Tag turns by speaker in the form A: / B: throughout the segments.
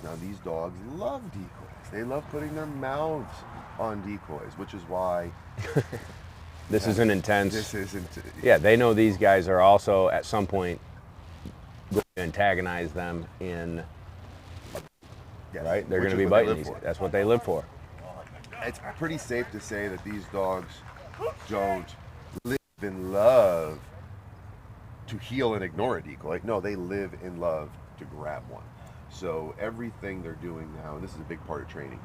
A: Now these dogs love decoys. They love putting their mouths on decoys, which is why
B: this isn't intense.
A: This isn't.
B: Yeah, they know these guys are also at some point going to antagonize them in.
A: Yes,
B: right? They're going to be biting these. That's what they live for.
A: It's pretty safe to say that these dogs don't live in love to heal and ignore a decoy. No, they live in love to grab one. So everything they're doing now, and this is a big part of training,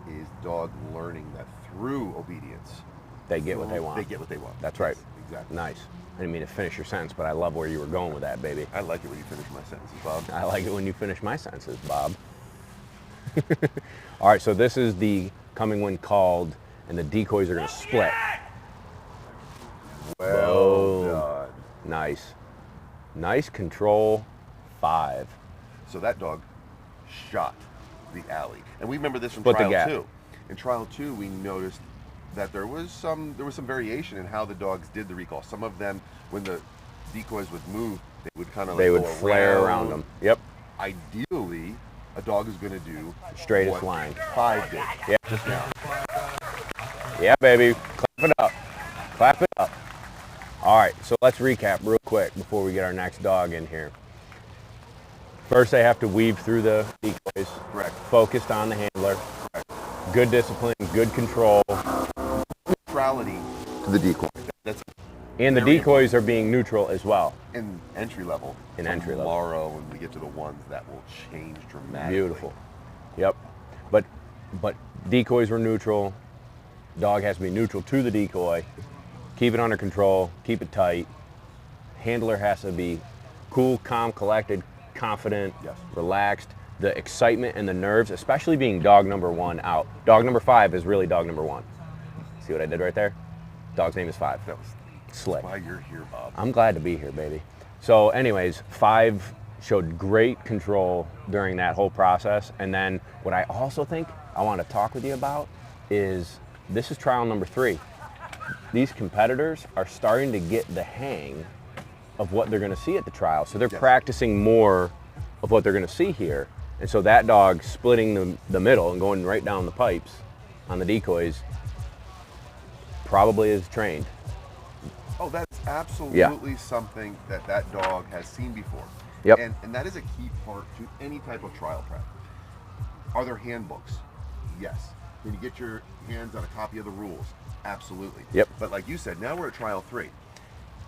A: is dog learning that through obedience,
B: they get what they want.
A: They get what they want.
B: That's right.
A: Exactly.
B: Nice. I didn't mean to finish your sentence, but I love where you were going with that, baby.
A: I like it when you finish my sentences, Bob.
B: I like it when you finish my sentences, Bob. All right, so this is the coming when called, and the decoys are going to split.
A: Well done.
B: Nice. Nice control, 5.
A: So that dog shot the alley. And we remember this from trial 2. In trial 2, we noticed that there was some variation in how the dogs did the recall. Some of them, when the decoys would move, they would kind of
B: would flare around them. Yep.
A: Ideally, a dog is going to do
B: straightest line.
A: 5 did.
B: Yeah.
A: Just now.
B: Yeah, baby. Clap it up. Clap it up. All right, so let's recap real quick before we get our next dog in here. First, they have to weave through the decoys.
A: Correct.
B: Focused on the handler. Correct. Good discipline, good control.
A: Neutrality to the decoy. That's
B: and the decoys are being neutral as well.
A: In entry level.
B: In entry level.
A: Tomorrow, when we get to the ones, that will change dramatically.
B: Beautiful. Yep. But decoys were neutral. Dog has to be neutral to the decoy. Keep it under control. Keep it tight. Handler has to be cool, calm, collected, confident,
A: yes,
B: relaxed. The excitement and the nerves, especially being dog number 1 out. Dog number 5 is really dog number 1. See what I did right there? Dog's name is 5.
A: That was
B: slick.
A: That's why you're here, Bob.
B: I'm glad to be here, baby. So anyways, 5 showed great control during that whole process. And then what I also think I want to talk with you about is this is trial number 3. These competitors are starting to get the hang of what they're going to see at the trial. So they're practicing more of what they're going to see here. And so that dog splitting the middle and going right down the pipes on the decoys probably is trained.
A: Oh, that's absolutely something that dog has seen before.
B: Yep.
A: And that is a key part to any type of trial prep. Are there handbooks? Yes. Can you get your hands on a copy of the rules? Absolutely.
B: Yep.
A: But like you said, now we're at trial 3.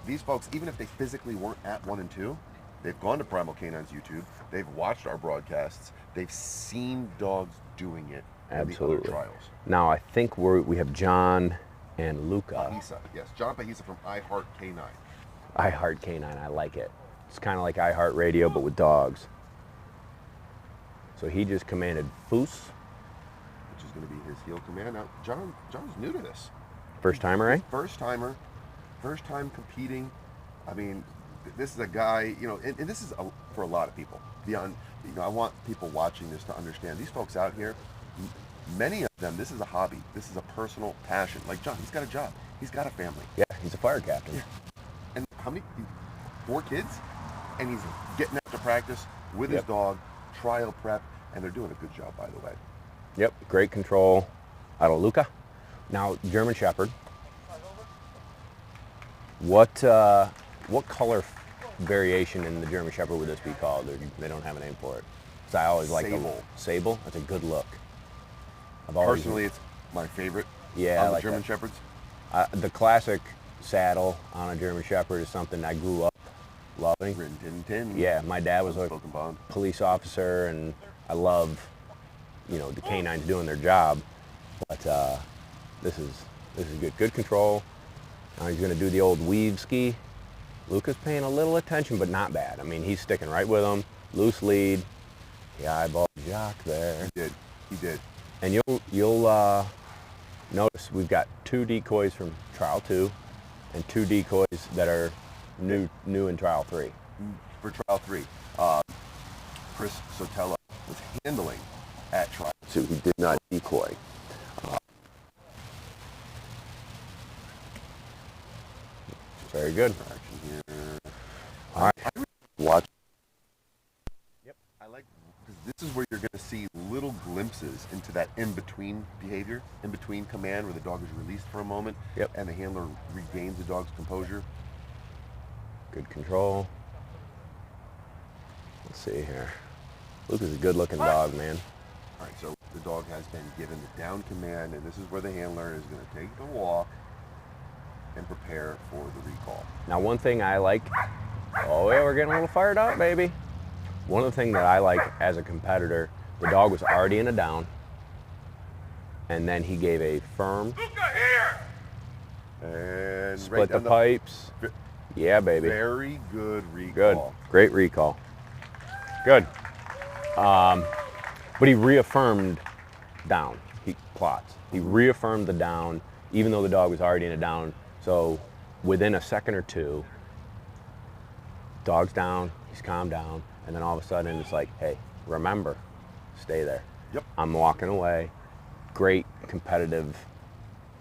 A: These folks, even if they physically weren't at 1 and 2, they've gone to Primal Canine's YouTube, they've watched our broadcasts, they've seen dogs doing it in the other trials.
B: Now I think we have John and Luca.
A: Pahisa, yes. John Pahisa from I Heart K9.
B: I Heart K9, I like it. It's kind of like I Heart Radio, but with dogs. So he just commanded Foos.
A: Which is going to be his heel command. Now, John's new to this.
B: First timer, right?
A: First timer. First time competing. I mean, this is a guy, and this is for a lot of people. Beyond, I want people watching this to understand. These folks out here, many of them, this is a hobby. This is a personal passion. Like John, he's got a job. He's got a family.
B: Yeah, he's a fire captain.
A: Yeah. And how many? 4 kids? And he's getting out to practice with his dog, trial prep, and they're doing a good job, by the way.
B: Yep, great control out of Luca. Now, German Shepherd. What color variation in the German Shepherd would this be called? They don't have a name for it. So I always like
A: Sable.
B: Sable. That's a good look.
A: Personally, it's my favorite.
B: Yeah,
A: of the
B: like
A: German Shepherds.
B: The classic saddle on a German Shepherd is something I grew up loving.
A: Rin Tin Tin.
B: Yeah, my dad was a
A: Bond.
B: police officer, and I love, the canines doing their job. But this is good. Good control. Now he's going to do the old weave ski. Luca's paying a little attention, but not bad. I mean, he's sticking right with him. Loose lead. The eyeball jock there.
A: He did.
B: And you'll notice we've got 2 decoys from trial 2 and 2 decoys that are new in trial 3.
A: For trial 3, Chris Sotella was handling at trial 2. He did not decoy.
B: Very good.
A: Action here.
B: All right.
A: I really watch. Yep. I like, because this is where you're going to see eases into that in-between behavior, in-between command where the dog is released for a moment,
B: Yep.
A: and the handler regains the dog's composure.
B: Good control. Let's see here. Luca's a good-looking dog, man.
A: All right, so the dog has been given the down command, and this is where the handler is going to take the walk and prepare for the recall.
B: Now, one thing I like, oh yeah, we're getting a little fired up, baby. One of the things that I like as a competitor, the dog was already in a down, and then he gave a firm,
A: And
B: split
A: right
B: the
A: down
B: pipes. Yeah, baby.
A: Very good recall.
B: Good. Great recall. Good. But he reaffirmed down. He plots. He reaffirmed the down, even though the dog was already in a down. So within a second or two, dog's down, he's calmed down, and then all of a sudden it's like, hey, remember, stay there.
A: Yep.
B: I'm walking away. Great competitive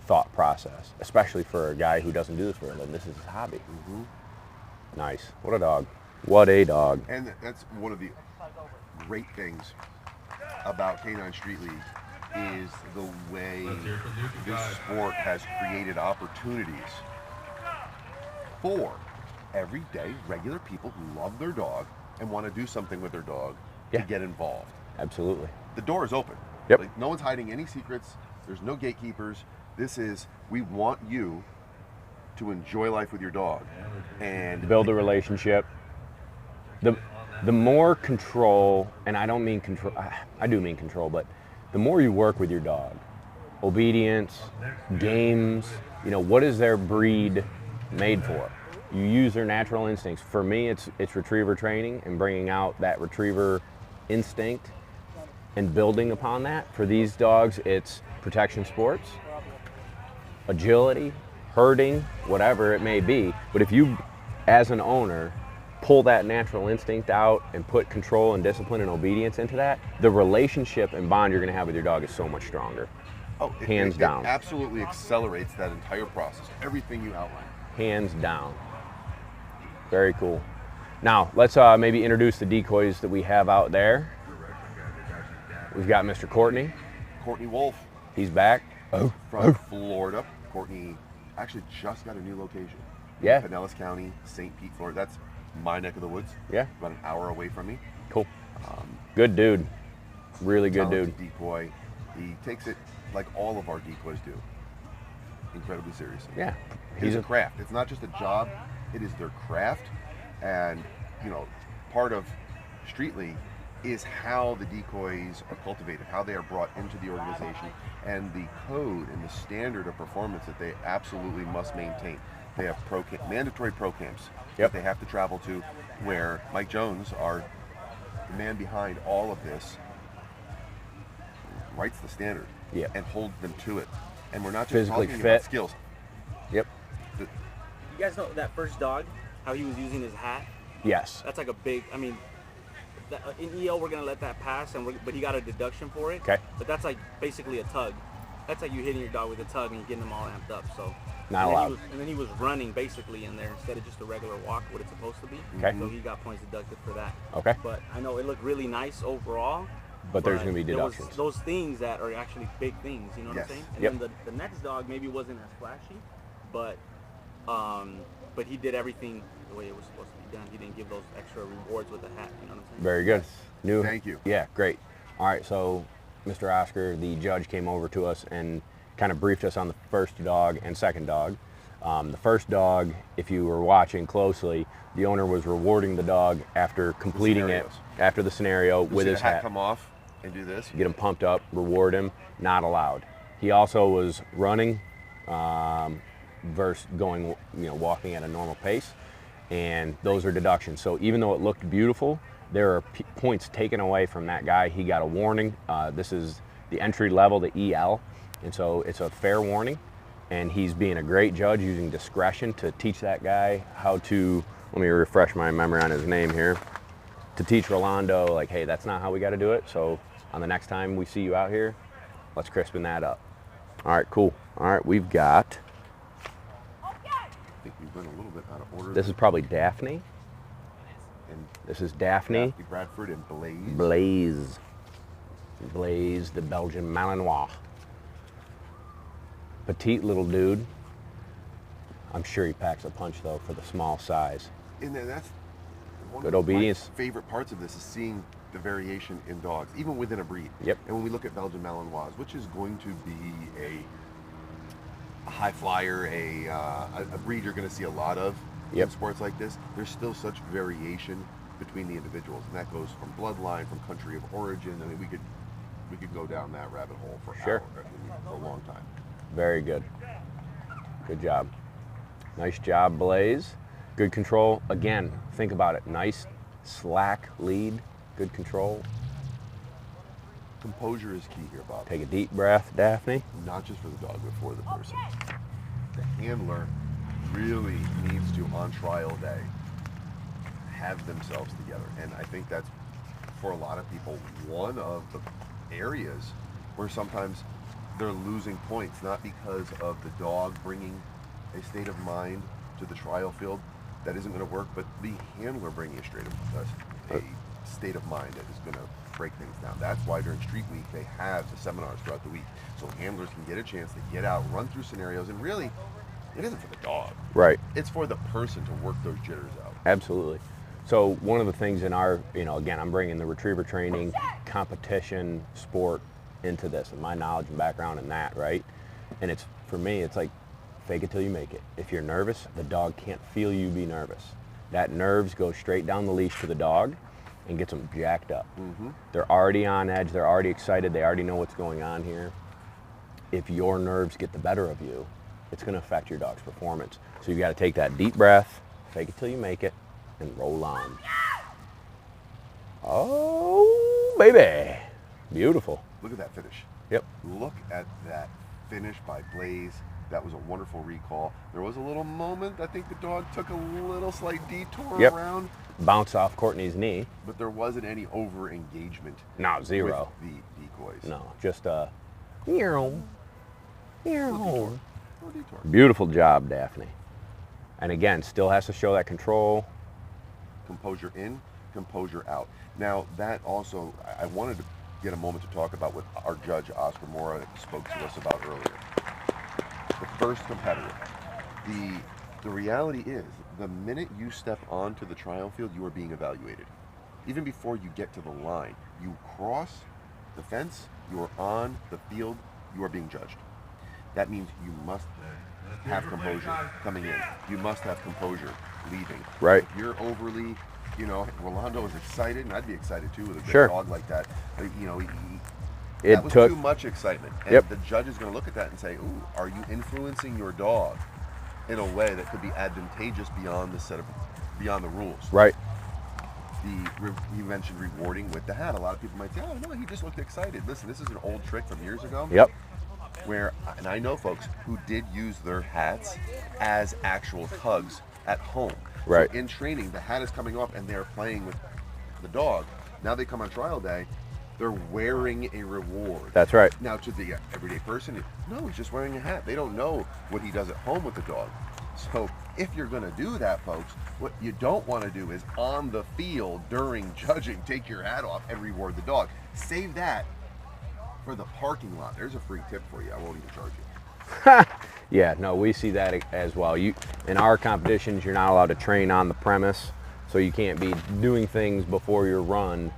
B: thought process, especially for a guy who doesn't do this for a living. This is his hobby.
A: Mm-hmm.
B: Nice. What a dog. What a dog.
A: And that's one of the great things about K9 Street League is the way this sport has created opportunities for everyday regular people who love their dog and want to do something with their dog
B: Yeah.
A: to get involved.
B: Absolutely.
A: The door is open.
B: Yep.
A: Like, no one's hiding any secrets. There's no gatekeepers. This is, we want you to enjoy life with your dog and
B: Build a relationship. The more control, and I don't mean control, I do mean control, but the more you work with your dog, obedience, games, you know, what is their breed made for? You use their natural instincts. For me, it's retriever training and bringing out that retriever instinct and building upon that. For these dogs, it's protection sports, agility, herding, whatever it may be. But if you, as an owner, pull that natural instinct out and put control and discipline and obedience into that, the relationship and bond you're going to have with your dog is so much stronger. Hands down.
A: It absolutely accelerates that entire process. Everything you outlined.
B: Hands down. Very cool. Now, let's maybe introduce the decoys that we have out there. We've got Mr. Courtney.
A: Courtney Wolf
B: He's back.
A: from Florida. Courtney actually just got a new location.
B: Yeah.
A: Pinellas County, St. Pete, Florida. That's my neck of the woods.
B: Yeah.
A: About an hour away from me.
B: Cool. Good dude. Really good dude.
A: Talented decoy. He takes it like all of our decoys do. Incredibly seriously.
B: Yeah.
A: He's a craft. It's not just a job, it is their craft. And, you know, part of Street League is how the decoys are cultivated, how they are brought into the organization, and the code and the standard of performance that they absolutely must maintain. They have mandatory pro camps that they have to travel to, where Mike Jones, the man behind all of this, writes the standard and holds them to it. And we're not just
B: Physically
A: talking
B: fit.
A: about skills.
B: Yep.
C: You guys know that first dog, how he was using his hat?
B: Yes.
C: That's like a big, I mean, in EL we're going to let that pass, but he got a deduction for it.
B: Okay.
C: But that's like basically a tug. That's like you hitting your dog with a tug and you're getting them all amped up. So
B: Not allowed.
C: And then he was running basically in there instead of just a regular walk, what it's supposed to be.
B: Okay.
C: So he got points deducted for that.
B: Okay.
C: But I know it looked really nice overall.
B: But there's going to be
C: there was
B: deductions.
C: those things that are actually big things, you know what I'm saying? And
B: Yep.
C: then the next dog maybe wasn't as flashy, but he did everything the way it was supposed to be done. He didn't give those extra rewards with the hat, you know what I'm saying?
B: Very good. New.
A: Thank you.
B: Yeah, great. All right, so Mr. Oscar, the judge, came over to us and kind of briefed us on the first dog and second dog. The first dog, if you were watching closely, the owner was rewarding the dog after completing it, after the scenario, with his hat.
A: Come off and do this.
B: Get him pumped up, reward him, not allowed. He also was running versus going, walking at a normal pace, and those are deductions. So even though it looked beautiful, there are points taken away from that guy. He got a warning. This is the entry level, the EL, and so it's a fair warning, and he's being a great judge using discretion to teach that guy how to, let me refresh my memory on his name here, to teach Rolando, like, hey, that's not how we got to do it. So on the next time we see you out here, let's crispen that up. All right, cool. All right, we've got,
A: I think we've been a little bit out of order.
B: this is probably Daphne.
A: And
B: This is Daphne.
A: Bradford and Blaze.
B: Blaze. Blaze, the Belgian Malinois. Petite little dude. I'm sure he packs a punch though for the small size.
A: And then that's one
B: Good
A: of
B: obedience.
A: my favorite parts of this is seeing the variation in dogs, even within a breed.
B: Yep.
A: And when we look at Belgian Malinois, which is going to be a high flyer, a breed you're going to see a lot of in sports like this, there's still such variation between the individuals, and that goes from bloodline, from country of origin. I mean, we could go down that rabbit hole for
B: Sure.
A: for a long time.
B: Very good. Good job. Nice job, Blaze. Good control. Again, think about it. Nice, slack lead. Good control.
A: Composure is key here, Bob.
B: Take a deep breath, Daphne.
A: Not just for the dog, but for the person. The handler really needs to, on trial day, have themselves together. And I think that's, for a lot of people, one of the areas where sometimes they're losing points, not because of the dog bringing a state of mind to the trial field that isn't going to work, but the handler bringing a state of mind that is going to break things down. That's why during Street Week they have the seminars throughout the week, so handlers can get a chance to get out, run through scenarios, and really, it isn't for the dog.
B: Right.
A: It's for the person to work those jitters out.
B: Absolutely. So one of the things in our, again, I'm bringing the retriever training, competition, sport into this, and my knowledge and background in that, right? And it's, for me, it's like, fake it till you make it. If you're nervous, the dog can't feel you be nervous. That nerves go straight down the leash to the dog and gets them jacked up.
A: Mm-hmm.
B: They're already on edge, they're already excited, they already know what's going on here. If your nerves get the better of you, it's gonna affect your dog's performance. So you gotta take that deep breath, fake it till you make it, and roll on. Oh, baby. Beautiful.
A: Look at that finish.
B: Yep.
A: Look at that finish by Blaze. That was a wonderful recall. There was a little moment, I think the dog took a little slight detour around.
B: Bounce off Courtney's knee.
A: But there wasn't any over-engagement.
B: No, zero.
A: With the decoys.
B: No, just a meow.
A: No detour.
B: Beautiful job, Daphne. And again, still has to show that control.
A: Composure in, composure out. Now, that also, I wanted to get a moment to talk about what our judge, Oscar Mora, spoke to us about earlier. The first competitor. The reality is, the minute you step onto the trial field, you are being evaluated. Even before you get to the line, you cross the fence, you are on the field, you are being judged. That means you must have composure coming in. You must have composure leaving.
B: Right.
A: If you're overly, Rolando is excited, and I'd be excited too with a big
B: Sure.
A: dog like that. But,
B: It
A: that was
B: took
A: too much excitement. And
B: Yep.
A: the judge is going to look at that and say, ooh, are you influencing your dog in a way that could be advantageous beyond the rules?
B: right.
A: You mentioned rewarding with the hat. A lot of people might say, oh, no, he just looked excited. Listen, this is an old trick from years ago.
B: Yep.
A: And I know folks who did use their hats as actual tugs at home.
B: Right.
A: So in training, the hat is coming off and they're playing with the dog. Now they come on trial day, they're wearing a reward.
B: That's right.
A: Now to the everyday person, no, he's just wearing a hat. They don't know what he does at home with the dog. So if you're going to do that, folks, what you don't want to do is on the field during judging, take your hat off and reward the dog. Save that for the parking lot. There's a free tip for you. I won't even charge you.
B: Yeah, no, we see that as well. In our competitions, you're not allowed to train on the premise, so you can't be doing things before your run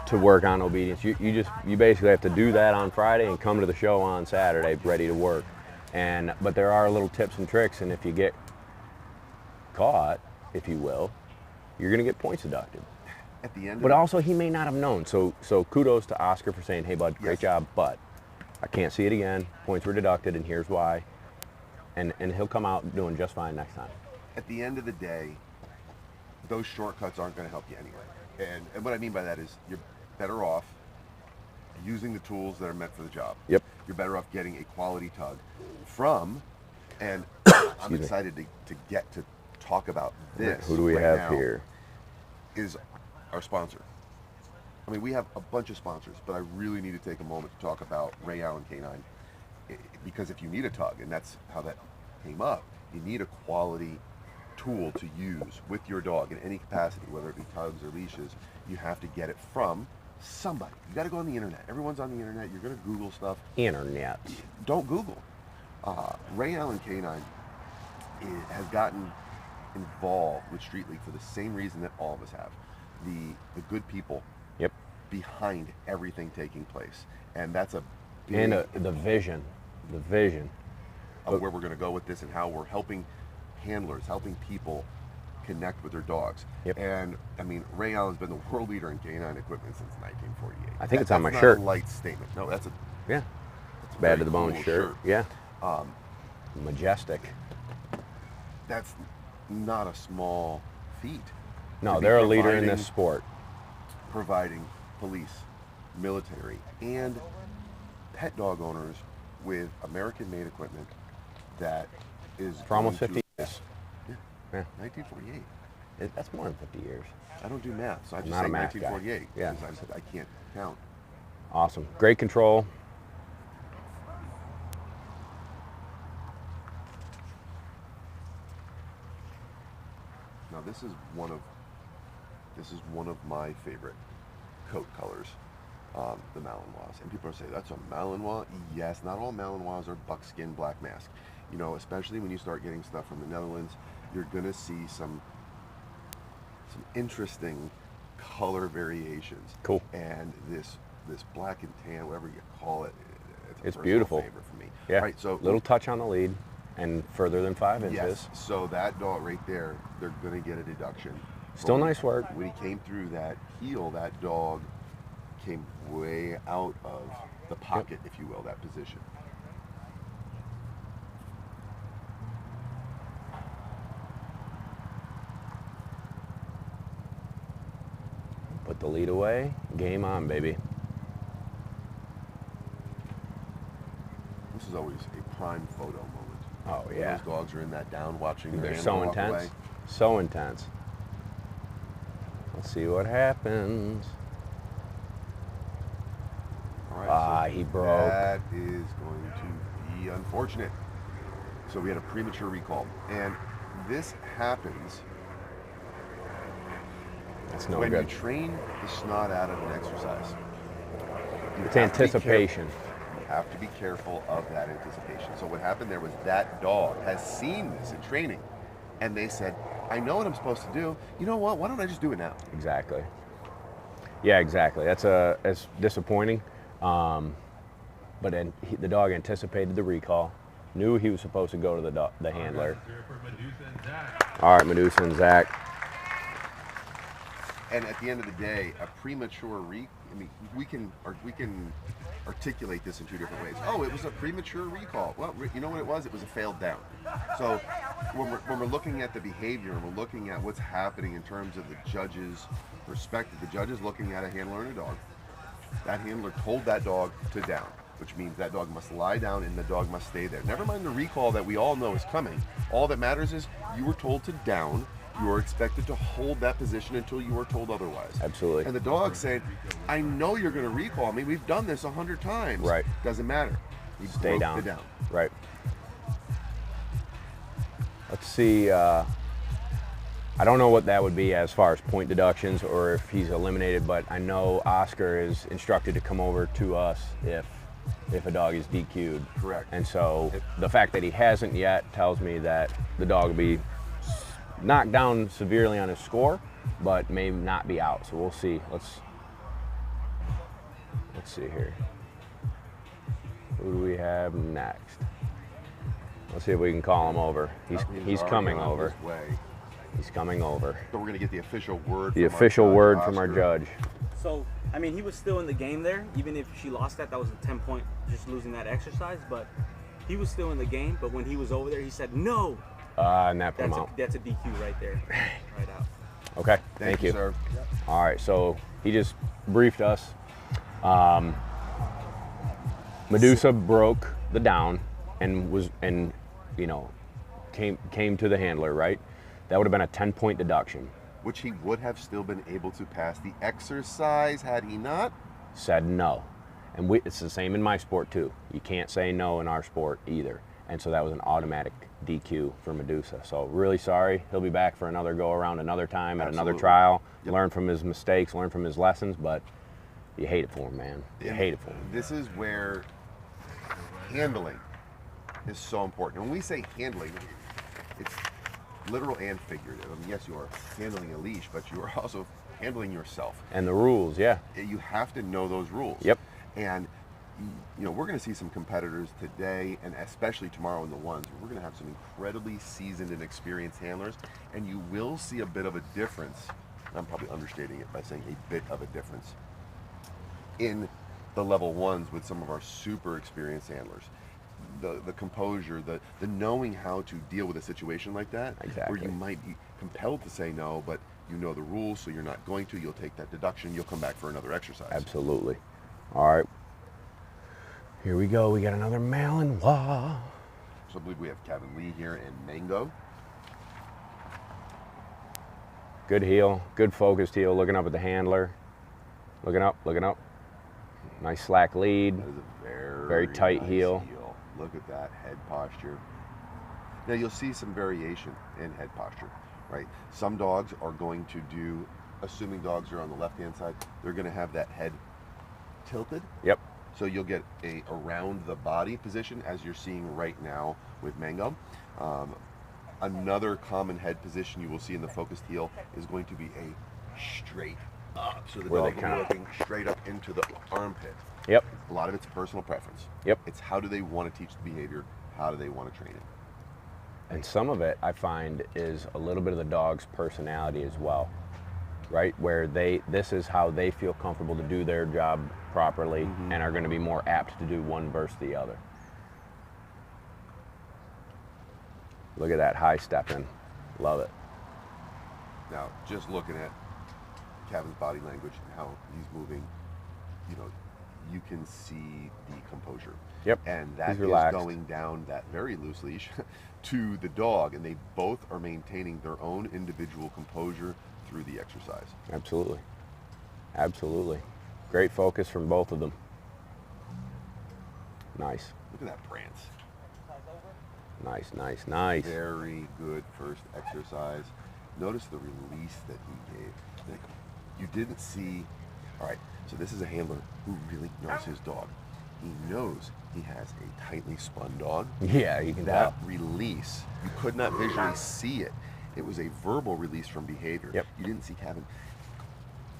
B: to work on obedience. You basically have to do that on Friday and come to the show on Saturday ready to work. But there are little tips and tricks, and if you get caught, if you will, you're gonna get points deducted.
A: At the end.
B: But also, he may not have known. So kudos to Oscar for saying, "Hey, bud, great
A: Yes.
B: job, but I can't see it again. Points were deducted, and here's why." And he'll come out doing just fine next time.
A: At the end of the day, those shortcuts aren't going to help you anyway. And what I mean by that is you're better off using the tools that are meant for the job.
B: Yep.
A: You're better off getting a quality tug from, and I'm excited to get to talk about this.
B: Who do we
A: right
B: have
A: now,
B: here?
A: is our sponsor. I mean, we have a bunch of sponsors, but I really need to take a moment to talk about Ray Allen Canine. Because if you need a tug, and that's how that came up, you need a quality tool to use with your dog in any capacity, whether it be tugs or leashes. You have to get it from Somebody. You got to go on the internet. Everyone's on the internet. You're going to Google stuff.
B: Internet.
A: Don't Google. Ray Allen Canine has gotten involved with Street League for the same reason that all of us have. The good people
B: Yep.
A: behind everything taking place. And that's a big
B: And the vision.
A: of where we're going to go with this and how we're helping handlers, helping people connect with their dogs.
B: Yep.
A: And I mean, Ray Allen's been the world leader in canine equipment since 1948.
B: I think it's on my
A: That's
B: shirt.
A: not a light statement. No, that's a
B: Yeah.
A: that's a
B: Bad
A: very
B: to the bone
A: cool
B: shirt. Yeah.
A: Um,
B: Majestic.
A: that's not a small feat.
B: No,
A: to be
B: they're a leader in
A: providing-
B: this sport.
A: Providing police, military, and pet dog owners with American-made equipment that is
B: For almost
A: going
B: 50
A: to-
B: years.
A: Yeah,
B: Yeah.
A: 1948.
B: That's more than 50 years.
A: I don't do math, so I
B: I'm
A: just
B: not
A: say
B: a math guy.
A: 1948.
B: Yeah.
A: Because I can't count.
B: Awesome. Great control.
A: Now this is one of my favorite coat colors, the Malinois. And people say that's a Malinois. Yes, not all Malinois are buckskin black mask. You know, especially when you start getting stuff from the Netherlands, you're gonna see some interesting color variations.
B: Cool.
A: And this black and tan, whatever you call it, it's a personal
B: beautiful.
A: favorite for me.
B: Yeah.
A: Right. So
B: Little touch on the lead and further than 5 inches.
A: yes. So that dog right there, they're gonna get a deduction.
B: Still
A: But when-
B: nice work.
A: When he came through that heel, that dog came way out of the pocket, if you will, that position.
B: Put the lead away. Game on, baby.
A: This is always a prime photo moment.
B: Oh,
A: When
B: yeah.
A: those dogs are in that down watching their
B: They're
A: animal
B: so
A: walk
B: intense.
A: away.
B: So intense. Let's see what happens.
A: All right,
B: Ah,
A: so
B: he broke.
A: That is going to be unfortunate. So we had a premature recall. And this happens
B: That's no
A: when
B: good.
A: you train the snot out of an exercise. You
B: It's
A: have to be
B: anticipation.
A: You have to be careful of that anticipation. So what happened there was that dog has seen this in training, and they said, I know what I'm supposed to do. You know what? Why don't I just do it now?
B: Exactly. Yeah, exactly. That's disappointing. But then the dog anticipated the recall, knew he was supposed to go to the handler. All right, Medusa and Zach.
A: And at the end of the day, a premature I mean, we can articulate this in two different ways. Oh, it was a premature recall. Well, you know what it was? It was a failed down. So when we're looking at the behavior and we're looking at what's happening in terms of the judge's perspective, the judge is looking at a handler and a dog. That handler told that dog to down, which means that dog must lie down and the dog must stay there. Never mind the recall that we all know is coming. All that matters is you were told to down. You are expected to hold that position until you are told otherwise.
B: Absolutely.
A: And the dog said, I know you're going to recall me. We've done this 100 times.
B: Right.
A: Doesn't matter. He
B: Stay
A: broke
B: down.
A: the down.
B: Right. Let's see. I don't know what that would be as far as point deductions or if he's eliminated, but I know Oscar is instructed to come over to us if a dog is DQ'd.
A: Correct.
B: And so the fact that he hasn't yet tells me that the dog will be knocked down severely on his score, but may not be out. So we'll see. Let's see here. Who do we have next? Let's see if we can call him over. He's coming
A: already on
B: over.
A: his way.
B: He's coming over.
A: So we're going to get the official word.
B: The
A: from our
B: official
A: judge,
B: word from our
A: Oscar.
B: judge.
C: So, I mean, he was still in the game there. Even if she lost that was a 10-point, just losing that exercise. But he was still in the game. But when he was over there, he said, no.
B: And that put him
C: That's
B: out.
C: that's a DQ right there. Right out.
B: Okay,
A: Thank you, sir.
B: All right, so he just briefed us. Medusa broke the down and came to the handler, right? That would have been a 10-point deduction.
A: Which he would have still been able to pass the exercise had he not.
B: Said no. And it's the same in my sport too. You can't say no in our sport either. And so that was an automatic DQ for Medusa. So really sorry. He'll be back for another go around another time at another
A: Absolutely.
B: trial.
A: Yep.
B: Learn from his mistakes, learn from his lessons. But You hate it for them, man. You hate it for them.
A: This is where handling is so important. When we say handling, it's literal and figurative. I mean, yes, you are handling a leash, but you are also handling yourself.
B: And the rules, yeah.
A: You have to know those rules.
B: Yep.
A: And you know, we're going to see some competitors today, and especially tomorrow in the ones. We're going to have some incredibly seasoned and experienced handlers, and you will see a bit of a difference. I'm probably understating it by saying a bit of a difference in the level ones with some of our super experienced handlers. The composure, the knowing how to deal with a situation like that,
B: exactly.
A: where you might be compelled to say no, but you know the rules, so you're not going to. You'll take that deduction. You'll come back for another exercise.
B: Absolutely. All right. Here we go. We got another Malinois.
A: So I believe we have Kevin Lee here and Mango.
B: Good heel. Good focused heel. Looking up at the handler. Looking up. Looking up. Nice slack lead.
A: That is a
B: very tight
A: nice
B: heel.
A: Look at that head posture. Now you'll see some variation in head posture, right? Some dogs are going to do, assuming dogs are on the left-hand side, they're going to have that head tilted.
B: Yep.
A: So you'll get a around the body position, as you're seeing right now with Mango. Another common head position you will see in the focused heel is going to be a straight up. So the
B: Where
A: dog
B: they
A: will be
B: kinda-
A: looking straight up into the armpit.
B: Yep.
A: A lot of it's personal preference.
B: Yep.
A: It's how do they want to teach the behavior? How do they want to train it?
B: And some of it I find is a little bit of the dog's personality as well, right? Where this is how they feel comfortable to do their job properly and are going to be more apt to do one versus the other. Look at that high step in. Love it.
A: Now, just looking at Kevin's body language and how he's moving, you know, you can see the composure.
B: Yep.
A: And that
B: He's
A: is
B: relaxed.
A: going down that very loose leash to the dog, and they both are maintaining their own individual composure through the exercise.
B: Absolutely. Absolutely. Great focus from both of them. Nice.
A: Look at that prance.
B: Nice, nice, nice.
A: Very good first exercise. Notice the release that he gave. Like, you didn't see, all right, so this is a handler who really knows his dog. He knows he has a tightly spun dog.
B: Yeah, you can
A: That
B: tell.
A: release, you could not visually see it. It was a verbal release from behavior.
B: Yep.
A: You didn't see Kevin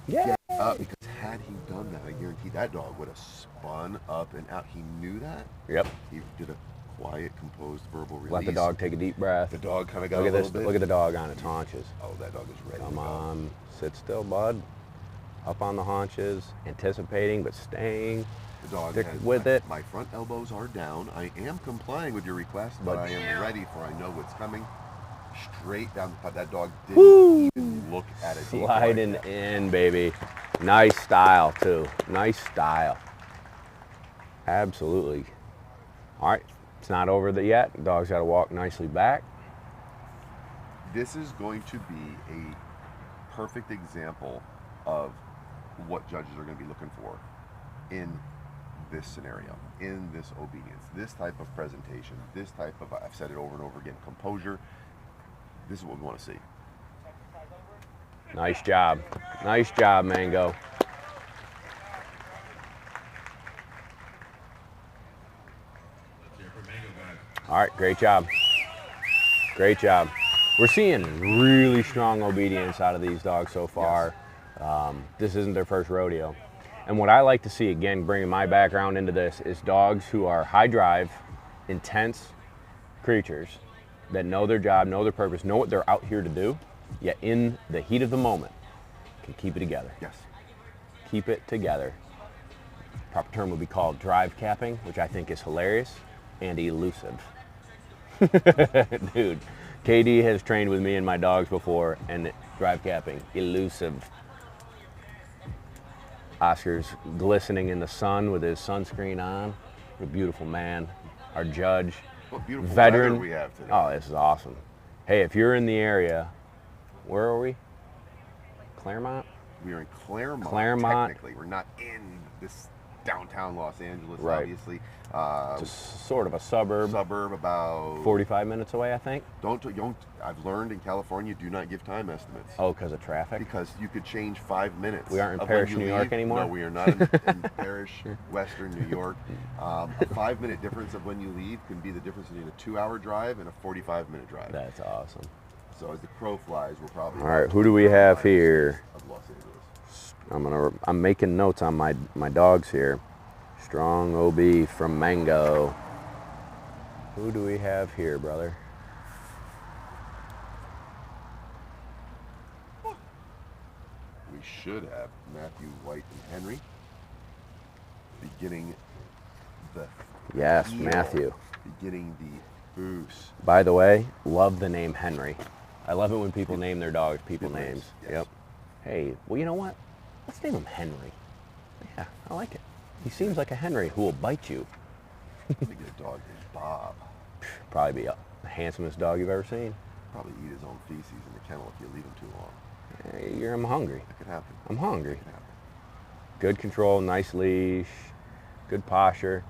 B: Yeah.
A: get up, because had he done that, I guarantee that dog would have spun up and out. He knew that.
B: Yep.
A: He did a quiet, composed verbal release.
B: Let the dog take a deep breath.
A: The dog kind of got
B: Look
A: a
B: at
A: little
B: this.
A: bit.
B: Look at the dog on its haunches.
A: Oh, that dog is ready
B: Come
A: to go.
B: on. Sit still, bud. Up on the haunches, anticipating but staying.
A: The dog
B: Stick
A: has,
B: with it.
A: My front elbows are down. I am complying with your request, but I am ready, for I know what's coming. Straight down the pipe. That dog didn't even look at it.
B: Sliding in, baby. Nice style, too. Nice style. Absolutely. All right. It's not over yet. Dog's got to walk nicely back.
A: This is going to be a perfect example of what judges are going to be looking for in this scenario, in this obedience, this type of presentation, this type of, I've said it over and over again, composure. This is what we want to see.
B: Nice job. Nice job, Mango. All right, great job. Great job. We're seeing really strong obedience out of these dogs so far. This isn't their first rodeo. And what I like to see, again, bringing my background into this, is dogs who are high drive, intense creatures that know their job, know their purpose, know what they're out here to do, yet in the heat of the moment can keep it together.
A: Yes.
B: Keep it together. Proper term would be called drive capping, which I think is hilarious and elusive. Dude, KD has trained with me and my dogs before, and drive capping, elusive. Oscar's glistening in the sun with his sunscreen on. A beautiful man. Our judge,
A: What beautiful
B: veteran.
A: weather we have today.
B: Oh, this is awesome. Hey, if you're in the area, where are we? Claremont?
A: We are in Claremont.
B: Claremont.
A: Technically, we're not in this downtown Los Angeles,
B: Right.
A: obviously.
B: Just sort of a suburb.
A: Suburb about
B: 45 minutes away, I think.
A: Don't. I've learned in California, do not give time estimates.
B: Oh, because of traffic?
A: Because you could change 5 minutes.
B: We aren't in
A: of
B: Parrish,
A: when you
B: New York
A: leave.
B: anymore?
A: No, we are not in Parrish, Western New York. A 5-minute difference of when you leave can be the difference between a 2-hour drive and a 45-minute drive.
B: That's awesome.
A: So as the crow flies, we're probably.
B: All right, who do we have here?
A: Of Los Angeles.
B: I'm making notes on my dogs here. Strong OB from Mango. Who do we have here, brother?
A: We should have Matthew, White, and Henry beginning the.
B: Yes,
A: heel,
B: Matthew.
A: Beginning the boost.
B: By the way, love the name Henry. I love it when people name their dogs people names.
A: Yes.
B: Yep. Hey, well, you know what? Let's name him Henry. Yeah, I like it. He seems like a Henry who will bite you.
A: Let me get a dog named Bob.
B: Probably be the handsomest dog you've ever seen.
A: Probably eat his own feces in the kennel if you leave him too long.
B: Hey, I'm hungry.
A: That could happen.
B: I'm hungry.
A: That could happen.
B: Good control, nice leash, good posture.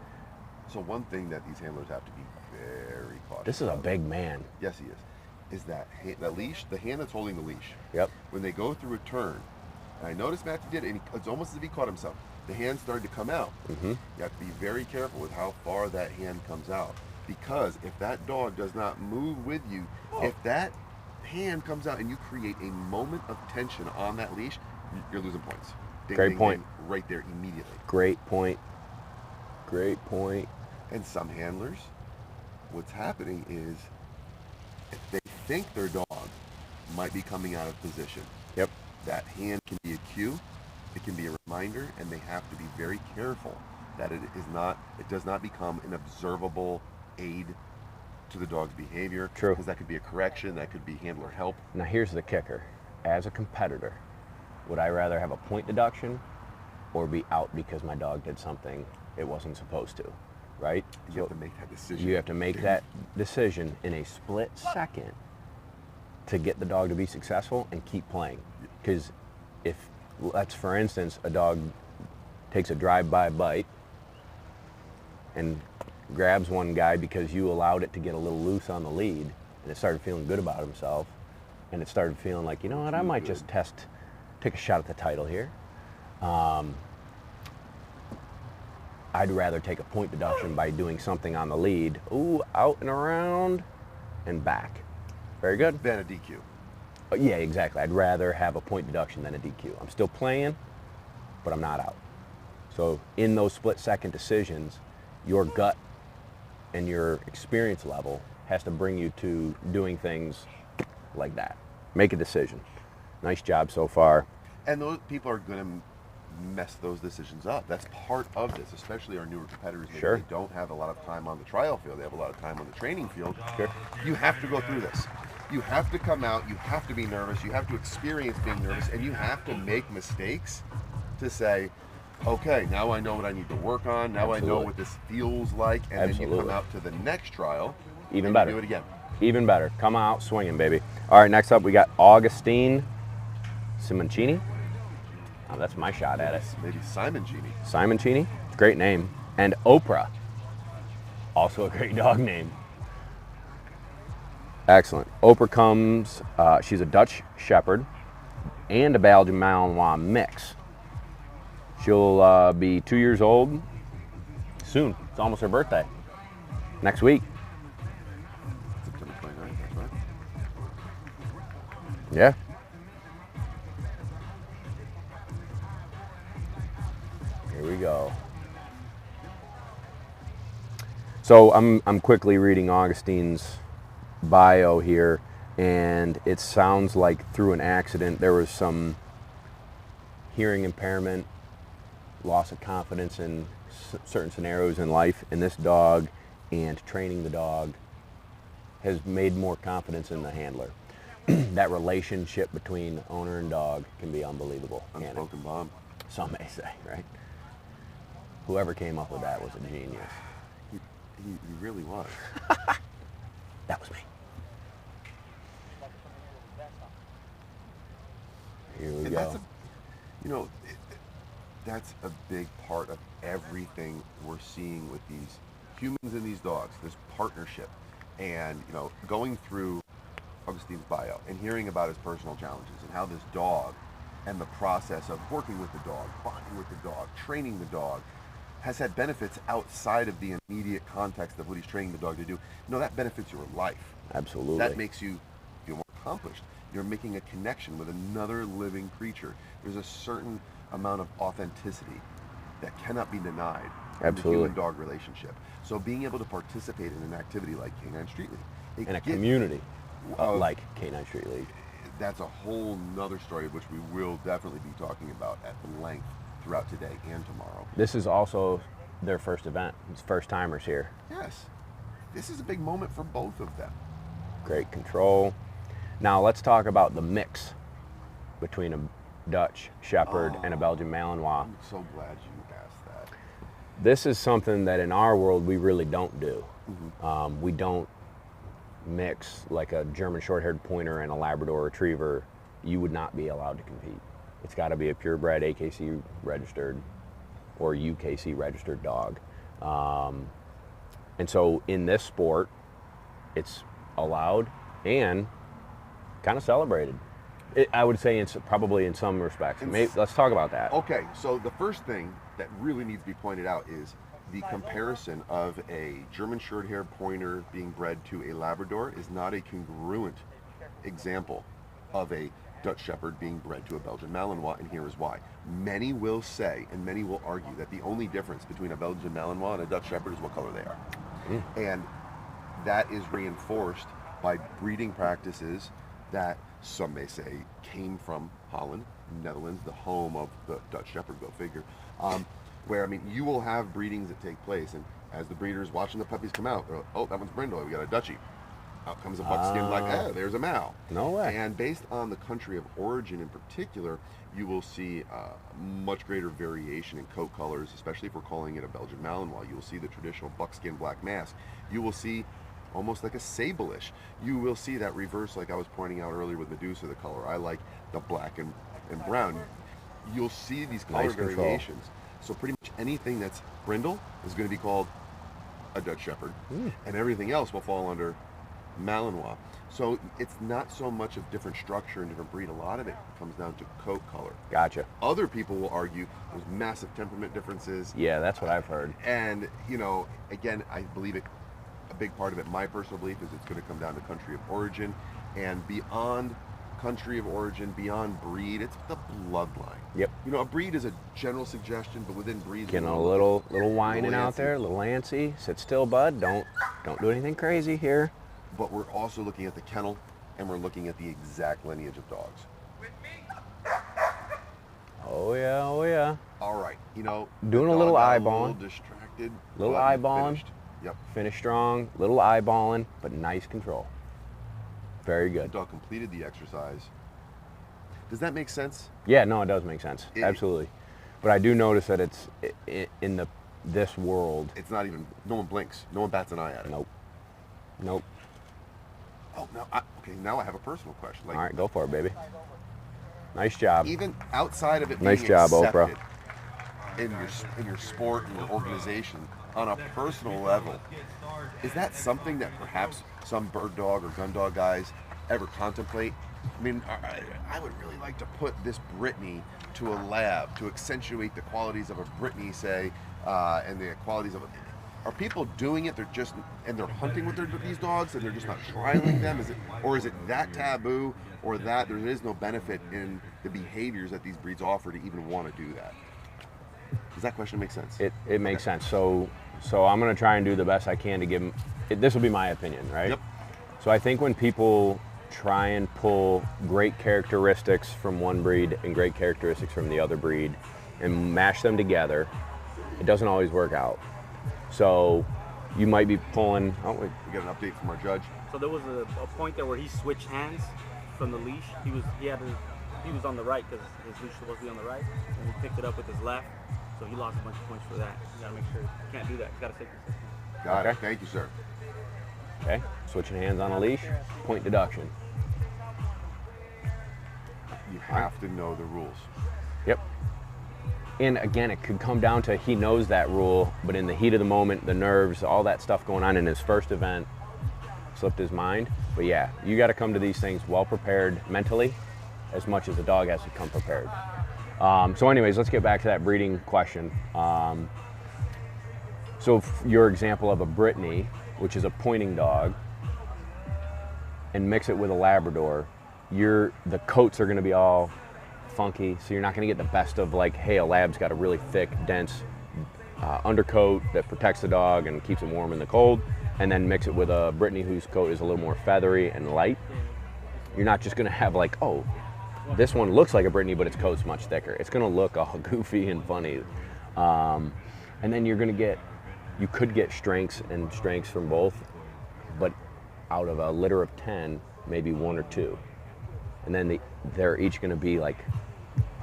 A: So one thing that these handlers have to be very cautious.
B: This is a
A: of,
B: big man.
A: Yes, he is that that leash, the hand that's holding the leash.
B: Yep.
A: When they go through a turn, and I noticed Matthew did it, and it's almost as if he caught himself. The hand started to come out.
B: Mm-hmm.
A: You have to be very careful with how far that hand comes out, because if that dog does not move with you, if that hand comes out and you create a moment of tension on that leash, you're losing points. Ding,
B: Great
A: ding,
B: point.
A: ding, right there immediately.
B: Great point. Great point.
A: And some handlers, what's happening is if they think their dog might be coming out of position,
B: Yep.
A: that hand can be a cue, it can be a reminder, and they have to be very careful that it does not become an observable aid to the dog's behavior.
B: True.
A: Because that could be a correction, that could be handler help.
B: Now here's the kicker. As a competitor, would I rather have a point deduction or be out because my dog did something it wasn't supposed to, right?
A: You have to make that decision.
B: You have to make that decision in a split second to get the dog to be successful and keep playing. Because if, let's for instance, a dog takes a drive-by bite and grabs one guy because you allowed it to get a little loose on the lead, and it started feeling good about himself, and it started feeling like, you know what, I might just take a shot at the title here. I'd rather take a point deduction by doing something on the lead. Ooh, out and around and back. Very good.
A: Then a DQ.
B: Yeah, exactly. I'd rather have a point deduction than a DQ. I'm still playing, but I'm not out. So in those split-second decisions, your gut and your experience level has to bring you to doing things like that. Make a decision. Nice job so far.
A: And those people are going to mess those decisions up. That's part of this, especially our newer competitors. Maybe
B: Sure.
A: they don't have a lot of time on the trial field. They have a lot of time on the training field.
B: Sure.
A: You have to go through this. You have to come out. You have to be nervous. You have to experience being nervous, and you have to make mistakes to say, okay, now I know what I need to work on. Now I know
B: Absolutely.
A: what this feels like, and then you
B: Absolutely.
A: come out to the next trial.
B: Even
A: and
B: better.
A: You do it again.
B: Even better. Come out swinging, baby. All right, next up we got Augustine Simoncini. Oh, that's my shot at it.
A: Maybe Simon Genie.
B: Simoncini, great name. And Oprah, also a great dog name. Excellent. Oprah comes, she's a Dutch Shepherd and a Belgian Malinois mix. She'll be 2 years old soon. It's almost her birthday. Next week.
A: September 29th, that's right.
B: Yeah. Here we go. So I'm quickly reading Augustine's bio here, and it sounds like through an accident there was some hearing impairment, loss of confidence in certain scenarios in life, and this dog and training the dog has made more confidence in the handler. That relationship between owner and dog can be unbelievable. Can it?
A: Unspoken bomb.
B: Some may say, right? Whoever came up with that was a genius.
A: He really was.
B: That was me. Here we
A: And
B: go.
A: that's you know, that's a big part of everything we're seeing with these humans and these dogs, this partnership. And, you know, going through Augustine's bio and hearing about his personal challenges and how this dog and the process of working with the dog, bonding with the dog, training the dog, has had benefits outside of the immediate context of what he's training the dog to do. No, that benefits your life.
B: Absolutely.
A: That makes you feel more accomplished. You're making a connection with another living creature. There's a certain amount of authenticity that cannot be denied in the
B: Absolutely.
A: human-dog relationship. So being able to participate in an activity like Canine Street League,
B: In a community
A: of-
B: like K9 Street League.
A: that's a whole nother story, which we will definitely be talking about at length throughout today and tomorrow.
B: This is also their first event. It's first timers here.
A: Yes, this is a big moment for both of them.
B: Great control. Now let's talk about the mix between a Dutch Shepherd and a Belgian Malinois.
A: I'm so glad you asked that.
B: This is something that in our world we really don't do. We don't mix like a German short-haired pointer and a Labrador Retriever. You would not be allowed to compete. It's got to be a purebred AKC registered or UKC registered dog. And so in this sport, it's allowed and kind of celebrated. I would say probably in some respects. Maybe, let's talk about that.
A: Okay, so the first thing that really needs to be pointed out is the comparison of a German short-haired pointer being bred to a Labrador is not a congruent example of a Dutch Shepherd being bred to a Belgian Malinois, and here is why. Many will say, and many will argue, that the only difference between a Belgian Malinois and a Dutch Shepherd is what color they are. And that is reinforced by breeding practices that some may say came from Holland, Netherlands, the home of the Dutch Shepherd, go figure. Where, I mean, you will have breedings that take place, and as the breeders watching the puppies come out, they're like, oh, that one's Brindle, we got a Dutchie. Out comes a buckskin, like, oh, there's a Mal.
B: No way.
A: And based on the country of origin in particular, you will see much greater variation in coat colors, especially if we're calling it a Belgian Malinois. You will see the traditional buckskin black mask. You will see almost like a sable-ish. You will see that reverse, like I was pointing out earlier with Medusa, the color. I like the black and brown. You'll see these color
B: Nice control.
A: variations. So pretty much anything that's brindle is going to be called a Dutch Shepherd, and everything else will fall under Malinois. So it's not so much of different structure and different breed. A lot of it comes down to coat color.
B: Gotcha.
A: Other people will argue there's massive temperament differences.
B: Yeah, that's what I've heard.
A: And, you know, again, I believe it, a big part of it, my personal belief, is it's going to come down to country of origin. And beyond country of origin, beyond breed, it's the bloodline.
B: Yep.
A: You know, a breed is a general suggestion, but within breeds,
B: Getting a little whining out there, a little antsy. Sit still, bud. Don't do anything crazy here.
A: But we're also looking at the kennel, and we're looking at the exact lineage of dogs.
B: Oh yeah, oh yeah.
A: All right, you know,
B: Doing
A: the
B: a little
A: dog got
B: eyeballing.
A: a little distracted,
B: Little
A: but
B: eyeballing.
A: finished. Yep.
B: Finish strong, little eyeballing, but nice control. Very
A: The
B: good.
A: dog completed the exercise. Does that make sense?
B: Yeah, no, it does make sense.
A: It-
B: Absolutely. But I do notice that it's in this world.
A: It's not even. No one blinks. No one bats an eye at it.
B: Nope.
A: Oh no. Okay, now I have a personal question. Like,
B: All right, go for it, baby. Nice job.
A: even outside of it
B: Nice
A: being
B: job,
A: accepted
B: Oprah.
A: in your sport and your organization on a personal level, is that something that perhaps some bird dog or gun dog guys ever contemplate? I mean, I would really like to put this Brittany to a lab to accentuate the qualities of a Brittany, say, and the qualities of a. Are people doing it? They're hunting with these dogs, and they're just not trialing them. Is it that taboo, or that there is no benefit in the behaviors that these breeds offer to even want to do that? Does that question make sense?
B: It makes sense. So I'm gonna try and do the best I can to give them. This will be my opinion, right?
A: Yep.
B: So I think when people try and pull great characteristics from one breed and great characteristics from the other breed and mash them together, it doesn't always work out. So you might be pulling. Oh, wait.
A: We got an update from our judge.
C: So there was a point there where he switched hands from the leash. He was on the right because his leash was supposed to be on the right, and he picked it up with his left. So he lost a bunch of points for that. You gotta make sure you can't do that. You gotta take this.
A: Got it.
B: Okay.
A: Thank you, sir.
B: Okay. Switching hands on a leash. Point deduction.
A: You have to know the rules.
B: Yep. And again, it could come down to he knows that rule, but in the heat of the moment, the nerves, all that stuff going on in his first event slipped his mind. But yeah, you got to come to these things well prepared mentally as much as the dog has to come prepared. So anyways, let's get back to that breeding question. So your example of a Brittany, which is a pointing dog, and mix it with a Labrador, the coats are going to be all funky, so you're not going to get the best of, like, hey, a Lab's got a really thick, dense undercoat that protects the dog and keeps him warm in the cold, and then mix it with a Brittany whose coat is a little more feathery and light. You're not just going to have like, oh, this one looks like a Brittany, but its coat's much thicker. It's going to look all goofy and funny. And then you could get strengths from both, but out of a litter of 10, maybe 1 or 2. And then they're each going to be like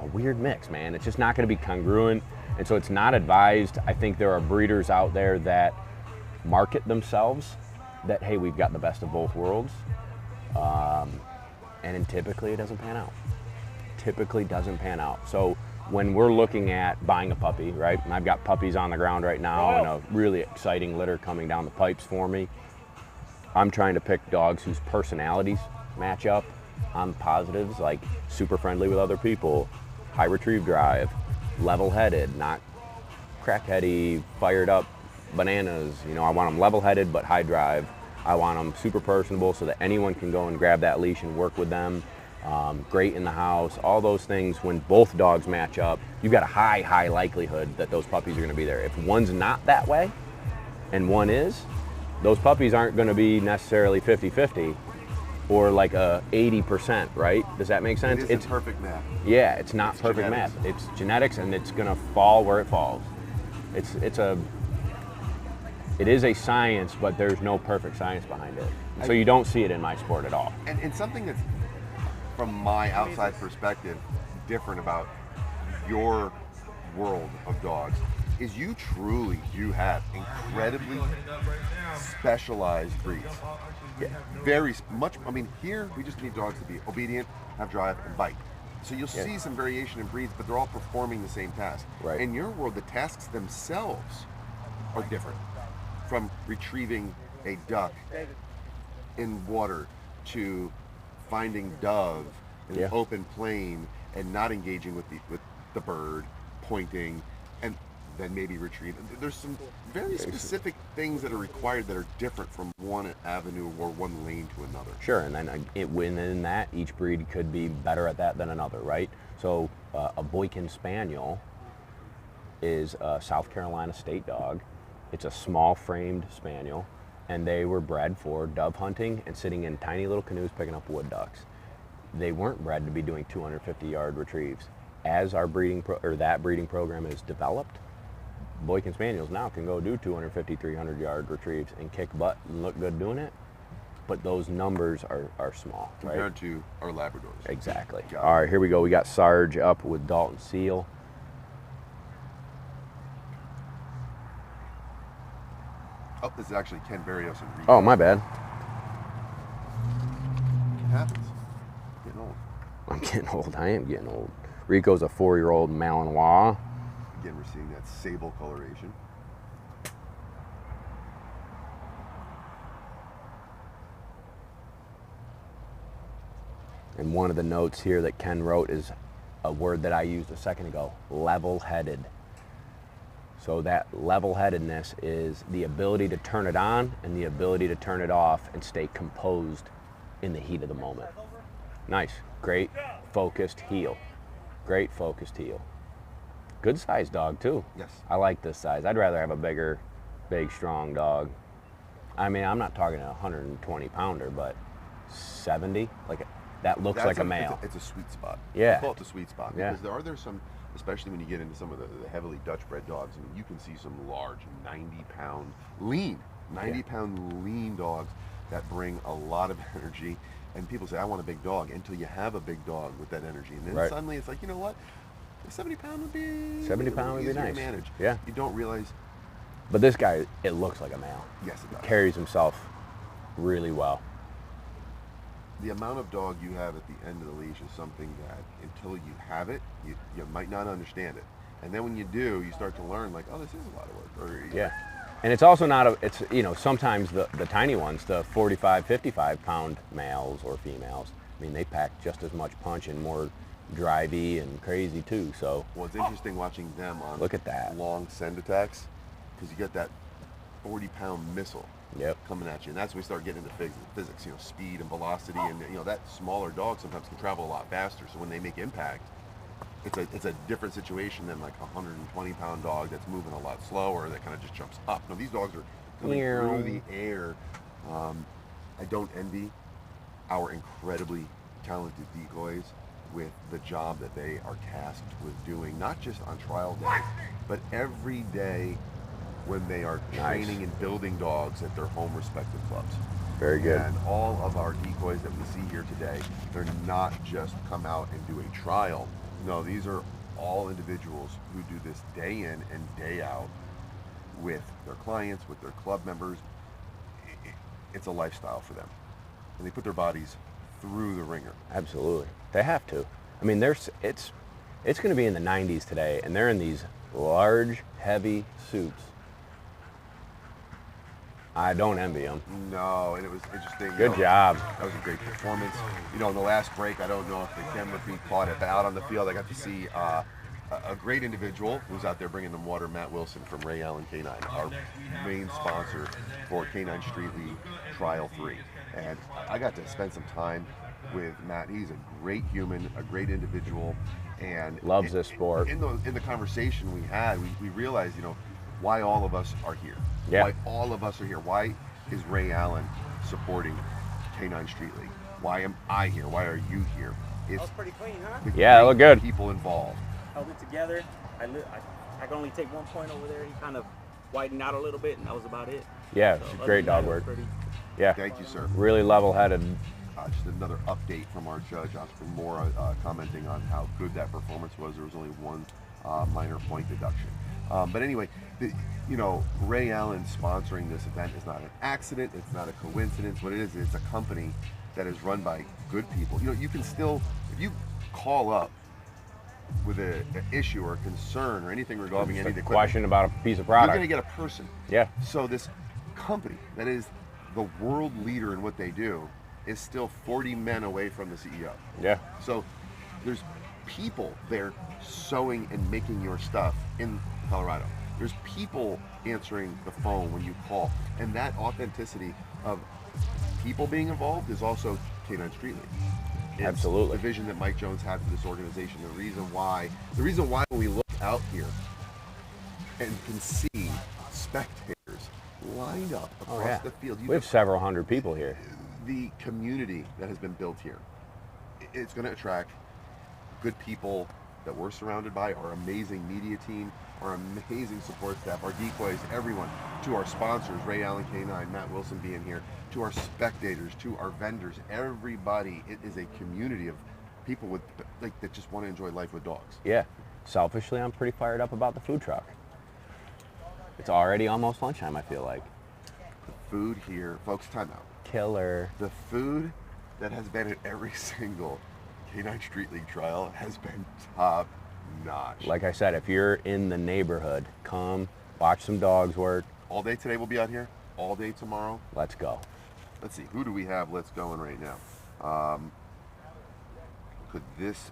B: a weird mix, man. It's just not going to be congruent. And so it's not advised. I think there are breeders out there that market themselves that, hey, we've got the best of both worlds. And typically it doesn't pan out. So when we're looking at buying a puppy, right? And I've got puppies on the ground right now and a really exciting litter coming down the pipes for me. I'm trying to pick dogs whose personalities match up on positives, like super friendly with other people, high retrieve drive, level-headed, not crackheady, fired up bananas. You know, I want them level-headed but high drive. I want them super personable so that anyone can go and grab that leash and work with them. Great in the house, all those things. When both dogs match up, you've got a high likelihood that those puppies are going to be there. If one's not that way and one is, those puppies aren't going to be necessarily 50-50 or like a 80%, right? Does that make sense?
A: It's perfect math.
B: Yeah, it's not perfect
A: genetics.
B: math. It's genetics, and it's going to fall where it falls. It is a science, but there's no perfect science behind it. So you don't see it in my sport at all.
A: And something that's, from my outside perspective, different about your world of dogs is you truly do have incredibly specialized breeds. Yeah, very much. I mean, here we just need dogs to be obedient, have drive, and bite. So you'll see some variation in breeds, but they're all performing the same task.
B: Right.
A: In your world, the tasks themselves are different. From retrieving a duck in water to finding dove in an open plain and not engaging with the bird, pointing, and then maybe retrieving. There's some very specific things that are required that are different from one avenue or one lane to another.
B: Sure, and then within that, each breed could be better at that than another, right? So a Boykin Spaniel is a South Carolina state dog. It's a small framed spaniel, and they were bred for dove hunting and sitting in tiny little canoes picking up wood ducks. They weren't bred to be doing 250-yard retrieves. As our that breeding program is developed, Boykin Spaniels now can go do 250, 300-yard retrieves and kick butt and look good doing it, but those numbers are small,
A: compared
B: right?
A: to our Labradors.
B: Exactly. All right, here we go. We got Sarge up with Dalton Seal.
A: Oh, this is actually Ken Barrios and Rico.
B: Oh, my bad.
A: It happens. Getting old.
B: I'm getting old. I am getting old. Rico's a 4-year-old Malinois.
A: Again, we're seeing that sable coloration.
B: And one of the notes here that Ken wrote is a word that I used a second ago, level-headed. So that level-headedness is the ability to turn it on and the ability to turn it off and stay composed in the heat of the moment. Nice. Great focused heel. Great focused heel. Good sized dog too.
A: Yes.
B: I like this size. I'd rather have a big, strong dog. I mean, I'm not talking a 120-pounder, but 70, that looks like a male.
A: It's a sweet spot.
B: Yeah.
A: I call it the sweet spot
B: Yeah.
A: because there are some, especially when you get into some of the heavily Dutch-bred dogs. I mean, you can see some large 90-pound lean dogs that bring a lot of energy. And people say, I want a big dog, until you have a big dog with that energy. And then suddenly it's like, you know what? A 70-pound would be
B: 70-pound would be
A: easier
B: nice.
A: to manage.
B: Yeah.
A: You don't realize.
B: But this guy, it looks like a male.
A: Yes, it does.
B: Carries himself really well.
A: The amount of dog you have at the end of the leash is something that, until you have it, you might not understand it. And then when you do, you start to learn like, oh, this is a lot of work. Or,
B: Yeah. And it's also not it's, you know, sometimes the tiny ones, the 45, 55 pound males or females, I mean, they pack just as much punch and more drivey and crazy too. So
A: Well, it's interesting watching them on
B: look at that.
A: long send attacks, because you get that 40-pound missile
B: Yep.
A: coming at you, and that's when we start getting into physics, you know, speed and velocity, and you know that smaller dog sometimes can travel a lot faster. So when they make impact, it's a different situation than like a 120-pound dog that's moving a lot slower that kind of just jumps up. No, these dogs are coming through the air. I don't envy our incredibly talented decoys with the job that they are tasked with doing, not just on trial days, but every day when they are training and building dogs at their home respective clubs.
B: Very good.
A: And all of our decoys that we see here today, they're not just come out and do a trial. No, these are all individuals who do this day in and day out with their clients, with their club members. It's a lifestyle for them. And they put their bodies through the ringer.
B: Absolutely. They have to. I mean, it's going to be in the 90s today, and they're in these large, heavy suits. I don't envy them.
A: No, and it was interesting.
B: Good job.
A: That was a great performance. You know, in the last break, I don't know if the camera feed caught it, but out on the field, I got to see a great individual who's out there bringing them water, Matt Wilson from Ray Allen K9, our main sponsor for K9 Street League Trial 3. And I got to spend some time with Matt. He's a great human, a great individual, and
B: loves this sport.
A: In the conversation we had, we realized, you know, why all of us are here.
B: Yeah.
A: Why all of us are here. Why is Ray Allen supporting K9 Street League? Why am I here? Why are you here?
C: That was pretty clean, huh?
B: Yeah, it looked good.
A: People involved.
C: Held it together. I could only take 1 point over there. He kind of widened out a little bit, and that was about it.
B: Yeah,
C: So
B: it's great dog work. Yeah.
A: Thank you, sir.
B: Really level-headed.
A: Just another update from our judge, Oscar Moore, commenting on how good that performance was. There was only one minor point deduction. But anyway, you know, Ray Allen sponsoring this event is not an accident. It's not a coincidence. What it is, it's a company that is run by good people. You know, you can still, if you call up with an issue or a concern or anything regarding any of the equipment,
B: Question about a piece of
A: you're
B: product.
A: going to get a person.
B: Yeah.
A: So this company that is the world leader in what they do is still 40 men away from the CEO.
B: Yeah.
A: So there's people there sewing and making your stuff in Colorado. There's people answering the phone when you call, and that authenticity of people being involved is also K9 Street League. It's
B: Absolutely.
A: the vision that Mike Jones had for this organization. The reason why when we look out here and can see spectators lined up across the field,
B: We have several hundred people here.
A: the community that has been built here, it's going to attract good people that we're surrounded by, our amazing media team, our amazing support staff, our decoys, everyone, to our sponsors, Ray Allen K9, Matt Wilson being here, to our spectators, to our vendors, everybody. It is a community of people with that just want to enjoy life with dogs.
B: Yeah. Selfishly, I'm pretty fired up about the food truck. It's already almost lunchtime, I feel like.
A: The food here, folks, time out.
B: Killer.
A: The food that has been at every single K9 Street League trial has been top notch.
B: Like I said, if you're in the neighborhood, come watch some dogs work.
A: All day today we'll be out here. All day tomorrow.
B: Let's go.
A: Let's see, who do we have let's going right now? Could this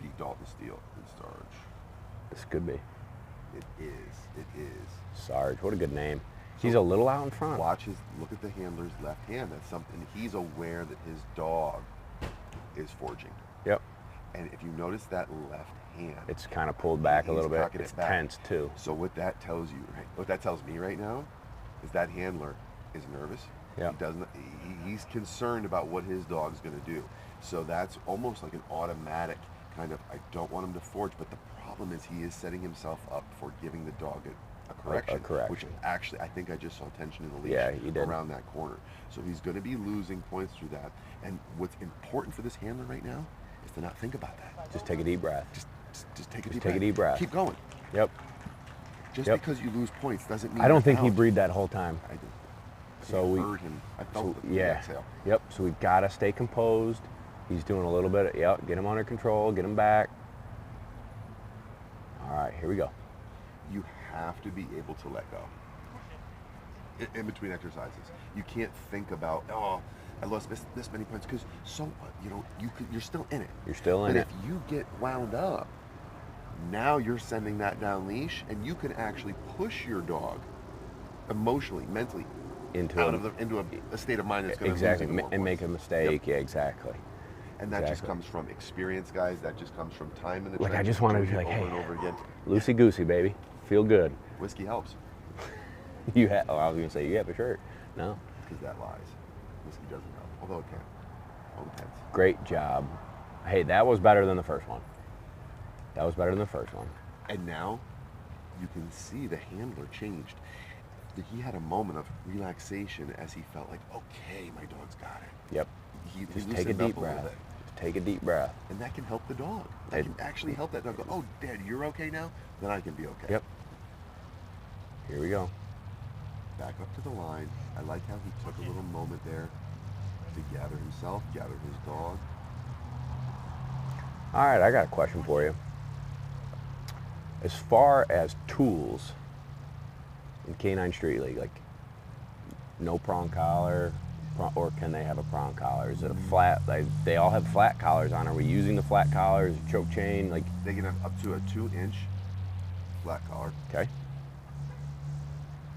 A: be Dalton and Sarge?
B: This could be.
A: It is.
B: Sarge, what a good name. He's a little out in front.
A: Look at the handler's left hand. That's something, he's aware that his dog is forging.
B: Yep.
A: And if you notice that left hand,
B: It's kind of pulled back a
A: he's
B: little bit.
A: cocking it
B: It's
A: back.
B: tense too.
A: So what that tells you, right? What that tells me right now is that handler is nervous.
B: Yeah.
A: He's concerned about what his dog's going to do. So that's almost like an automatic kind of, I don't want him to forge, but the problem is he is setting himself up for giving the dog a correction. Which actually, I think I just saw tension in the leash
B: you did.
A: around that corner. So he's going to be losing points through that. And what's important for this handler right now is to not think about that.
B: Just take a deep breath.
A: Just take
B: a deep breath.
A: Keep going.
B: Yep.
A: Just because you lose points doesn't mean
B: I don't
A: you're
B: think he
A: out.
B: breathed that whole time.
A: I did.
B: So we
A: heard him. I felt the
B: yeah.
A: exhale.
B: Yep. So we've got to stay composed. He's doing a little bit. Get him under control. Get him back. All right, here we go.
A: You have to be able to let go in between exercises. You can't think about, oh, I lost this many points, because so what? You know, you're still in it.
B: You're still in
A: but
B: it.
A: If you get wound up, now you're sending that down leash, and you can actually push your dog emotionally, mentally, into a state of mind that's going to
B: exactly
A: lose
B: and make a mistake. Yep. Yeah, exactly.
A: And that just comes from experience, guys. That just comes from time in the
B: like
A: trenches.
B: I just want to be like,
A: over
B: hey,
A: and over again.
B: Loosey goosey, baby, feel good.
A: Whiskey helps.
B: You have? Oh, I was gonna say you have a shirt. No,
A: because that lies. Whiskey doesn't help, although it can. All depends.
B: Great job. Hey, that was better than the first one. That was better than the first one.
A: And now, you can see the handler changed. He had a moment of relaxation as he felt like, okay, my dog's got it.
B: Yep. Just take a deep breath. Just take a deep breath.
A: And that can help the dog. That can actually help that dog go, oh, Dad, you're okay now? Then I can be okay.
B: Yep. Here we go.
A: Back up to the line. I like how he took a little moment there to gather himself, gather his dog.
B: All right, I got a question for you. As far as tools in Canine Street League, like no prong collar, or can they have a prong collar? Is it a flat? Like they all have flat collars on. Are we using the flat collars, choke chain? Like
A: they can have up to a 2-inch flat collar.
B: Okay.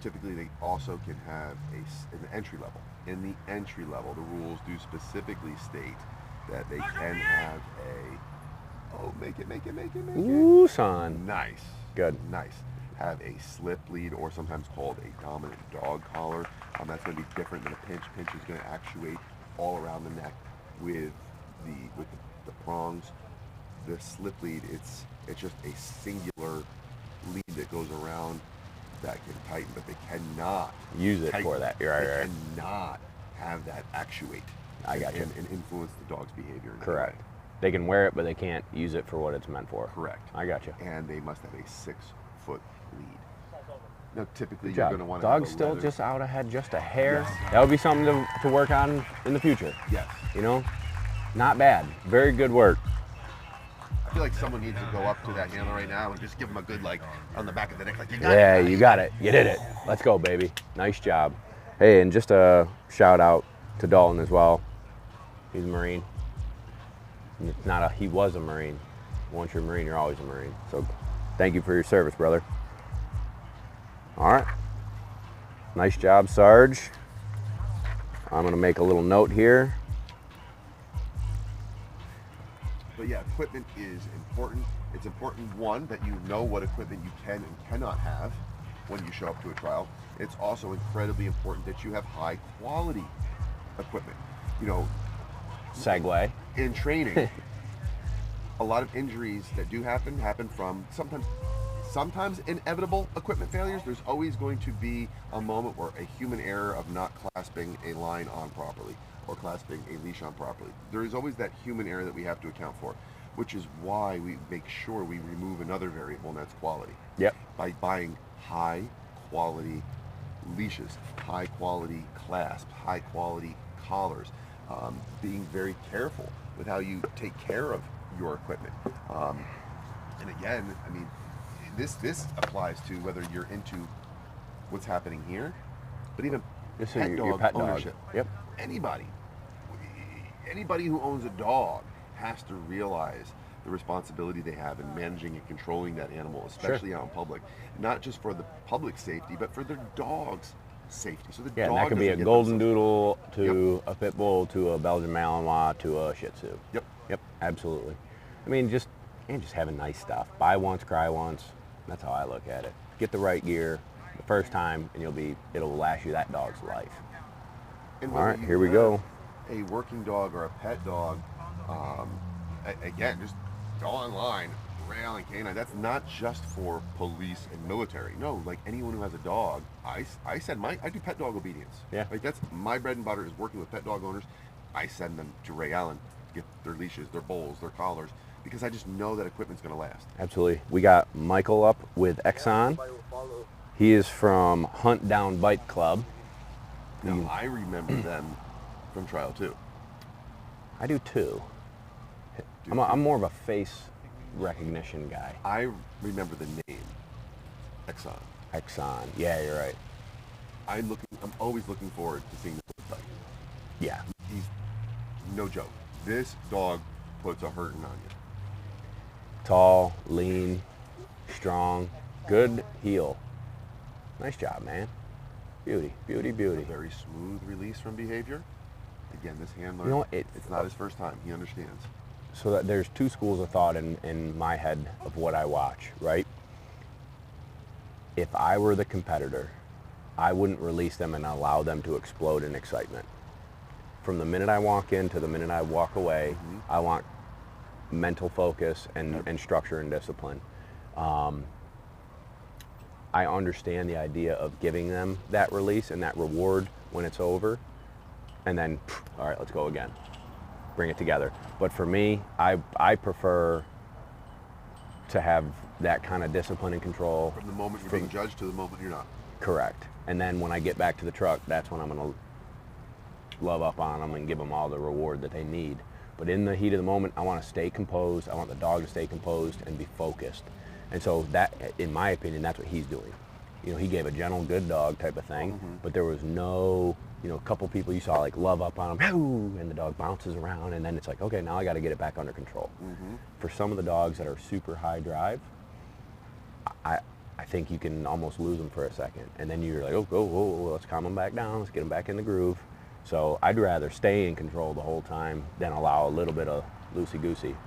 A: Typically, they also can have an entry level. In the entry level, the rules do specifically state that they can have make it.
B: Ooh, son.
A: Nice.
B: Good.
A: Nice. Have a slip lead, or sometimes called a dominant dog collar. That's going to be different than a pinch. Pinch is going to actuate all around the neck with the prongs. The slip lead, it's just a singular lead that goes around that can tighten, but they cannot
B: use it for that. You're right.
A: They cannot have that actuate.
B: I got you.
A: And influence the dog's behavior.
B: Correct. They can wear it, but they can't use it for what it's meant for.
A: Correct.
B: I got you.
A: And they must have a 6-foot lead. Now, typically, you're going to want to
B: Dog's still just out ahead, just a hair.
A: Yes.
B: That would be something to work on in the future.
A: Yes.
B: You know, not bad. Very good work.
A: I feel like someone needs to go up to that handler right now and just give him a good, like, on the back of the neck, like, you got it.
B: Yeah, you got it. You did it. Let's go, baby. Nice job. Hey, and just a shout out to Dalton as well. He's a Marine. He was a Marine. Once you're a Marine, you're always a Marine. So thank you for your service, brother. All right. Nice job, Sarge. I'm going to make a little note here.
A: But yeah, equipment is important. It's important, one, that you know what equipment you can and cannot have when you show up to a trial. It's also incredibly important that you have high quality equipment. You know,
B: segue.
A: In training, a lot of injuries that do happen from sometimes inevitable equipment failures. There's always going to be a moment where a human error of not clasping a line on properly or clasping a leash on properly. There is always that human error that we have to account for, which is why we make sure we remove another variable, and that's quality.
B: Yep.
A: By buying high quality leashes, high quality clasps, high quality collars, being very careful with how you take care of your equipment. And again, I mean, this applies to whether you're into what's happening here, but even
B: your pet dog
A: ownership.
B: Yep.
A: Anybody who owns a dog has to realize the responsibility they have in managing and controlling that animal, especially out in public, not just for the public safety, but for their dog's safety. So the dog
B: and that could be a golden doodle to a pit bull to a Belgian Malinois to a Shih Tzu. Yep, absolutely. I mean, just having nice stuff. Buy once, cry once. That's how I look at it. Get the right gear the first time, and it'll last you that dog's life.
A: And
B: all right, here we go.
A: A working dog or a pet dog, again, just go online, Rail and Canine. That's not just for police and military. No, like anyone who has a dog, I do pet dog obedience.
B: Yeah.
A: Like that's my bread and butter is working with pet dog owners. I send them to Ray Allen to get their leashes, their bowls, their collars, because I just know that equipment's going to last.
B: Absolutely. We got Michael up with Exxon. He is from Hunt Down Bike Club.
A: Now, I remember them from trial too.
B: I do too. I'm more of a face recognition guy.
A: I remember the name, Exxon.
B: Exxon. Yeah, you're right.
A: I'm always looking forward to seeing this fight.
B: Yeah.
A: He's no joke. This dog puts a hurting on you.
B: Tall, lean, strong, good heel. Nice job, man. Beauty, beauty, beauty.
A: Very smooth release from behavior. Again, this handler,
B: You know what,
A: it's not his first time. He understands.
B: So that there's two schools of thought in my head of what I watch, right? If I were the competitor, I wouldn't release them and allow them to explode in excitement. From the minute I walk in to the minute I walk away, I want mental focus and structure and discipline. I understand the idea of giving them that release and that reward when it's over, and then, all right, let's go again. Bring it together. But for me, I prefer to have that kind of discipline and control.
A: From the moment you're being judged to the moment you're not.
B: Correct. And then when I get back to the truck, that's when I'm going to love up on them and give them all the reward that they need. But in the heat of the moment, I want to stay composed. I want the dog to stay composed and be focused. And so that, in my opinion, that's what he's doing. You know, he gave a gentle, good dog type of thing, but there was no, you know, a couple people you saw like love up on him, and the dog bounces around, and then it's like, okay, now I got to get it back under control. For some of the dogs that are super high drive, I think you can almost lose them for a second, and then you're like, oh, let's calm them back down, let's get them back in the groove. So I'd rather stay in control the whole time than allow a little bit of loosey-goosey.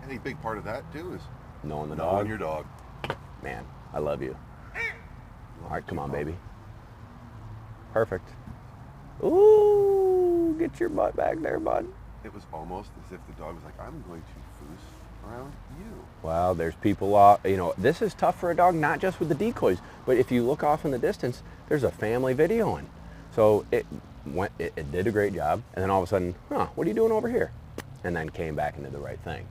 A: And a big part of that too is
B: Knowing the
A: knowing
B: dog.
A: your dog.
B: Man, I love you. All right, come on, baby. Perfect. Ooh, get your butt back there, bud.
A: It was almost as if the dog was like, I'm going to foos around you.
B: Well, there's people, you know, this is tough for a dog, not just with the decoys, but if you look off in the distance, there's a family videoing. So it did a great job, and then all of a sudden, what are you doing over here? And then came back and did the right thing.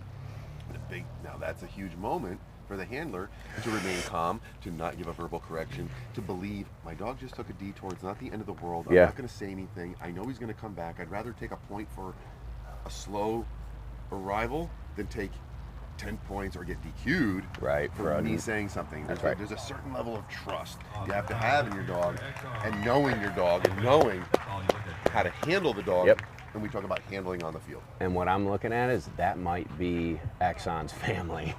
A: Now that's a huge moment for the handler to remain calm, to not give a verbal correction, to believe my dog just took a detour. It's not the end of the world. I'm not going to say anything. I know he's going to come back. I'd rather take a point for a slow arrival than take 10 points or get DQ'd for me saying something. There's a certain level of trust you have to have in your dog, and knowing your dog and knowing how to handle the dog. And we talk about handling on the field. And
B: what I'm looking at is that might be Exxon's family.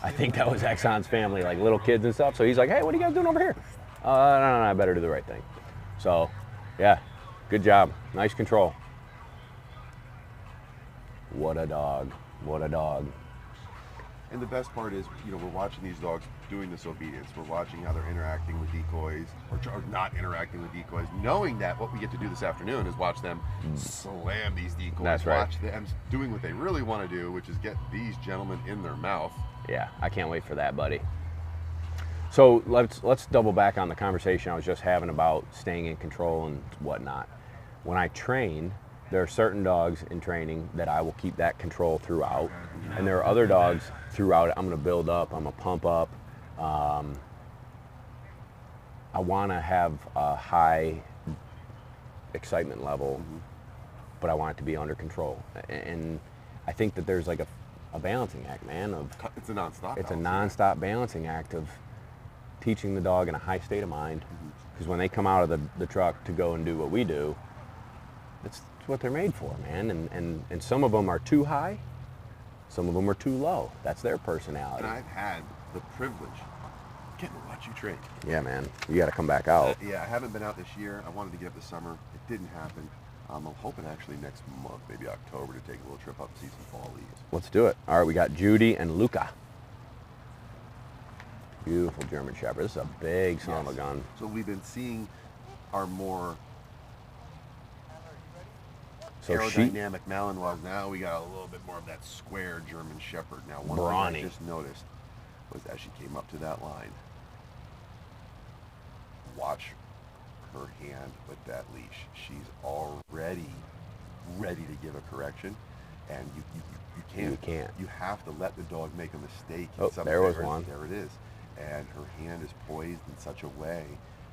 B: I think that was Exxon's family, like little kids and stuff. So he's like, hey, what are you guys doing over here? No, I better do the right thing. So, yeah, good job. Nice control. What a dog. What a dog.
A: And the best part is, you know, we're watching these dogs doing this obedience. We're watching how they're interacting with decoys or not interacting with decoys, knowing that what we get to do this afternoon is watch them slam these decoys.
B: That's right.
A: Watch them doing what they really want to do, which is get these gentlemen in their mouth.
B: Yeah, I can't wait for that, buddy. So let's double back on the conversation I was just having about staying in control and whatnot. When I train, there are certain dogs in training that I will keep that control throughout, and there are other dogs throughout it I'm going to build up, I'm going to pump up. I want to have a high excitement level, but I want it to be under control. And I think that there's like a balancing act, man.
A: It's a nonstop.
B: It's a nonstop balancing act of teaching the dog in a high state of mind, because when they come out of the truck to go and do what we do, that's what they're made for, man. And some of them are too high, some of them are too low. That's their personality.
A: And I've had the privilege of getting to watch you train.
B: Yeah, man. You got to come back out.
A: Yeah, I haven't been out this year. I wanted to get up this summer. It didn't happen. I'm hoping actually next month, maybe October, to take a little trip up and see some fall leaves.
B: Let's do it. All right, we got Judy and Luca. Beautiful German Shepherd. This is a big son of a gun.
A: So we've been seeing our more aerodynamic Malinois. Now we got a little bit more of that square German Shepherd. Now one thing I just noticed was as she came up to that line, watch her hand with that leash. She's already ready to give a correction, and you can't.
B: You can't.
A: You have to let the dog make a mistake.
B: Oh, there was one.
A: There it is. And her hand is poised in such a way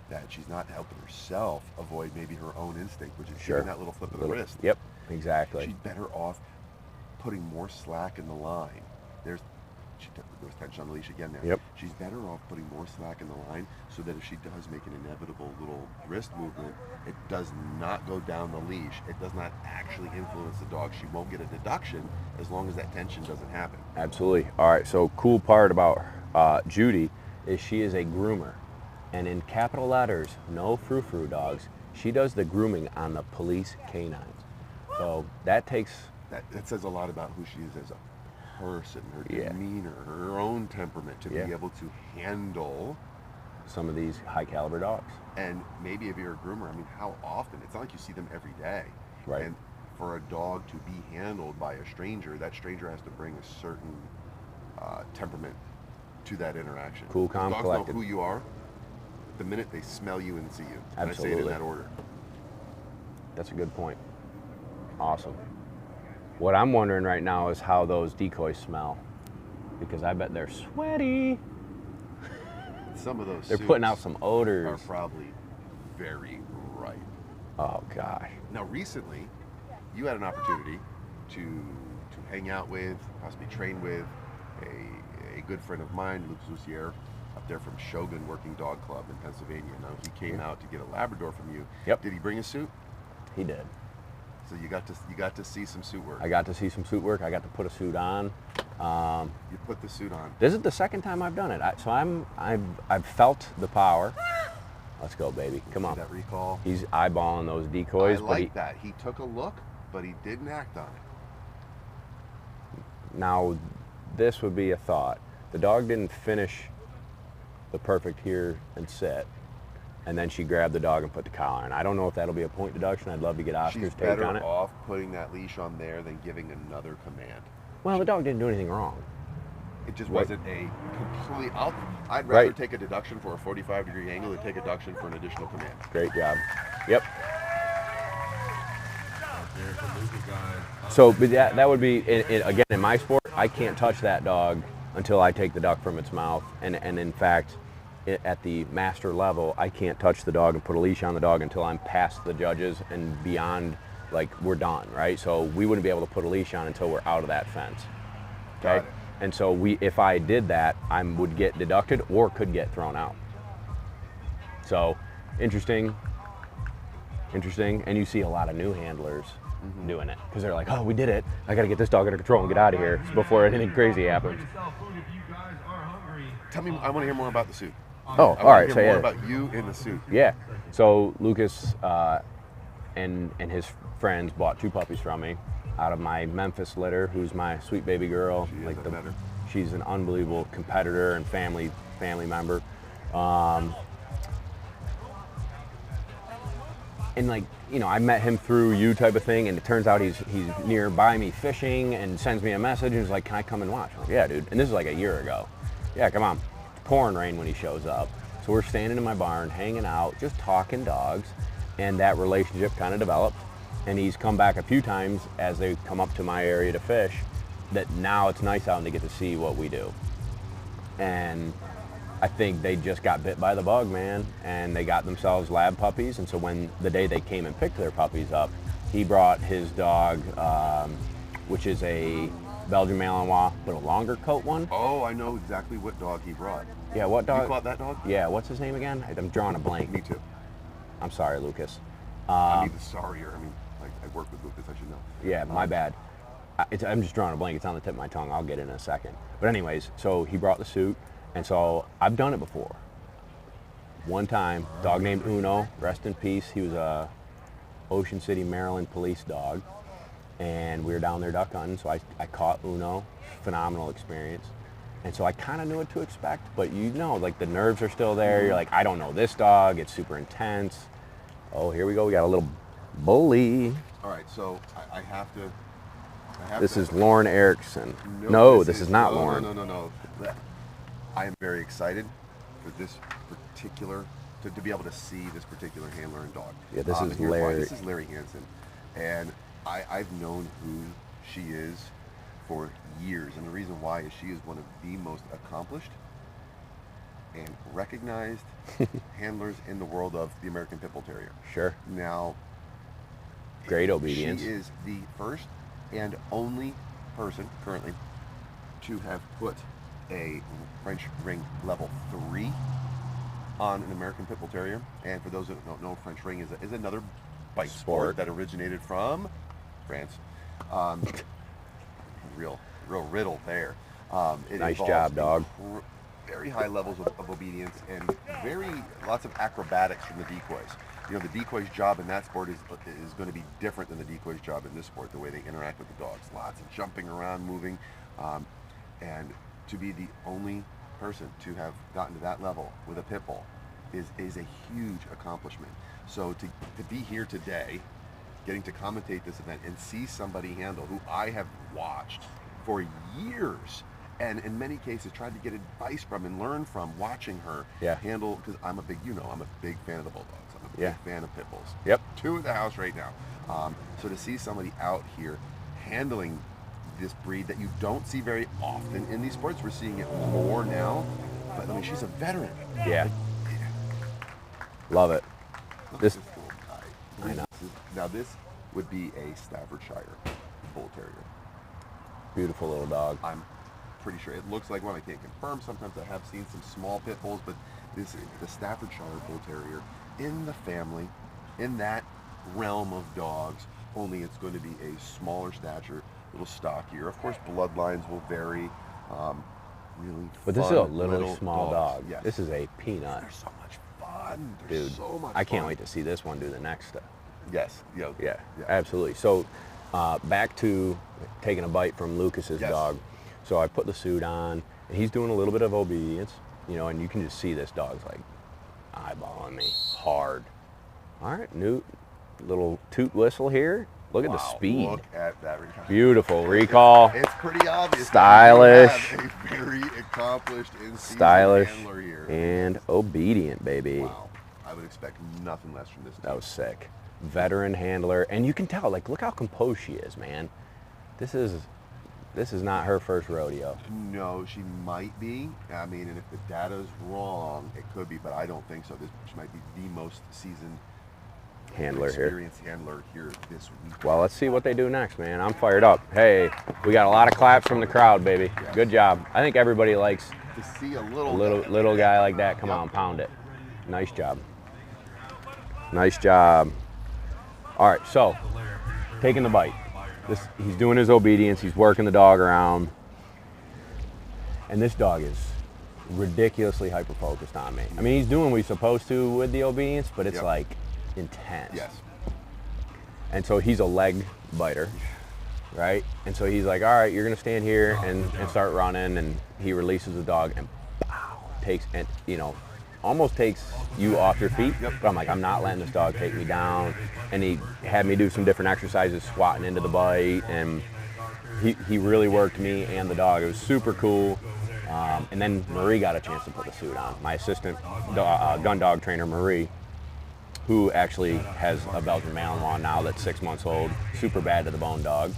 A: that she's not helping herself avoid maybe her own instinct, which is giving that little flip of the wrist.
B: Yep, exactly.
A: She's better off putting more slack in the line there's tension on the leash again there.
B: Yep.
A: She's better off putting more slack in the line so that if she does make an inevitable little wrist movement, it does not go down the leash. It does not actually influence the dog. She won't get a deduction as long as that tension doesn't happen.
B: Absolutely. All right, so cool part about Judy is she is a groomer. And in capital letters, no frou-frou dogs, she does the grooming on the police canines. So that takes...
A: That says a lot about who she is as a person, her
B: Yeah.
A: demeanor, her own temperament to
B: Yeah.
A: be able to handle.
B: some of these high caliber dogs.
A: And maybe if you're a groomer, I mean, how often? It's not like you see them every day.
B: Right.
A: And for a dog to be handled by a stranger, that stranger has to bring a certain temperament to that interaction.
B: Cool, calm,
A: Dogs
B: collected.
A: know who you are the minute they smell you and see you. And I say it
B: Absolutely.
A: in that order.
B: That's a good point. Awesome. What I'm wondering right now is how those decoys smell, because I bet they're sweaty.
A: Some of those
B: They're putting out
A: suits
B: some
A: are
B: odors.
A: probably very ripe.
B: Oh gosh.
A: Now, recently, you had an opportunity to hang out with, possibly train with a good friend of mine, Luke Lucier, up there from Shogun Working Dog Club in Pennsylvania. Now, he came out to get a Labrador from you.
B: Yep.
A: Did he bring a suit?
B: He did.
A: So you got to see some suit work.
B: I got to see some suit work. I got to put a suit on.
A: You put the suit on.
B: This is the second time I've done it. I've felt the power. Let's go, baby. Come
A: See
B: on.
A: that recall?
B: He's eyeballing those decoys,
A: I
B: but
A: like that. He took a look, but he didn't act on it.
B: now this would be a thought. The dog didn't finish the perfect here and sit, and then she grabbed the dog and put the collar on. I don't know if that'll be a point deduction. I'd love to get Oscar's
A: She's
B: take
A: better
B: on it.
A: off putting that leash on there than giving another command.
B: Well, the dog didn't do anything wrong.
A: It just
B: Right.
A: wasn't a complete. I'd rather
B: Right.
A: take a deduction for a 45-degree angle than take a deduction for an additional command.
B: Great job. Yep.
D: There's the Luca guy.
B: So, but that would be, again, in my sport, I can't touch that dog until I take the duck from its mouth. And in fact, at the master level, I can't touch the dog and put a leash on the dog until I'm past the judges and beyond, like, we're done, right? So we wouldn't be able to put a leash on until we're out of that fence.
A: Got
B: Okay?
A: it.
B: And so if I did that, I would get deducted or could get thrown out. So, interesting. And you see a lot of new handlers doing it because they're like, oh, we did it. I got to get this dog under control and get out of here before anything crazy happens.
A: Tell me, I want to hear more about the suit.
B: Oh,
A: I
B: all
A: want
B: right.
A: to
B: So
A: hear more
B: yeah,
A: about you in the suit.
B: yeah. So Lucas and his friends bought 2 puppies from me out of my Memphis litter, who's my sweet baby girl.
A: She is, I met her.
B: She's an unbelievable competitor and family member. And like, you know, I met him through you type of thing, and it turns out he's nearby me fishing and sends me a message and he's like, can I come and watch? I'm like, yeah, dude. And this is like a year ago. Yeah, come on. It's pouring rain when he shows up. So we're standing in my barn, hanging out, just talking dogs, and that relationship kind of developed. And he's come back a few times as they come up to my area to fish, that now it's nice out and they get to see what we do. And I think they just got bit by the bug, man, and they got themselves lab puppies. And so when the day they came and picked their puppies up, he brought his dog, which is a Belgian Malinois, but a longer coat one.
A: Oh, I know exactly what dog he brought.
B: Yeah, what dog?
A: You caught that dog?
B: Yeah, what's his name again? I'm drawing a blank.
A: Me too.
B: I'm sorry, Lucas.
A: I mean, sorrier. I mean, like, I work with Lucas, I should know.
B: Yeah, my bad. I'm just drawing a blank. It's on the tip of my tongue. I'll get it in a second. But anyways, so he brought the suit, and so I've done it before. One time, dog named Uno, rest in peace. He was a Ocean City, Maryland police dog, and we were down there duck hunting, so I caught Uno. Phenomenal experience. And so I kind of knew what to expect, but you know, like the nerves are still there. You're like, I don't know this dog. It's super intense. Oh, here we go. We got a little bully.
A: All right, so I have to.
B: This is Lauren Erickson. No, this is not Lauren.
A: No. I am very excited for this particular, to be able to see this particular handler and dog.
B: Yeah, this is
A: Here's why.
B: Larry.
A: This is Larry Hansen. And I've known who she is for years. And the reason why is she is one of the most accomplished and recognized handlers in the world of the American Pit Bull Terrier.
B: Sure.
A: Now,
B: Great obedience.
A: she is the first and only person currently to have put a French ring level 3 on an American Pit Bull Terrier. And for those that don't know, French ring is another bite sport that originated from France. Real riddle there.
B: Nice job, dog.
A: Very high levels of obedience and lots of acrobatics from the decoys. You know, the decoy's job in that sport is going to be different than the decoy's job in this sport, the way they interact with the dogs. Lots of jumping around, moving, and to be the only person to have gotten to that level with a pit bull is a huge accomplishment. So to be here today, getting to commentate this event and see somebody handle who I have watched for years, and in many cases tried to get advice from and learn from, watching her handle, because I'm a big fan of the bulldogs. I'm a big fan of pit bulls.
B: Yep.
A: 2 at the house right now. So to see somebody out here handling this breed that you don't see very often in these sports, we're seeing it more now. But I mean, she's a veteran.
B: Yeah. Love it.
A: This little guy. I know. Now this would be a Staffordshire Bull Terrier.
B: Beautiful little dog.
A: I'm pretty sure it looks like one. I can't confirm. Sometimes I have seen some small pit bulls, but this is the Staffordshire Bull Terrier in the family, in that realm of dogs. Only it's going to be a smaller stature, a little stockier. Of course, bloodlines will vary. Really,
B: but this is a little small dog.
A: Yes.
B: This is a peanut.
A: They're so much fun. They're
B: Dude,
A: so much
B: I can't
A: fun.
B: wait to see this one do the next step.
A: Yes.
B: Yeah, absolutely. So back to taking a bite from Lucas's dog. So I put the suit on, and he's doing a little bit of obedience, you know, and you can just see this dog's like eyeballing me hard. All right, new little toot whistle here. Look at the speed.
A: Look at that recall.
B: Beautiful recall.
A: It's pretty obvious.
B: Stylish.
A: We have a very accomplished
B: Stylish
A: handler here.
B: and obedient, baby.
A: Wow. I would expect nothing less from this team.
B: That was sick. Veteran handler, and you can tell, like, look how composed she is, man. This is not her first rodeo.
A: No, she might be. I mean, and if the data's wrong, it could be, but I don't think so. She might be the most seasoned experienced handler here this week.
B: Well, let's see what they do next, man. I'm fired up. Hey, we got a lot of claps from the crowd, baby.
A: Yes.
B: Good job. I think everybody likes
A: To see a
B: little guy like that. Come on, pound it. Nice job. Nice job. All right, so taking the bite. He's doing his obedience. He's working the dog around. And this dog is ridiculously hyper-focused on me. I mean, he's doing what he's supposed to with the obedience, but it's like intense.
A: Yes.
B: And so he's a leg biter, right? And so he's like, all right, you're gonna stand here and start running, and he releases the dog and pow, almost takes you off your feet.
A: Yep.
B: But I'm like, I'm not letting this dog take me down. And he had me do some different exercises, squatting into the bite, and he really worked me and the dog. It was super cool. And then Marie got a chance to put the suit on. My assistant gun dog trainer, Marie, who actually has a Belgian Malinois now that's 6 months old, super bad to the bone dog.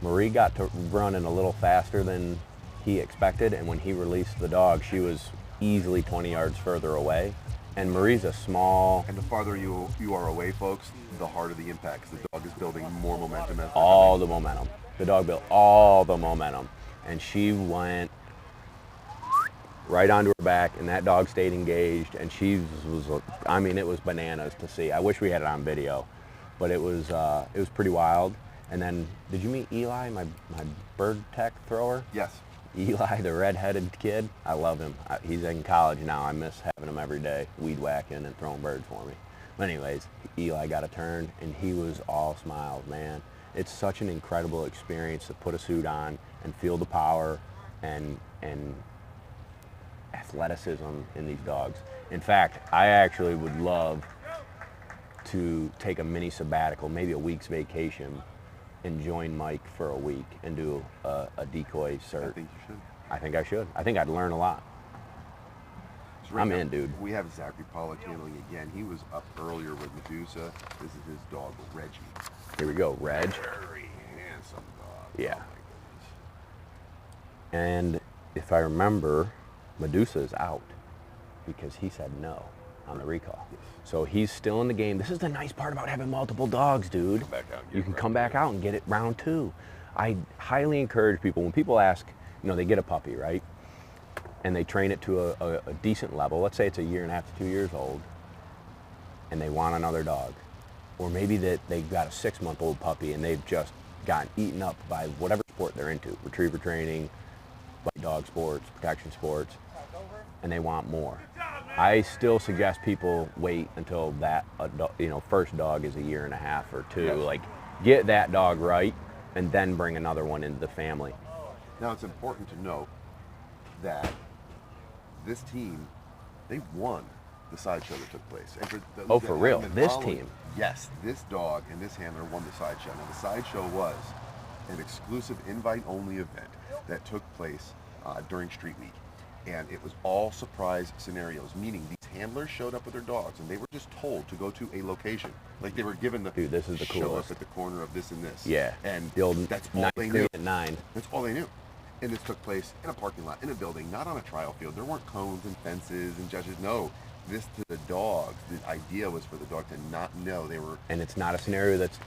B: Marie got to running a little faster than he expected, and when he released the dog, she was easily 20 yards further away. And Marie's a small...
A: And the farther you are away, folks, the harder the impact, because the dog is building more momentum.
B: All the momentum. The dog built all the momentum. And she went right onto her back, and that dog stayed engaged, and she was, I mean, it was bananas to see. I wish we had it on video, but it was pretty wild. And then, did you meet Eli, my bird tech thrower?
A: Yes.
B: Eli, the red-headed kid, I love him. He's in college now. I miss having him every day, weed whacking and throwing birds for me. But anyways, Eli got a turn, and he was all smiles, man. It's such an incredible experience to put a suit on and feel the power and athleticism in these dogs. In fact, I actually would love to take a mini sabbatical, maybe a week's vacation, and join Mike for a week and do a decoy cert.
A: I think you should.
B: I think I should. I think I'd learn a lot.
A: So right
B: I'm
A: now,
B: in, dude.
A: We have Zachary Pollock handling again. He was up earlier with Medusa. This is his dog, Reggie.
B: Here we go, Reg.
A: Very handsome dog.
B: Yeah.
A: Oh my goodness.
B: And if I remember, Medusa is out because he said no on the recall.
A: Yes.
B: So he's still in the game. This is the nice part about having multiple dogs, dude.
A: Come back out and get
B: You can
A: it
B: come
A: right.
B: back out and get it round two. I highly encourage people, when people ask, they get a puppy, right? And they train it to a decent level. Let's say it's 1.5 to 2 years old, and they want another dog. Or maybe that they've got a 6-month-old puppy and they've just gotten eaten up by whatever sport they're into, retriever training, like dog sports, protection sports, and they want more. I still suggest people wait until that first dog is 1.5 or 2 years.
A: Yes.
B: Like, get that dog right and then bring another one into the family.
A: Now, it's important to note that this team, they won the sideshow that took place. And
B: For real? This team?
A: Yes, this dog and this handler won the sideshow. Now, the sideshow was an exclusive invite-only event that took place during Street Week. And it was all surprise scenarios, meaning these handlers showed up with their dogs and they were just told to go to a location. Like, they were given the
B: Dude, this is the
A: show
B: coolest.
A: up at the corner of this and this.
B: Yeah.
A: And
B: the old
A: that's all they knew.
B: at 9.
A: That's all they knew. And this took place in a parking lot, in a building, not on a trial field. There weren't cones and fences and judges. No, this to the dogs. The idea was for the dog to not know they were.
B: And it's not a scenario that's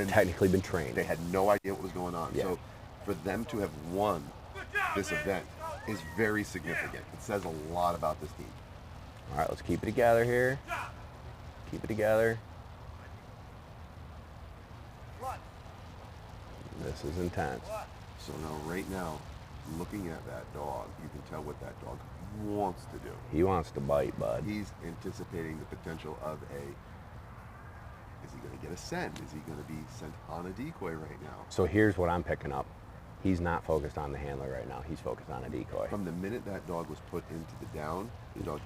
B: technically been trained.
A: They had no idea what was going on.
B: Yeah.
A: So for them to have won this event is very significant. It says a lot about this team.
B: All right, let's keep it together here. Keep it together. This is intense.
A: So now, right now, looking at that dog, you can tell what that dog wants to do.
B: He wants to bite, bud.
A: He's anticipating the potential of is he going to get a scent? Is he going to be sent on a decoy right now?
B: So here's what I'm picking up. He's not focused on the handler right now. He's focused on a decoy.
A: From the minute that dog was put into the down, the dog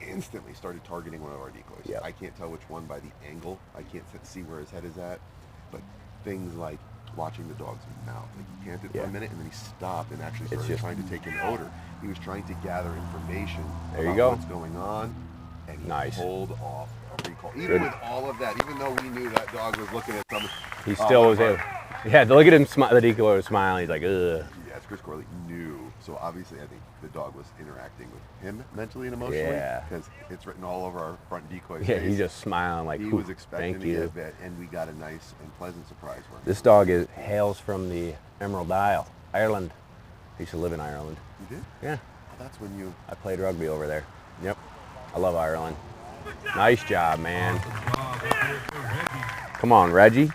A: instantly started targeting one of our decoys.
B: Yep.
A: I can't tell which one by the angle. I can't see where his head is at. But things like watching the dog's mouth. Like, he panted for a minute and then he stopped and actually started trying to take an odor. He was trying to gather information about what's going on, and he pulled off a recall. Even with all of that, even though we knew that dog was looking at something,
B: he still was able. Yeah, look at him. The decoy was smiling. He's like, ugh.
A: Yes, Chris Corley knew. So obviously, I think the dog was interacting with him mentally and emotionally.
B: Yeah.
A: Because it's written all over our front decoy.
B: Yeah, he's just smiling like,
A: he was expecting
B: thank
A: to get a
B: you.
A: bit, and we got a nice and pleasant surprise for him.
B: This dog hails from the Emerald Isle, Ireland. I used to live in Ireland.
A: You did?
B: Yeah.
A: That's when you.
B: I played rugby over there. Yep. I love Ireland. Nice job, man. Come on, Reggie.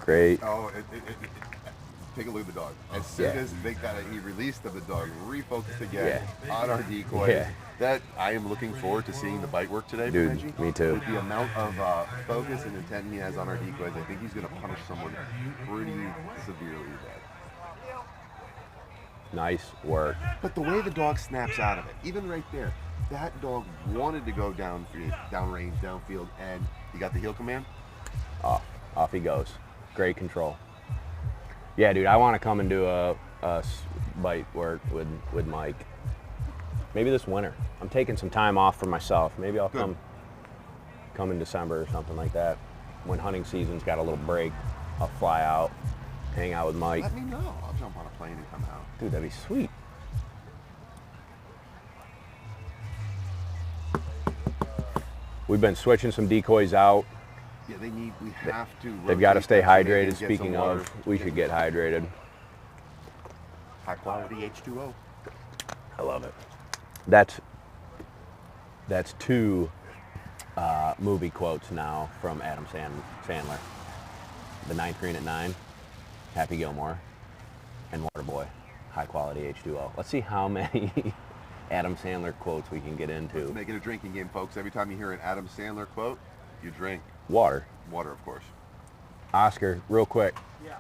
B: Great.
A: Oh, take a look at the dog. As soon as he released the dog, refocused again on our decoy.
B: Yeah.
A: That I am looking forward to seeing the bite work today,
B: Dude,
A: Reggie.
B: me too.
A: With the amount of focus and intent he has on our decoys, I think he's going to punish someone pretty severely there.
B: Nice work.
A: But the way the dog snaps out of it, even right there, that dog wanted to go downrange, downfield, and he got the heel command.
B: Off he goes. Great control. Yeah, dude, I want to come and do a bite work with Mike. Maybe this winter. I'm taking some time off for myself. Maybe I'll come in December or something like that. When hunting season's got a little break, I'll fly out, hang out with Mike.
A: Let me know. I'll jump on a plane and come out.
B: Dude, that'd be sweet. We've been switching some decoys out.
A: Yeah, we have to.
B: They've got to stay
A: rotate them so they
B: hydrated.
A: can get
B: Speaking
A: some water.
B: of, we should get hydrated.
A: High quality H2O.
B: I love it. That's 2 movie quotes now from Adam Sandler. The Ninth Green at 9, Happy Gilmore, and Waterboy, high quality H2O. Let's see how many Adam Sandler quotes we can get into.
A: Let's make it a drinking game, folks. Every time you hear an Adam Sandler quote, you drink.
B: Water.
A: Water, of course.
B: Oscar, real quick.
C: Yeah.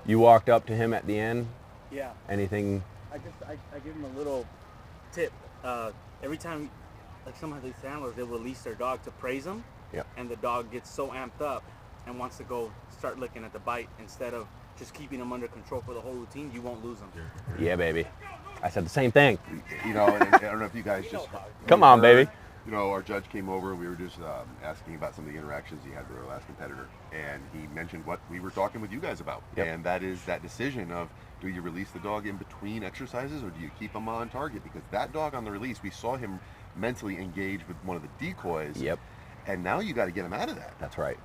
B: You walked up to him at the end.
C: Yeah.
B: Anything?
C: I give him a little tip. Every time, like some of these handlers, they'll release their dog to praise them.
B: Yep.
C: And the dog gets so amped up and wants to go start licking at the bite instead of just keeping them under control for the whole routine. You won't lose them.
B: Yeah, baby. I said the same thing.
A: You know, and I don't know if you guys just.
B: Come on, baby.
A: You know, our judge came over. We were just asking about some of the interactions he had with our last competitor, and he mentioned what we were talking with you guys about, and that is that decision of, do you release the dog in between exercises or do you keep him on target? Because that dog on the release, we saw him mentally engage with one of the decoys.
B: Yep.
A: And now you got to get him out of that.
B: That's right.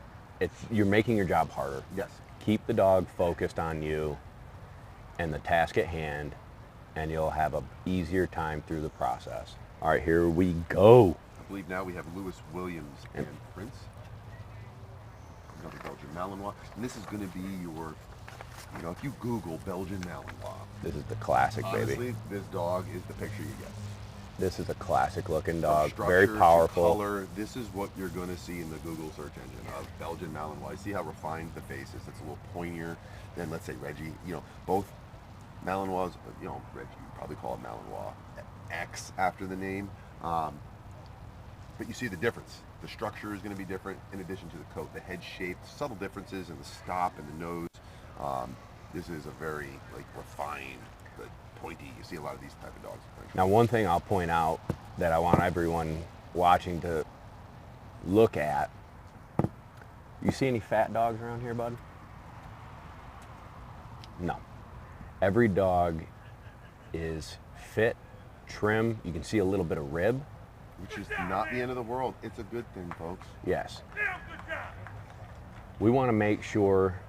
B: You're making your job harder.
A: Yes.
B: keep the dog focused on you and the task at hand, and you'll have a easier time through the process. All right, here we go.
A: I believe now we have Lewis Williams and Prince. Another Belgian Malinois. And this is going to be your, you know, if you Google Belgian Malinois,
B: This is the classic,
A: honestly,
B: baby.
A: this dog is the picture you get.
B: This is a classic looking dog,
A: From
B: very
A: structure to
B: powerful.
A: color, this is what you're going to see in the Google search engine of Belgian Malinois. You see how refined the face is? It's a little pointier than, let's say, Reggie. You know, both Malinois, you know, Reggie, you probably call it Malinois X after the name. But you see the difference. The structure is going to be different in addition to the coat. The head shape, subtle differences in the stop and the nose. This is a very refined, but pointy. You see a lot of these type of dogs.
B: Now, one thing I'll point out that I want everyone watching to look at, you see any fat dogs around here, bud? No. Every dog is fit, trim. You can see a little bit of rib.
A: Which is not the end of the world. It's a good thing, folks.
B: Yes. We want to make sure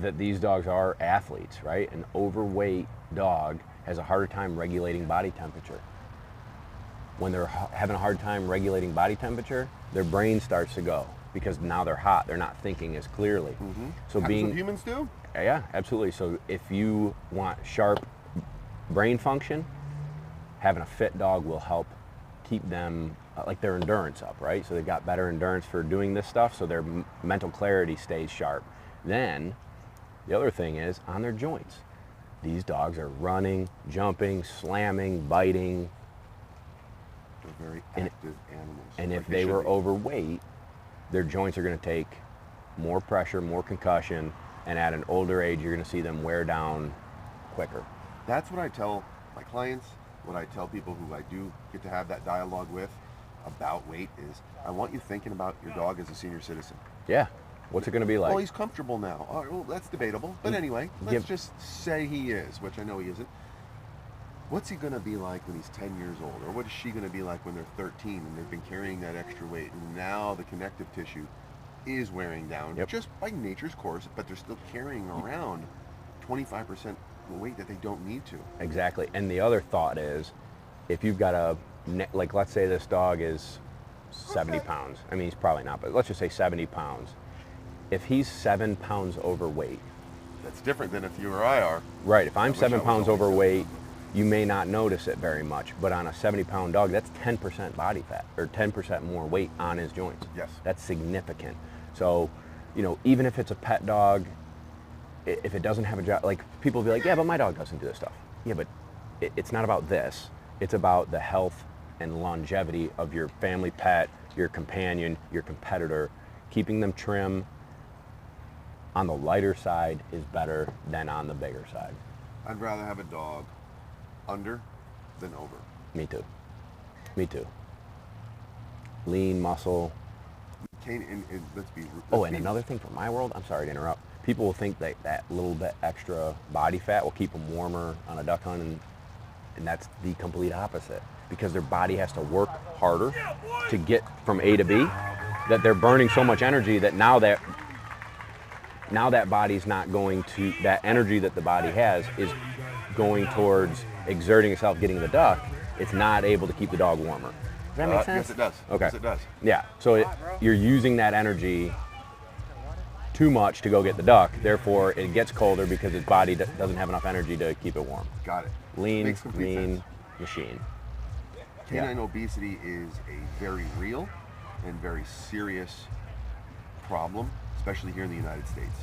B: that these dogs are athletes, right? An overweight dog has a harder time regulating body temperature. When they're having a hard time regulating body temperature, their brain starts to go because now they're hot. They're not thinking as clearly.
A: Mm-hmm.
B: So
A: That's what humans do?
B: Yeah, absolutely. So if you want sharp brain function, having a fit dog will help keep them their endurance up, right? So they've got better endurance for doing this stuff, so their mental clarity stays sharp. Then the other thing is on their joints. These dogs are running, jumping, slamming, biting.
A: They're very active animals.
B: And
A: like
B: if they
A: should
B: were
A: be.
B: overweight, their joints are going to take more pressure, more concussion, and at an older age, you're going to see them wear down quicker.
A: That's what I tell my clients, what I tell people who I do get to have that dialogue with about weight is, I want you thinking about your dog as a senior citizen.
B: Yeah. What's it going to be like?
A: Well, he's comfortable now. Oh, well, that's debatable. But anyway, let's just say he is, which I know he isn't. What's he going to be like when he's 10 years old? Or what is she going to be like when they're 13 and they've been carrying that extra weight? And now the connective tissue is wearing down just by nature's course, but they're still carrying around 25% the weight that they don't need to.
B: Exactly. And the other thought is, if you've got let's say this dog is 70 pounds. I mean, he's probably not, but let's just say 70 pounds. If he's 7 pounds overweight.
A: That's different than if you or I are.
B: Right. If I'm
A: wish I
B: 7
A: was
B: pounds
A: only 7
B: overweight,
A: pounds.
B: you may not notice it very much. But on a 70-pound dog, that's 10% body fat, or 10% more weight on his joints.
A: Yes.
B: That's significant. So, even if it's a pet dog, if it doesn't have a job, people will be like, yeah, but my dog doesn't do this stuff. Yeah, but it's not about this. It's about the health and longevity of your family pet, your companion, your competitor. Keeping them trim on the lighter side is better than on the bigger side.
A: I'd rather have a dog under than over.
B: Me too. Me too. Lean muscle.
A: Let's be.
B: And another thing for my world, I'm sorry to interrupt. People will think that little bit extra body fat will keep them warmer on a duck hunt, and that's the complete opposite. Because their body has to work harder to get from A to B, that they're burning so much energy that now that body's not going to, that energy that the body has is going towards exerting itself, getting the duck. It's not able to keep the dog warmer. Does that make sense?
A: Yes, it does.
B: Okay.
A: Yes, it does.
B: Yeah. So you're using that energy too much to go get the duck. Therefore, it gets colder because its body doesn't have enough energy to keep it warm.
A: Got it.
B: Lean,
A: Makes complete
B: mean
A: sense.
B: machine.
A: Canine obesity is a very real and very serious problem, especially here in the United States.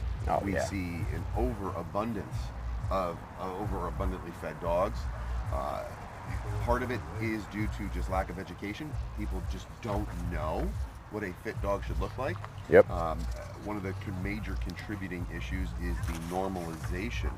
A: We see an overabundance of overabundantly fed dogs. Part of it is due to just lack of education. People just don't know what a fit dog should look like.
B: Yep.
A: One of the major contributing issues is the normalization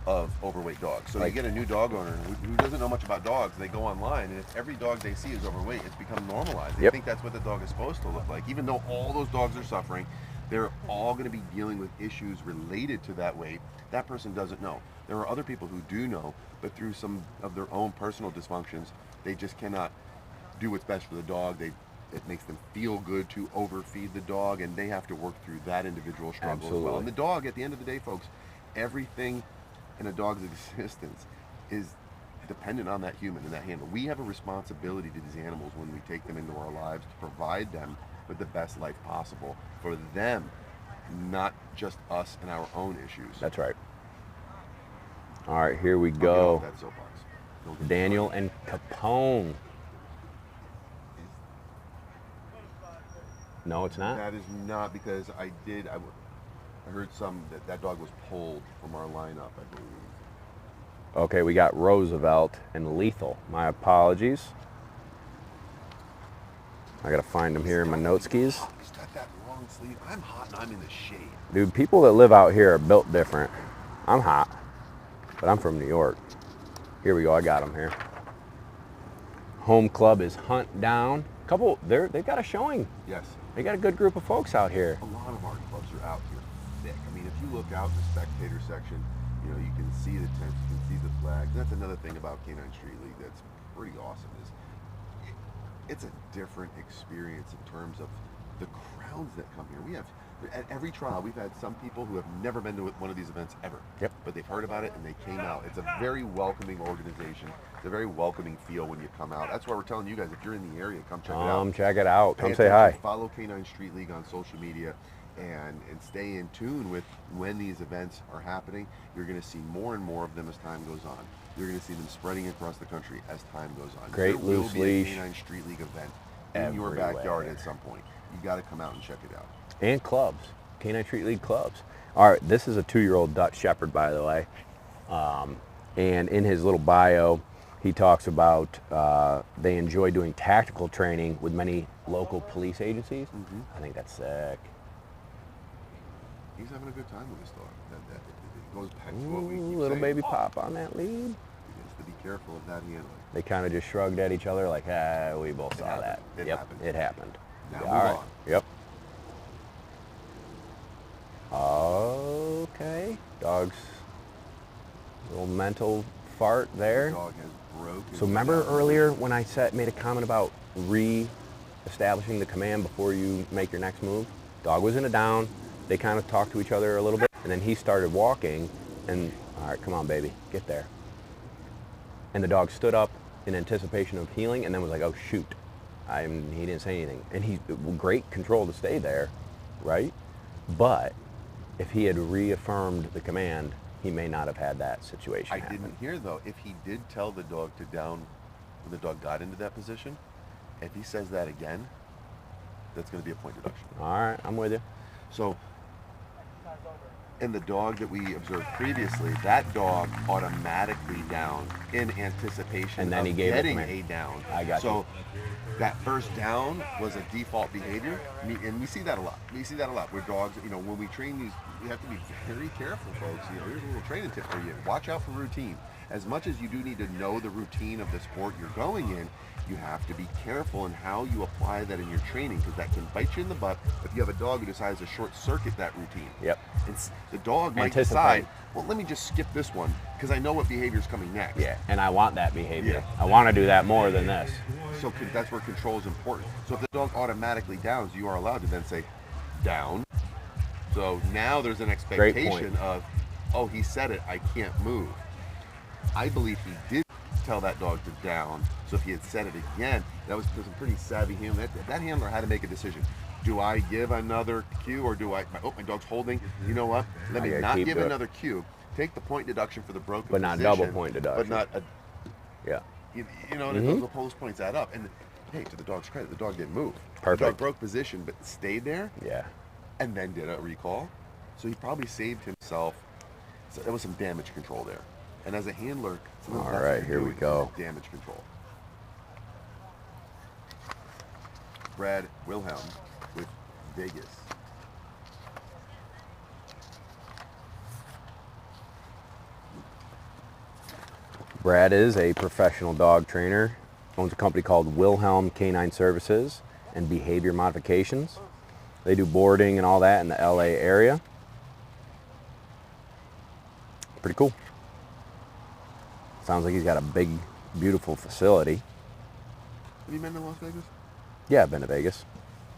A: of overweight dogs. So you get a new dog owner who doesn't know much about dogs. They go online, and if every dog they see is overweight, it's become normalized. They think that's what the dog is supposed to look like. Even though all those dogs are suffering, they're all going to be dealing with issues related to that weight. That person doesn't know. There are other people who do know, but through some of their own personal dysfunctions, they just cannot do what's best for the dog. It makes them feel good to overfeed the dog, and they have to work through that individual struggle as well.
B: Absolutely.
A: And the dog, at the end of the day, folks, everything in a dog's existence is dependent on that human and that handler. We have a responsibility to these animals when we take them into our lives to provide them with the best life possible for them, not just us and our own issues.
B: That's right. All right, here we
A: I'll get
B: go.
A: off that soapbox. Don't get
B: Daniel
A: started.
B: and Capone. No, it's not.
A: That is not, because I heard that dog was pulled from our lineup, I believe.
B: Okay, we got Roosevelt and Lethal. My apologies. I gotta find them here in my note skis.
A: He's got that long sleeve. I'm hot and I'm in the shade.
B: Dude, people that live out here are built different. I'm hot, but I'm from New York. Here we go, I got them here. Home club is Hunt Down. They've got a showing.
A: Yes.
B: They got a good group of folks out here.
A: A lot of our clubs are out here thick. I mean, if you look out in the spectator section, you can see the tents, you can see the flags. That's another thing about Canine Street League that's pretty awesome, is it's a different experience in terms of the crowds that come here. We have, at every trial, we've had some people who have never been to one of these events ever.
B: Yep.
A: But they've heard about it and they came out. It's a very welcoming organization. It's a very welcoming feel when you come out. That's why we're telling you guys, if you're in the area, come check it out.
B: Check it out.
A: Pay
B: Come say
A: attention,
B: hi.
A: Follow Canine Street League on social media and stay in tune with when these events are happening. You're going to see more and more of them as time goes on. You're going to see them spreading across the country as time goes on.
B: Great
A: there
B: loose
A: will be
B: leash
A: a Canine Street League event in your
B: everywhere.
A: backyard at some point. You got to come out and check it out.
B: And clubs. Canine Street League clubs. All right, this is a 2-year-old Dutch Shepherd, by the way. And in his little bio, he talks about they enjoy doing tactical training with many local police agencies.
A: Mm-hmm.
B: I think that's sick.
A: He's having a good time with his dog. It goes back to what we keep
B: Little
A: saying.
B: baby pop on that lead.
A: He has to be careful of that handling.
B: They kind of just shrugged at each other like, we both saw that.
A: It
B: Yep,
A: happened.
B: it happened.
A: Now
B: All
A: move
B: right.
A: on.
B: Yep. Okay. Dog's little mental fart there.
A: The dog has broken.
B: So remember earlier when I made a comment about re-establishing the command before you make your next move? Dog was in a down. They kind of talked to each other a little bit, and then he started walking, and all right, come on, baby, get there. And the dog stood up in anticipation of healing, and then was like, oh shoot, he didn't say anything. And great control to stay there, right? But if he had reaffirmed the command, he may not have had that situation
A: I
B: happen.
A: didn't hear, though, if he did tell the dog to down when the dog got into that position, if he says that again, that's going to be a point deduction.
B: All right, I'm with you.
A: So, and the dog that we observed previously, that dog automatically down in anticipation
B: And then
A: of
B: he gave the
A: getting
B: command.
A: a down.
B: I got
A: so that first down was a default behavior, and we see that a lot. We see that a lot where dogs, when we train these, we have to be very careful, folks. Here's a little training tip for you. Watch out for routine. As much as you do need to know the routine of the sport you're going in, you have to be careful in how you apply that in your training, because that can bite you in the butt if you have a dog who decides to short circuit that routine.
B: Yep.
A: The dog might
B: Anticipate.
A: decide, well, let me just skip this one because I know what behavior is coming next.
B: Yeah, and I want that behavior.
A: Yeah.
B: I want to do that more than this.
A: So that's where control is important. So if the dog automatically downs, you are allowed to then say, down. So now there's an expectation of, oh, he said it, I can't move. I believe he did tell that dog to down. So if he had said it again, that was some pretty savvy handler. That handler had to make a decision. Do I give another cue, or do I? My dog's holding. You know what? Let me not give another cue. Take the point deduction for the broken
B: But not
A: position,
B: double point deduction.
A: But not a.
B: Yeah.
A: And those post points add up. And hey, to the dog's credit, the dog didn't move.
B: Perfect.
A: The dog broke position, but stayed there.
B: Yeah.
A: And then did a recall. So he probably saved himself. So there was some damage control there. And as a handler,
B: all right, here we go.
A: Damage control. Brad Wilhelm with Vegas.
B: Brad is a professional dog trainer, owns a company called Wilhelm Canine Services and Behavior Modifications. They do boarding and all that in the LA area. Pretty cool. Sounds like he's got a big, beautiful facility.
A: Have you been to Las Vegas?
B: Yeah, I've been to Vegas.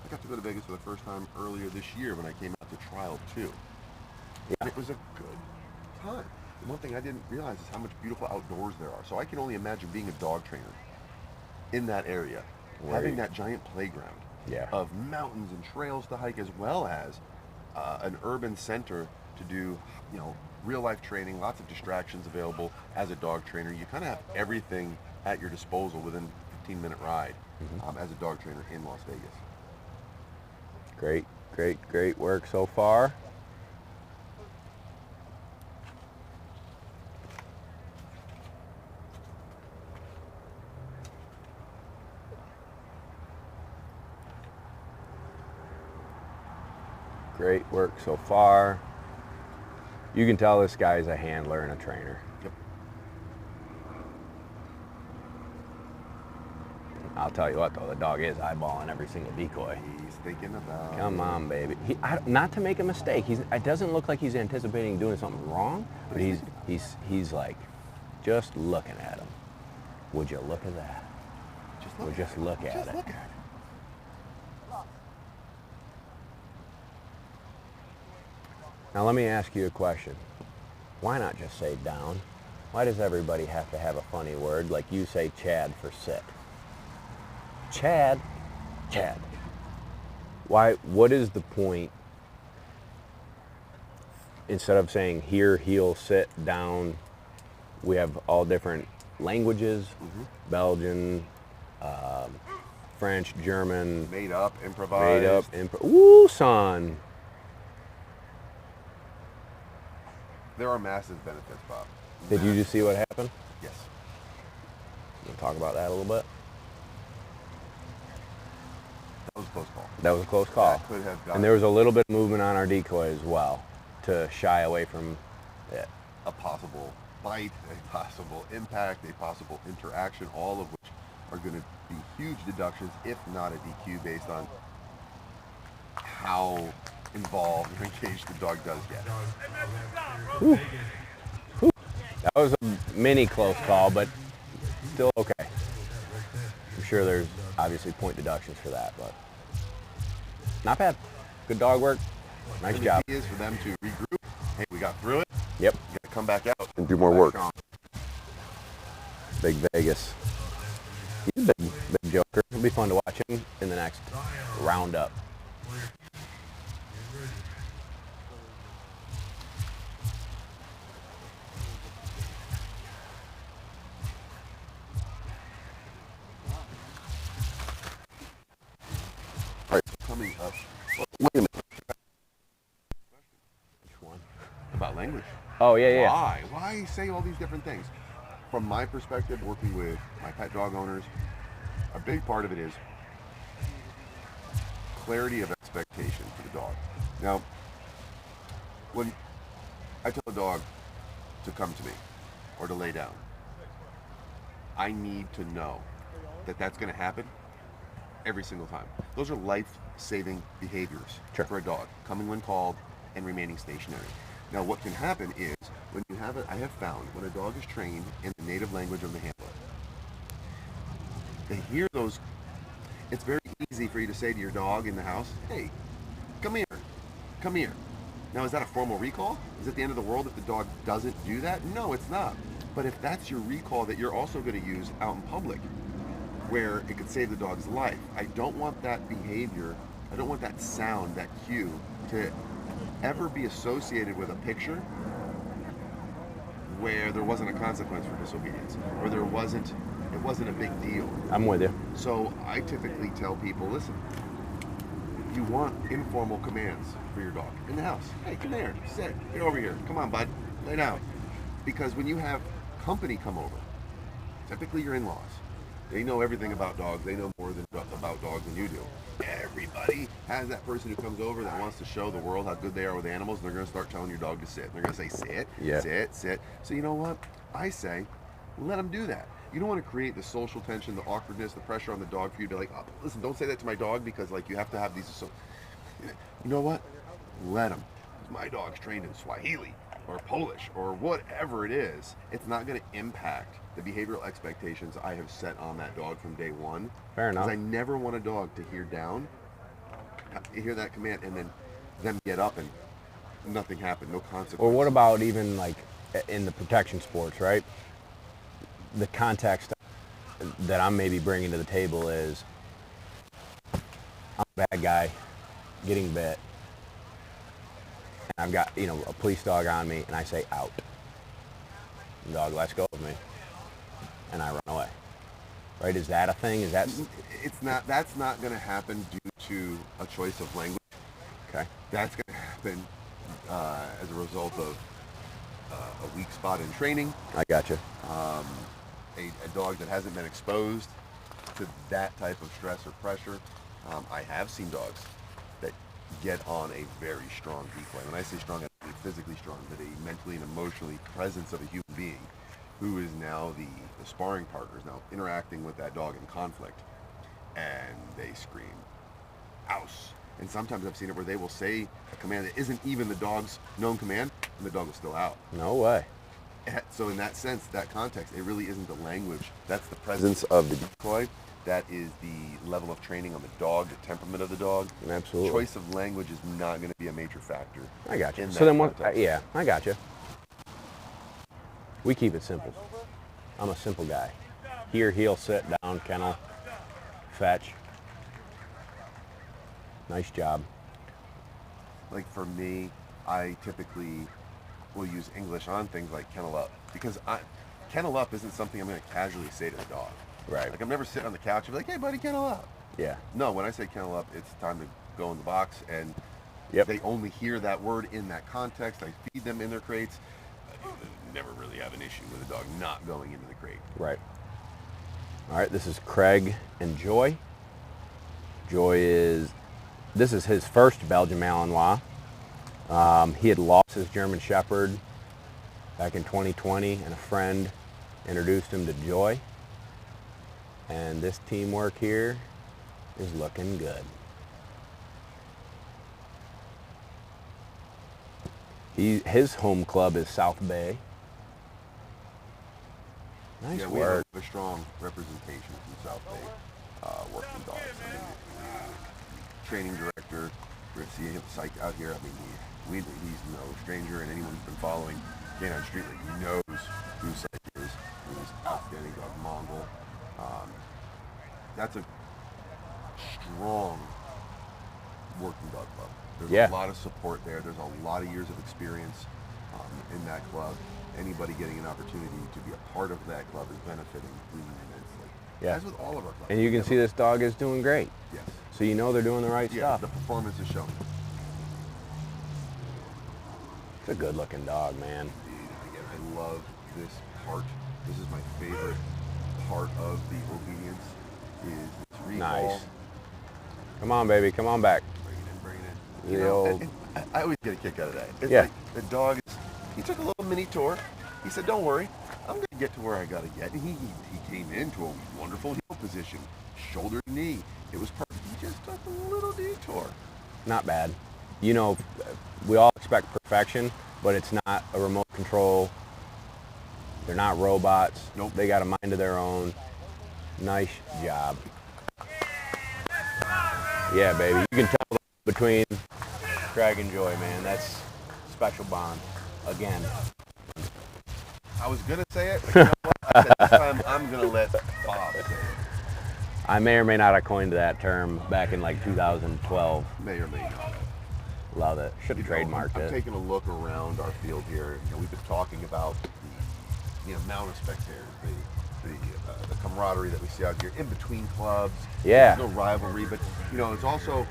A: I got to go to Vegas for the first time earlier this year when I came out to trial 2.
B: Yeah.
A: And it was a good time. The one thing I didn't realize is how much beautiful outdoors there are. So I can only imagine being a dog trainer in that area, having that giant playground of mountains and trails to hike, as well as an urban center to do, you know, real life training, lots of distractions available as a dog trainer. You kind of have everything at your disposal within a 15-minute ride as a dog trainer in Las Vegas.
B: Great work so far. Great work so far. You can tell this guy's a handler and a trainer.
A: Yep.
B: I'll tell you what though, the dog is eyeballing every single decoy.
A: He's thinking about
B: Come on, baby. Not to make a mistake. It doesn't look like he's anticipating doing something wrong, but he's like just looking at him. Would you look at that? Just look at it. Now let me ask you a question. Why not just say down? Why does everybody have to have a funny word like you say Chad for sit? Chad. Why? What is the point? Instead of saying here, heel, sit, down, we have all different languages, Belgian, French, German.
A: Made up, improvised.
B: Ooh, son.
A: There are massive benefits, Bob.
B: Did you just see what happened?
A: Yes.
B: We'll talk about that a little bit.
A: That was a close call.
B: That was a close call.
A: That could have gotten
B: And there was a little bit of movement on our decoy as well to shy away from it.
A: a possible bite, a possible impact, a possible interaction, all of which are going to be huge deductions, if not a DQ, based on how involved or engaged the dog does get.
B: Whew. That was a mini close call, but still okay. I'm sure there's obviously point deductions for that, but not bad. Good dog work. Nice
A: And
B: job.
A: The key is for them to regroup. Hey, we got through it.
B: Yep.
A: We got to come back out
B: And do more work.
A: strong.
B: Big Vegas. He's a big joker. It'll be fun to watch him in the next roundup.
A: All right, so coming up. Well, wait a minute.
B: Which one?
A: About language.
B: Oh, yeah.
A: Why? Why say all these different things? From my perspective, working with my pet dog owners, a big part of it is clarity of expectation for the dog. Now, when I tell a dog to come to me or to lay down, I need to know that that's going to happen every single time. Those are life-saving behaviors for a dog, coming when called and remaining stationary. Now, what can happen is when you have I have found when a dog is trained in the native language of the handler, they hear those. It's very easy for you to say to your dog in the house, "Hey, come here, come here." Now, is that a formal recall? Is it the end of the world if the dog doesn't do that? No, it's not. But if that's your recall that you're also going to use out in public, where it could save the dog's life, I don't want that behavior, I don't want that sound, that cue, to ever be associated with a picture where there wasn't a consequence for disobedience, or it wasn't a big deal.
B: I'm with you.
A: So I typically tell people, listen, you want informal commands for your dog in the house. Hey, come here, sit, get over here, come on, bud, lay down. Because when you have company come over, typically your in-laws, they know everything about dogs. They know more about dogs than you do. Everybody has that person who comes over that wants to show the world how good they are with animals, and they're going to start telling your dog to sit. They're going to say, sit, sit. So you know what? I say, let them do that. You don't want to create the social tension, the awkwardness, the pressure on the dog for you to be like, oh, listen, don't say that to my dog because like you have to have these. So, you know what? Let them. My dog's trained in Swahili or Polish or whatever it is. It's not going to impact the behavioral expectations I have set on that dog from day one.
B: Fair enough.
A: Because I never want a dog to hear that command, and then them get up and nothing happened, no consequence.
B: Or what about even like in the protection sports, right? The context that I'm maybe bringing to the table is I'm a bad guy getting bit, and I've got, you know, a police dog on me, and I say out. The dog lets go of me, and I run away. Right? Is that a thing? Is that?
A: It's not. That's not going to happen due to a choice of language.
B: Okay.
A: That's going to happen as a result of a weak spot in training.
B: I gotcha.
A: A dog that hasn't been exposed to that type of stress or pressure. I have seen dogs that get on a very strong decoy. When I say strong, I mean physically strong, but a mentally and emotionally presence of a human being who is now the sparring partners, now interacting with that dog in conflict, and they scream, "Ouse!" And sometimes I've seen it where they will say a command that isn't even the dog's known command, and the dog will still out.
B: No way.
A: So in that sense, that context, it really isn't the language. That's the presence of the decoy. That is the level of training on the dog, the temperament of the dog.
B: Absolutely.
A: Choice of language is not going to be a major factor.
B: I got you.
A: in
B: So
A: that
B: then what?
A: context.
B: Yeah, I got you. We keep it simple. I'm a simple guy. Here, heel, sit, down, kennel, fetch. Nice job.
A: Like for me, I typically will use English on things like kennel up, because kennel up isn't something I'm going to casually say to the dog.
B: Right.
A: Like I'm never sitting on the couch and be like, "Hey buddy, kennel up."
B: Yeah.
A: No, when I say kennel up, it's time to go in the box, and
B: Yep.
A: they only hear that word in that context. I feed them in their crates. I never really have an issue with a dog not going into the crate.
B: Right. All right, this is Craig and Joy. This is his first Belgian Malinois. He had lost his German Shepherd back in 2020, and a friend introduced him to Joy. And this teamwork here is looking good. His home club is South Bay. Nice
A: Yeah, we have
B: work.
A: a strong representation from South Bay working dogs. I mean, training director, we're seeing him psych out here. I mean, he's no stranger, and anyone who's been following Canine Street League knows who Psych is. He's outstanding dog, Mongol. That's a strong working dog club. There's
B: Yeah.
A: a lot of support there. There's a lot of years of experience in that club. Anybody getting an opportunity to be a part of that club is benefiting really immensely.
B: Yeah.
A: As with all of our clubs.
B: And you can see this dog is doing great.
A: Yes.
B: So you know they're doing the right
A: Yeah,
B: stuff.
A: the performance is showing.
B: It's a good looking dog, man.
A: Again, I love this part. This is my favorite part of the obedience is this recall.
B: Nice. Come on, baby. Come on back.
A: Bring it in.
B: The
A: You know,
B: old-
A: and I always get a kick out of that. It's
B: Yeah.
A: like the dog he took a little mini tour. He said, "Don't worry, I'm going to get to where I got to get." And he came into a wonderful heel position, shoulder to knee. It was perfect. He just took a little detour.
B: Not bad. You know, we all expect perfection, but it's not a remote control. They're not robots.
A: Nope.
B: They got a mind of their own. Nice job. Yeah, baby. You can tell between Craig and Joy, man. That's a special bond. Again.
A: I was going to say it, but you know what? I said this time I'm going to let Bob say it.
B: I may or may not have coined that term back in like 2012.
A: May or may not.
B: Love it. Should have
A: You know,
B: trademarked
A: I'm
B: it.
A: taking a look around our field here. You know, we've been talking about the amount of spectators, the camaraderie that we see out here in between clubs.
B: Yeah.
A: There's no rivalry, but you know, it's also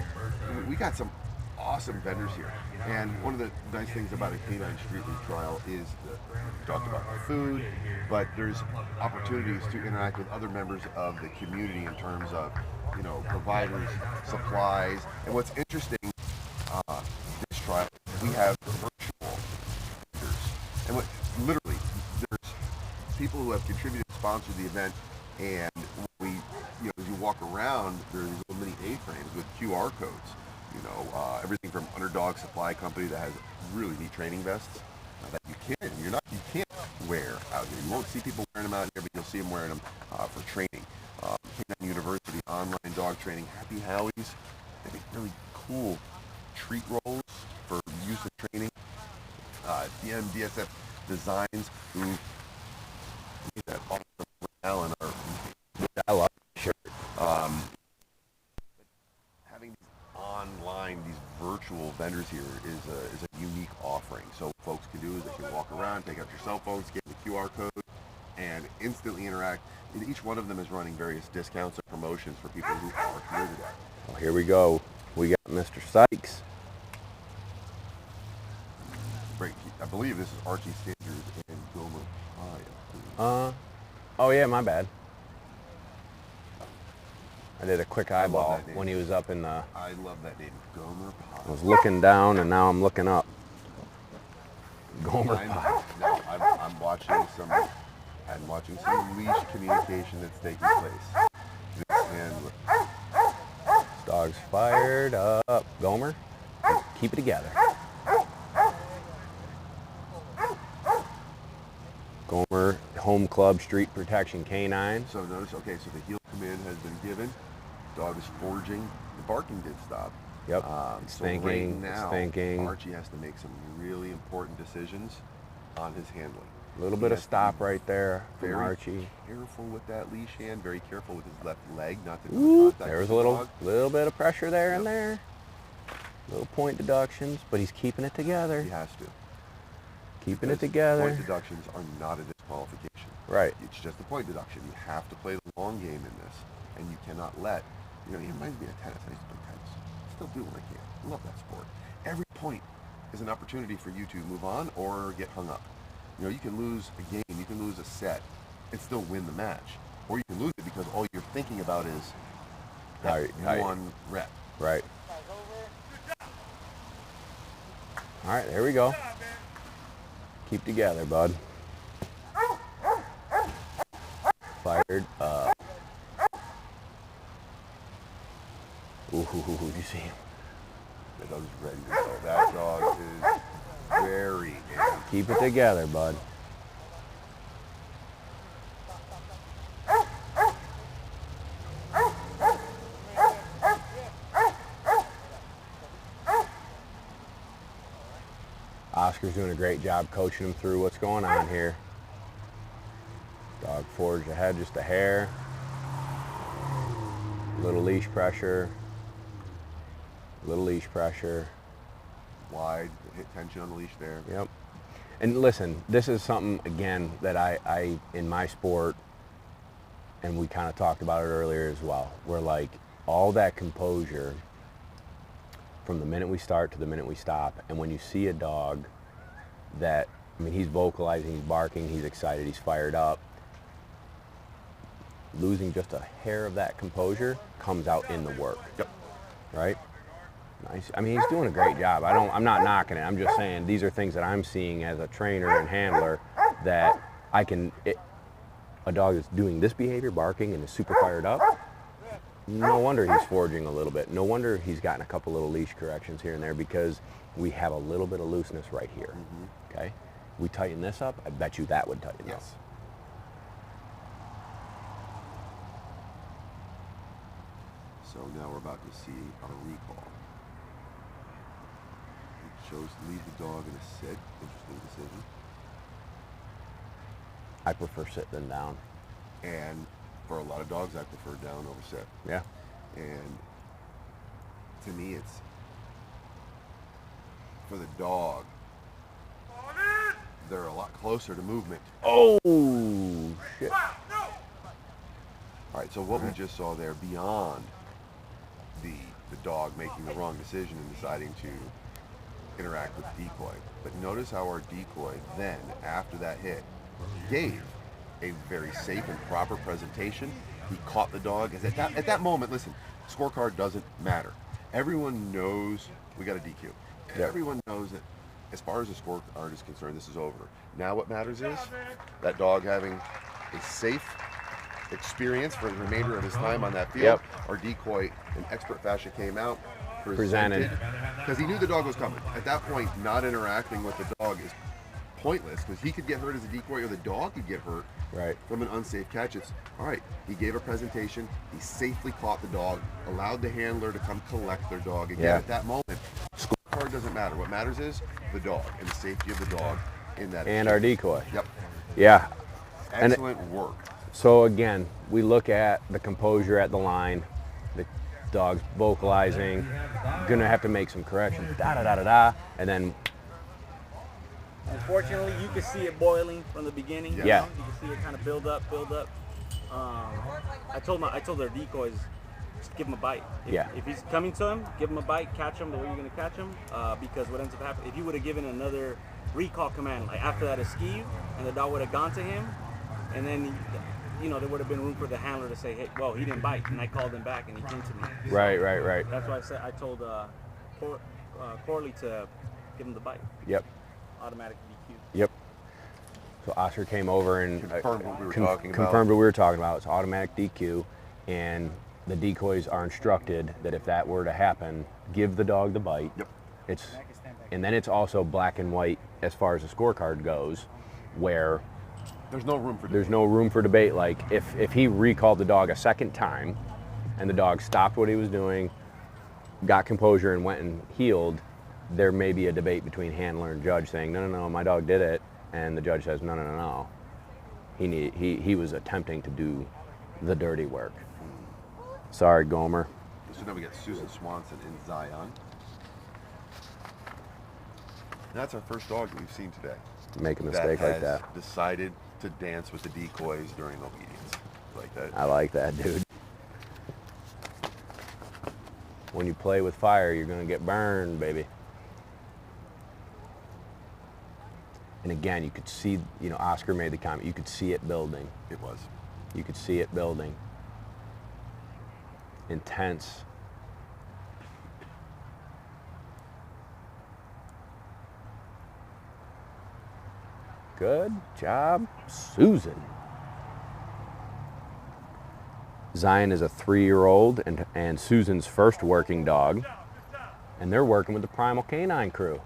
A: we got some awesome vendors here. And one of the nice things about a Canine Street League trial is that we talked about the food, but there's opportunities to interact with other members of the community in terms of, you know, providers, supplies. And what's interesting, this trial, we have virtual vendors. And what literally, there's people who have contributed to sponsor the event, and we, you know, as you walk around, there's little mini A-frames with QR codes. You know, everything from Underdog Supply Company that has really neat training vests that you can't wear out here. You won't see people wearing them out here, but you'll see them wearing them for training. K9 University online dog training. Happy Howies. They make really cool treat rolls for use in training. DSF Designs, who made that awesome Alan our
B: I love the shirt.
A: having these online, these virtual vendors here is a unique offering. So what folks can do is they can walk around, take out your cell phones, scan the QR code, and instantly interact. And each one of them is running various discounts or promotions for people who are here today.
B: Well, here we go. We got Mr. Sykes.
A: Great. I believe this is Archie and Gomer.
B: Oh yeah, my bad. I did a quick eyeball
A: that name.
B: when he was up in the.
A: I love that name, Gomer
B: I
A: Pie.
B: was looking down and now I'm looking up. Gomer Pie.
A: No, I'm watching some. I'm watching some leash communication that's taking place. And
B: Dog's fired up. Gomer, keep it together. Gomer, Home Club Street Protection K9.
A: so notice, okay, so the heel command has been given. Dog is forging. The barking did stop.
B: Yep.
A: It's
B: It's
A: so right
B: thinking.
A: now,
B: It's thinking.
A: Archie has to make some really important decisions on his handling.
B: A little
A: He
B: bit of
A: has to
B: stop
A: be
B: right there from
A: very
B: Archie.
A: careful with that leash hand. Very careful with his left leg, not to
B: Ooh,
A: contact
B: there was
A: with
B: a
A: the
B: little
A: dog.
B: bit of pressure there
A: Yep.
B: and there. Little point deductions, but he's keeping it together.
A: He has to.
B: Keeping it
A: Because
B: together.
A: Point deductions are not a disqualification.
B: Right.
A: It's just a point deduction. You have to play the long game in this, and you cannot let. It reminds me of tennis. I used to play tennis. Still do when I can. I love that sport. Every point is an opportunity for you to move on or get hung up. You can lose a game, you can lose a set, and still win the match, or you can lose it because all you're thinking about is that one rep.
B: Right. All right, there we go. Keep together, bud. Fired up. Ooh, you see him?
A: That dog's ready to go. That dog is very angry.
B: Keep it together, bud. Oscar's doing a great job coaching him through what's going on here. Dog forged ahead just a hair. Little leash pressure. Little leash pressure.
A: Wide, hit tension on the leash there.
B: Yep. And listen, this is something, again, that I in my sport, and we kind of talked about it earlier as well, where like all that composure from the minute we start to the minute we stop, and when you see a dog that, he's vocalizing, he's barking, he's excited, he's fired up, losing just a hair of that composure comes out in the work.
A: Yep.
B: Right? Nice. He's doing a great job. I'm not knocking it. I'm just saying these are things that I'm seeing as a trainer and handler that a dog is doing this behavior, barking, and is super fired up. No wonder he's forging a little bit. No wonder he's gotten a couple little leash corrections here and there, because we have a little bit of looseness right here.
A: Mm-hmm.
B: Okay? We tighten this up, I bet you that would tighten up.
A: Yes. So now we're about to see our recall. It shows leave the dog in a sit. Interesting decision.
B: I prefer sit than down.
A: And for a lot of dogs, I prefer down over sit.
B: Yeah.
A: And to me, it's for the dog. They're a lot closer to movement.
B: Oh, shit.
A: All right, so what we just saw there, beyond the dog making the wrong decision and deciding to interact with the decoy, but notice how our decoy then, after that hit, gave a very safe and proper presentation. He caught the dog. At that moment, listen, scorecard doesn't matter. Everyone knows we got a DQ.
B: Yeah.
A: Everyone knows that as far as the scorecard is concerned, this is over. Now what matters is that dog having a safe experience for the remainder of his time on that field.
B: Yep.
A: Our decoy in expert fashion came out,
B: Presented.
A: because he knew the dog was coming. At that point, not interacting with the dog is pointless because he could get hurt as a decoy or the dog could get hurt
B: Right.
A: from an unsafe catch. It's all right. He gave a presentation. He safely caught the dog, allowed the handler to come collect their dog. Again,
B: Yeah.
A: at that moment, scorecard doesn't matter. What matters is the dog and the safety of the dog in that.
B: And our decoy.
A: Yep.
B: Yeah.
A: Excellent work.
B: So again, we look at the composure at the line, the dog's vocalizing, gonna have to make some corrections, da da da da da, and then
C: Unfortunately, you can see it boiling from the beginning.
A: Yeah.
C: You know? You can see it kind of build up, build up. I told their decoys, just give him a bite. If he's coming to him, give him a bite, catch him the way you're gonna catch him. Because what ends up happening, if you would have given another recall command, like after that esquive, and the dog would have gone to him, and then there would have been room for the handler to say, hey, well, he didn't bite, and I called him back, and he came to me.
B: right.
C: That's why I told Corley to give him the bite.
B: Yep.
C: Automatic DQ.
B: Yep. So Oscar came over and
A: Confirmed what we were talking about.
B: Confirmed what we were talking about. It's automatic DQ, and the decoys are instructed that if that were to happen, give the dog the bite.
A: Yep.
B: And then it's also black and white as far as the scorecard goes, where
A: There's no room for
B: there's no room for debate. Like if he recalled the dog a second time, and the dog stopped what he was doing, got composure, and went and healed, there may be a debate between handler and judge saying, no, my dog did it, and the judge says, no. He was attempting to do the dirty work. Sorry, Gomer.
A: So now we got Susan Swanson in Zion. That's our first dog that we've seen today.
B: Make a mistake like that.
A: Has decided to dance with the decoys during obedience. Like that.
B: I like that, dude. When you play with fire, you're gonna get burned, baby. And again, you could see, Oscar made the comment, you could see it building.
A: It was.
B: You could see it building. Intense. Good job, Susan. Zion is a 3-year-old and Susan's first working dog. And they're working with the Primal Canine crew.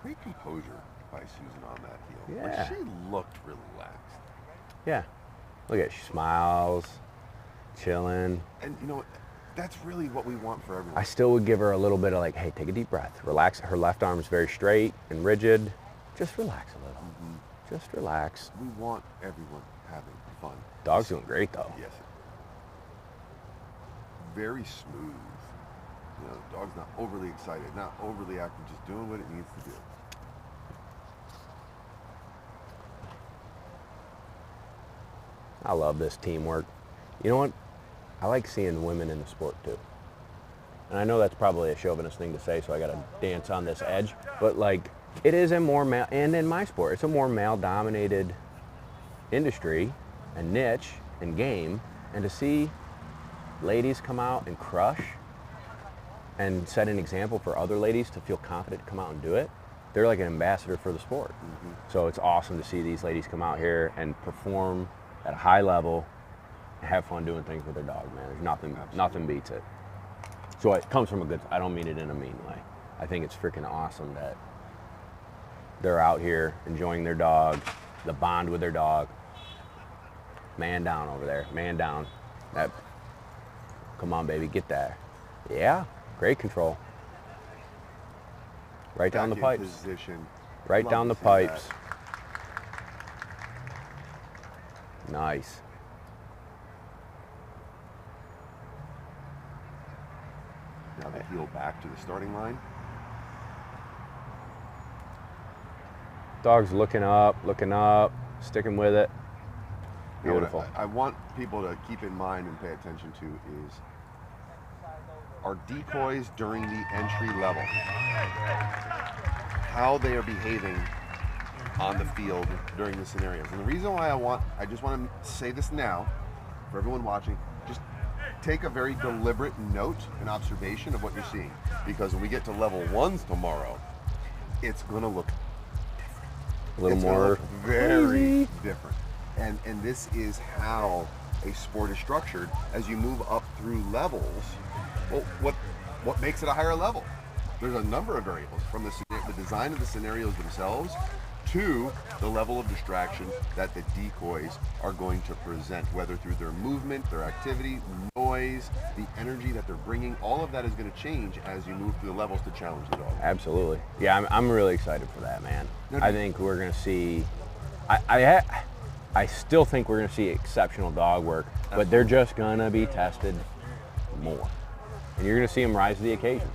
A: Great composure by Susan on that heel.
B: Yeah.
A: Like, she looked relaxed.
B: Yeah. Look at it, she smiles, chilling.
A: And that's really what we want for everyone.
B: I still would give her a little bit of like, hey, take a deep breath, relax. Her left arm is very straight and rigid. Just relax a little. Just relax.
A: We want everyone having fun.
B: Dog's doing great though.
A: Yes. Very smooth. The dog's not overly excited, not overly active, just doing what it needs to do.
B: I love this teamwork. You know what? I like seeing women in the sport too. And I know that's probably a chauvinist thing to say, so I gotta dance on this edge. But like, it is a more male, and in my sport, it's a more male-dominated industry and niche and game. And to see ladies come out and crush and set an example for other ladies to feel confident to come out and do it, they're like an ambassador for the sport. So it's awesome to see these ladies come out here and perform at a high level and have fun doing things with their dog, man. There's nothing beats it. So it comes from I don't mean it in a mean way. I think it's freaking awesome that they're out here enjoying their dog, the bond with their dog. Man down over there, man down. Come on, baby, get there. Yeah, great control. Right down the
A: Back in
B: pipes.
A: Position.
B: Right
A: Love
B: down
A: to
B: the
A: see
B: pipes.
A: that.
B: Nice.
A: Now the heel back to the starting line.
B: Dog's looking up, sticking with it.
A: You know,
B: Beautiful.
A: I want people to keep in mind and pay attention to is our decoys during the entry level. How they are behaving on the field during the scenarios. And the reason why I just want to say this now for everyone watching, just take a very deliberate note and observation of what you're seeing. Because when we get to level 1s tomorrow, it's going to look
B: A little
A: it's gonna
B: more
A: look very
B: crazy.
A: different. And this is how a sport is structured as you move up through levels. Well, what makes it a higher level? There's a number of variables, from the design of the scenarios themselves to the level of distraction that the decoys are going to present, whether through their movement, their activity, noise, the energy that they're bringing. All of that is going to change as you move through the levels to challenge the dog.
B: Absolutely. Yeah, I'm really excited for that, man.
A: Now,
B: I think we're going to see, I still think we're going to see exceptional dog work, but they're just going to be tested more. And you're going to see them rise to the occasion.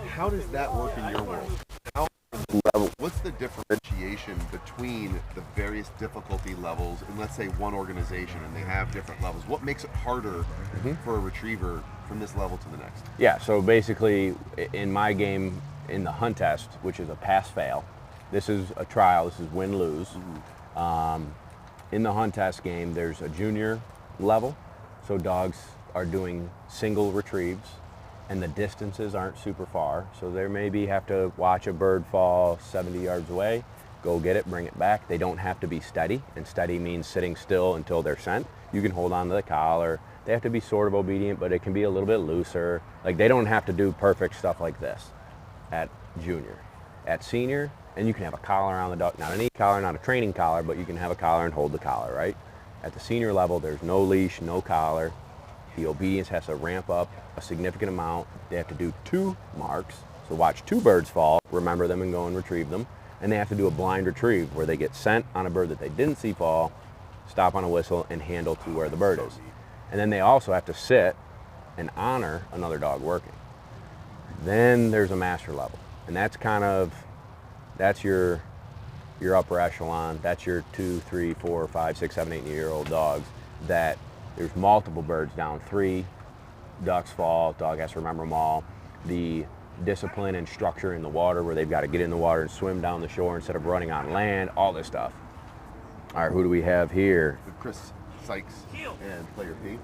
A: How does that work in your world? What's the differentiation between the various difficulty levels in, let's say, one organization, and they have different levels? What makes it harder for a retriever from this level to the next?
B: Yeah, so basically in my game, in the hunt test, which is a pass-fail, this is a trial, this is win-lose. In the hunt test game, there's a junior level, so dogs are doing single retrieves, and the distances aren't super far, so they maybe have to watch a bird fall 70 yards away, go get it, bring it back. They don't have to be steady, and steady means sitting still until they're sent. You can hold on to the collar. They have to be sort of obedient, but it can be a little bit looser. Like, they don't have to do perfect stuff like this at junior. At senior, and you can have a collar on the dog, not an e-collar, not a training collar, but you can have a collar and hold the collar, right? At the senior level, there's no leash, no collar. The obedience has to ramp up a significant amount. They have to do 2 marks, so watch 2 birds fall, remember them and go and retrieve them. And they have to do a blind retrieve where they get sent on a bird that they didn't see fall, stop on a whistle, and handle to where the bird is. And then they also have to sit and honor another dog working. Then there's a master level, and that's that's your upper echelon. That's your 2, 3, 4, 5, 6, 7, 8-year-old dogs that there's multiple birds down, 3 ducks fall, dog has to remember them all. The discipline and structure in the water where they've got to get in the water and swim down the shore instead of running on land, all this stuff. All right, who do we have here?
A: Chris Sykes and Player P.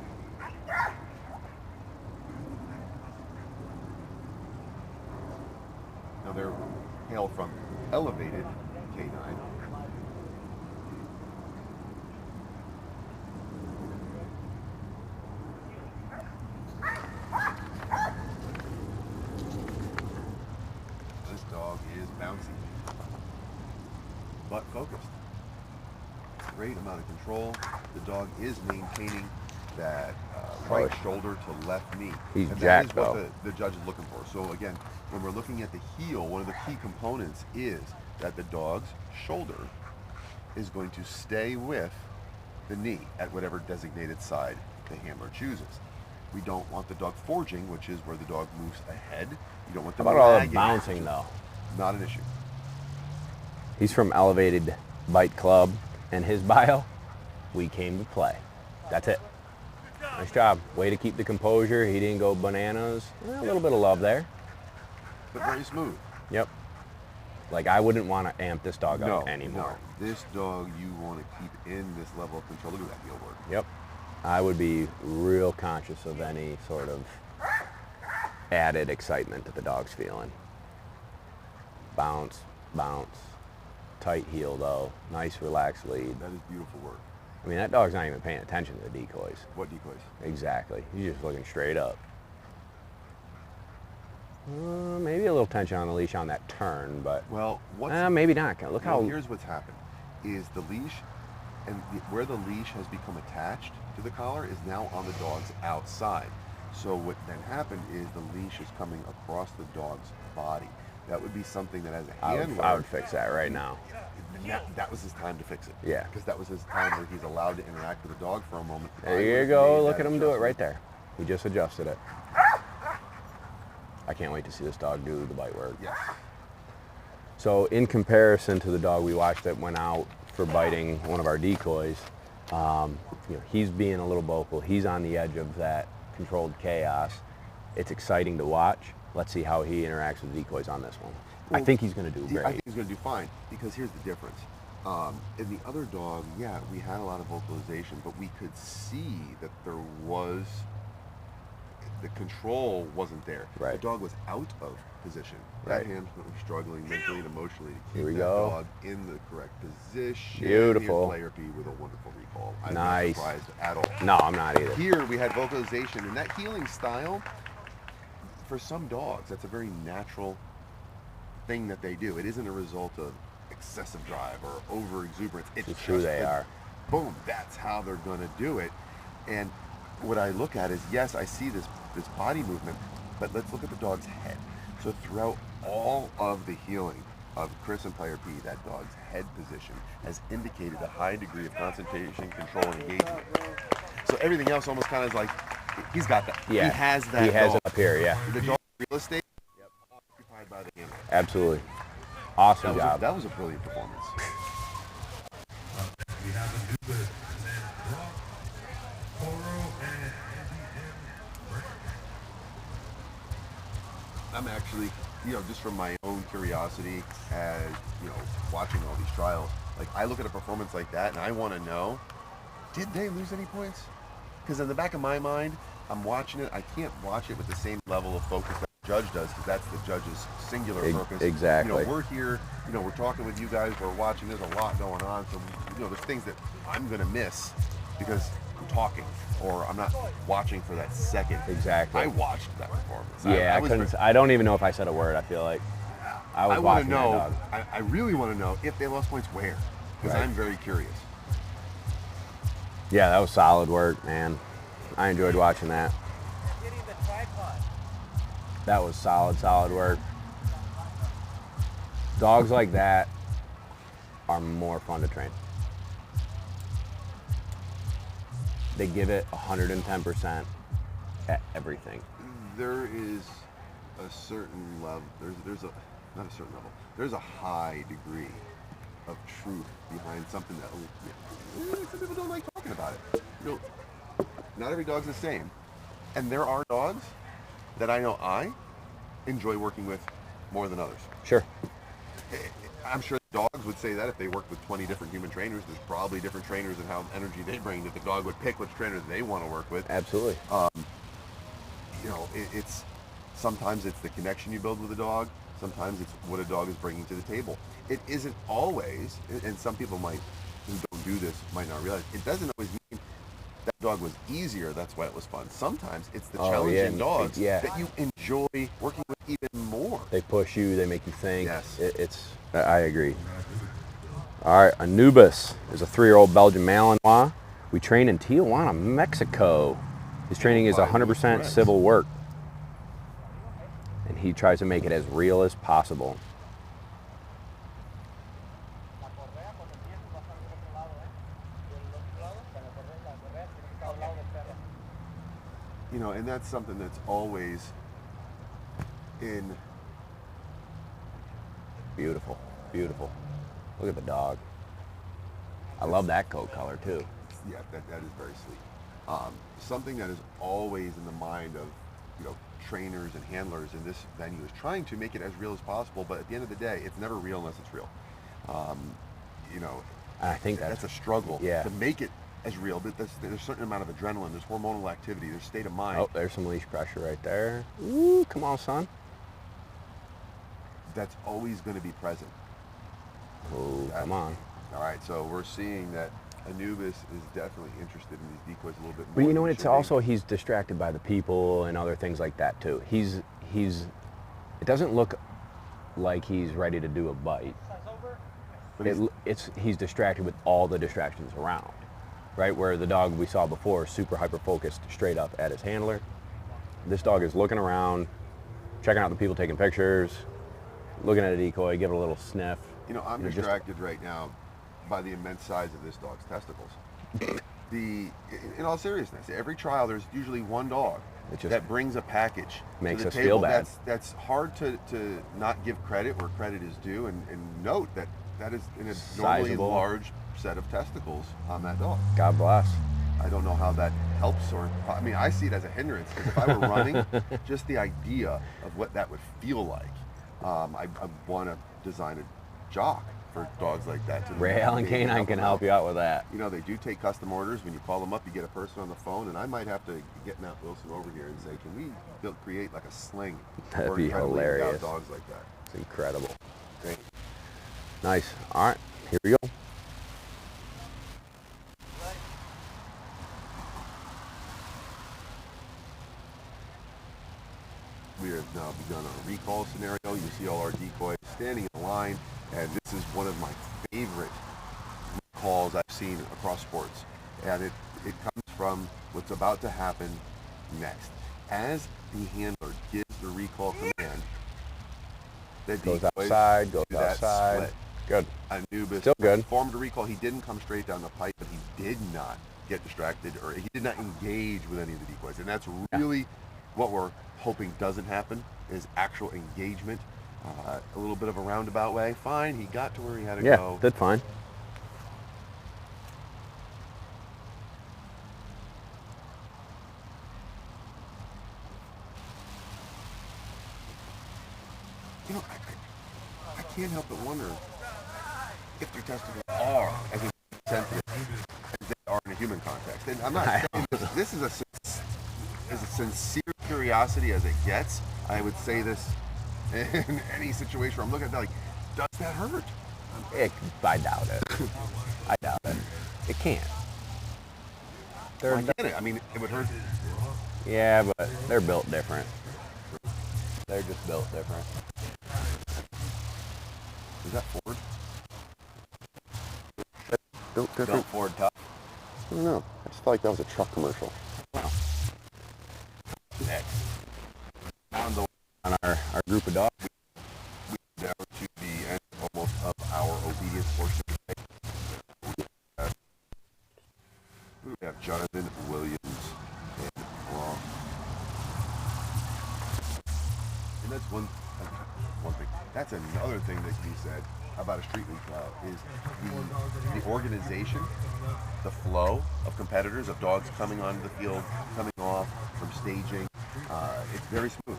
A: Now they're hail from Elevated K9. This dog is bouncy, but focused. Great amount of control. The dog is maintaining that right shoulder to left knee.
B: He's
A: and
B: jacked,
A: that is what
B: though.
A: the judge is looking for. So again, when we're looking at the heel, one of the key components is that the dog's shoulder is going to stay with the knee at whatever designated side the handler chooses. We don't want the dog forging, which is where the dog moves ahead. You don't want
B: How
A: them
B: about all the
A: lagging.
B: bouncing, though?
A: Not an issue.
B: He's from Elevated Bite Club, and his bio, we came to play. That's it. Nice job. Way to keep the composure. He didn't go bananas. A little bit of love there.
A: But very smooth.
B: Yep. Like, I wouldn't want to amp this dog up anymore.
A: No. This dog you want to keep in this level of control. Look at that heel work.
B: Yep. I would be real conscious of any sort of added excitement that the dog's feeling. Bounce, bounce. Tight heel, though. Nice, relaxed lead.
A: That is beautiful work.
B: I mean, that dog's not even paying attention to the decoys.
A: What decoys?
B: Exactly. He's just looking straight up. Maybe a little tension on the leash on that turn, but
A: Well,
B: maybe not. Look how.
A: Here's what's happened: is the leash, and where the leash has become attached to the collar is now on the dog's outside. So what then happened is the leash is coming across the dog's body. That would be something that, as a handler,
B: I would fix that right now.
A: That was his time to fix it.
B: Yeah.
A: Because that was his time where he's allowed to interact with the dog for a moment.
B: There you go. Look at him do it right there. He just adjusted it. I can't wait to see this dog do the bite work.
A: Yes.
B: So in comparison to the dog we watched that went out for biting one of our decoys, he's being a little vocal. He's on the edge of that controlled chaos. It's exciting to watch. Let's see how he interacts with decoys on this one. I think he's going to do great.
A: I think he's going to do fine, because here's the difference. In the other dog, yeah, we had a lot of vocalization, but we could see that there was, the control wasn't there.
B: Right.
A: The dog was out of position.
B: Right.
A: That handler was struggling mentally and emotionally to
B: Here we
A: keep that
B: go.
A: dog in the correct position.
B: Beautiful.
A: Here's Player P with a wonderful recall. I'm
B: Nice.
A: not surprised at all.
B: No, I'm not either.
A: Here we had vocalization, and that healing style, for some dogs, that's a very natural thing that they do. It isn't a result of excessive drive or over exuberance. It's
B: It's who they are.
A: Boom, that's how they're going to do it. And what I look at is, yes, I see this body movement, but let's look at the dog's head. So throughout all of the healing of Chris and Player P, that dog's head position has indicated a high degree of concentration, control, and engagement. So everything else almost kind of is like, he's got that.
B: Yeah.
A: He has that.
B: He has
A: dog.
B: it up here, yeah.
A: The dog real estate, occupied by the handler.
B: Absolutely. Awesome job.
A: That was a brilliant performance.
D: We have Anubis, and then Bronx, Toro, and
A: I'm actually, just from my own curiosity as, watching all these trials, like I look at a performance like that and I want to know, did they lose any points? Because in the back of my mind, I'm watching it. I can't watch it with the same level of focus that the judge does, because that's the judge's singular focus.
B: Exactly.
A: We're here, we're talking with you guys, we're watching, there's a lot going on. So, there's things that I'm going to miss because I'm talking or I'm not watching for that second.
B: Exactly.
A: I watched that performance.
B: Yeah, I don't even know if I said a word, I feel like. I was watching that dog.
A: I really want to know if they lost points where, because
B: Right.
A: I'm very curious.
B: Yeah, that was solid work, man. I enjoyed watching that. That was solid work. Dogs like that are more fun to train. They give it 110% at everything.
A: There is a certain level. There's a not a certain level. There's a high degree of truth behind something that some people don't like talking about it. Not every dog's the same, and there are dogs that I know I enjoy working with more than others.
B: Sure.
A: I'm sure dogs would say that if they worked with 20 different human trainers. There's probably different trainers and how energy they bring that the dog would pick which trainers they want to work with.
B: Absolutely.
A: It's sometimes it's the connection you build with a dog. Sometimes it's what a dog is bringing to the table. It isn't always, and some people who don't do this might not realize, it doesn't always mean that dog was easier, that's why it was fun. Sometimes it's the challenging dogs that you enjoy working with even more.
B: They push you, they make you think.
A: Yes.
B: I agree. All right, Anubis is a 3-year-old Belgian Malinois. We train in Tijuana, Mexico. His training is 100% civil work. And he tries to make it as real as possible.
A: And that's something that's always in.
B: Beautiful. Look at the dog. I love that coat color too.
A: Yeah, that is very sweet. Something that is always in the mind of, trainers and handlers in this venue is trying to make it as real as possible, but at the end of the day, it's never real unless it's real.
B: I think
A: that's a struggle to make it as real, but there's a certain amount of adrenaline, there's hormonal activity, there's state of mind.
B: Oh, there's some leash pressure right there. Ooh, come on, son.
A: That's always going to be present.
B: Oh, come on.
A: All right, so we're seeing that Anubis is definitely interested in these decoys a little bit more.
B: But you know what? It's also he's distracted by the people and other things like that too. It doesn't look like he's ready to do a bite. But he's distracted with all the distractions around, right? Where the dog we saw before, super hyper focused, straight up at his handler. This dog is looking around, checking out the people taking pictures, looking at a decoy, give it a little sniff.
A: I'm distracted right now by the immense size of this dog's testicles. In all seriousness, every trial there's usually one dog that brings a package
B: makes
A: to the
B: us
A: table.
B: feel bad.
A: That's hard to not give credit where credit is due, and note that is in a normally
B: Sizable.
A: large set of testicles on that dog.
B: God bless.
A: I don't know how that helps, I see it as a hindrance, because if I were running, just the idea of what that would feel like, I want to design a jock for dogs like that.
B: Ray Allen Canine can help you out with that.
A: They do take custom orders. When you call them up, you get a person on the phone, and I might have to get Matt Wilson over here and say, can we create like a sling?
B: That'd be hilarious.
A: Dogs like that.
B: It's incredible.
A: Great.
B: Nice. All right, here we go.
A: We have now begun our recall scenario. You see all our decoys standing in line. And this is one of my favorite calls I've seen across sports. And it comes from what's about to happen next. As the handler gives the recall command, the
B: Goes
A: decoys
B: outside, goes
A: do that
B: outside.
A: split.
B: Good.
A: Anubis
B: Still good.
A: formed a recall. He didn't come straight down the pipe, but he did not get distracted, or he did not engage with any of the decoys. And that's really what we're hoping doesn't happen, is actual engagement. A little bit of a roundabout way. Fine, he got to where he had to go.
B: Yeah, did fine.
A: You know, I can't help but wonder if their testicles are as sensitive as they are in a human context. And I'm not saying this is as a sincere curiosity as it gets. I would say this in any situation where I'm looking at that, like, does that hurt?
B: I doubt it. I doubt it. It can't.
A: I get it. I mean, it would hurt.
B: Yeah, but they're built different. They're just built different.
A: Is that Ford?
B: Built different.
A: Built Ford tough.
B: I don't know. I just felt like that was a truck commercial.
A: Wow. Next. On
B: our group of dogs.
A: We down to the end almost of our obedience portion. We have Jonathan Williams and Bronx. And that's one thing. That's another thing that you said about a street league trial is the organization, the flow of competitors, of dogs coming onto the field, coming off from staging. It's very smooth.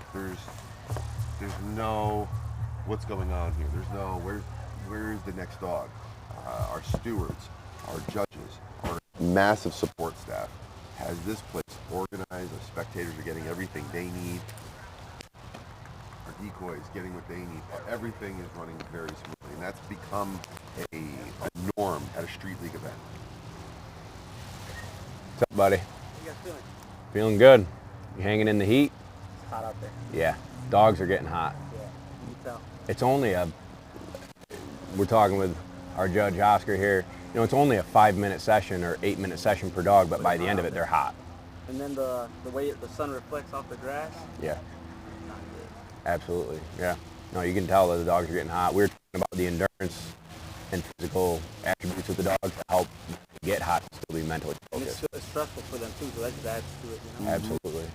A: There's no what's going on here. There's no where's the next dog. Our stewards, our judges, our massive support staff has this place organized. The spectators are getting everything they need. Our decoys getting what they need. Everything is running very smoothly, and that's become a norm at a street league event.
B: What's up, buddy?
C: How you guys feeling?
B: Feeling good. You hanging in the heat?
C: It's hot out there.
B: Yeah. Dogs are getting hot.
C: Yeah, you can tell.
B: It's only we're talking with our judge Oscar here. You know, it's only a 5-minute session or 8-minute session per dog, but by the end of it, they're hot.
C: And then the way the sun reflects off the grass,
B: Yeah,
C: not good.
B: absolutely. Yeah. No, you can tell that the dogs are getting hot. We were talking about the endurance and physical attributes of the dogs to help get hot and still be mentally
C: And
B: focused.
C: it's stressful for them too, so that just adds to it, you know?
B: Absolutely.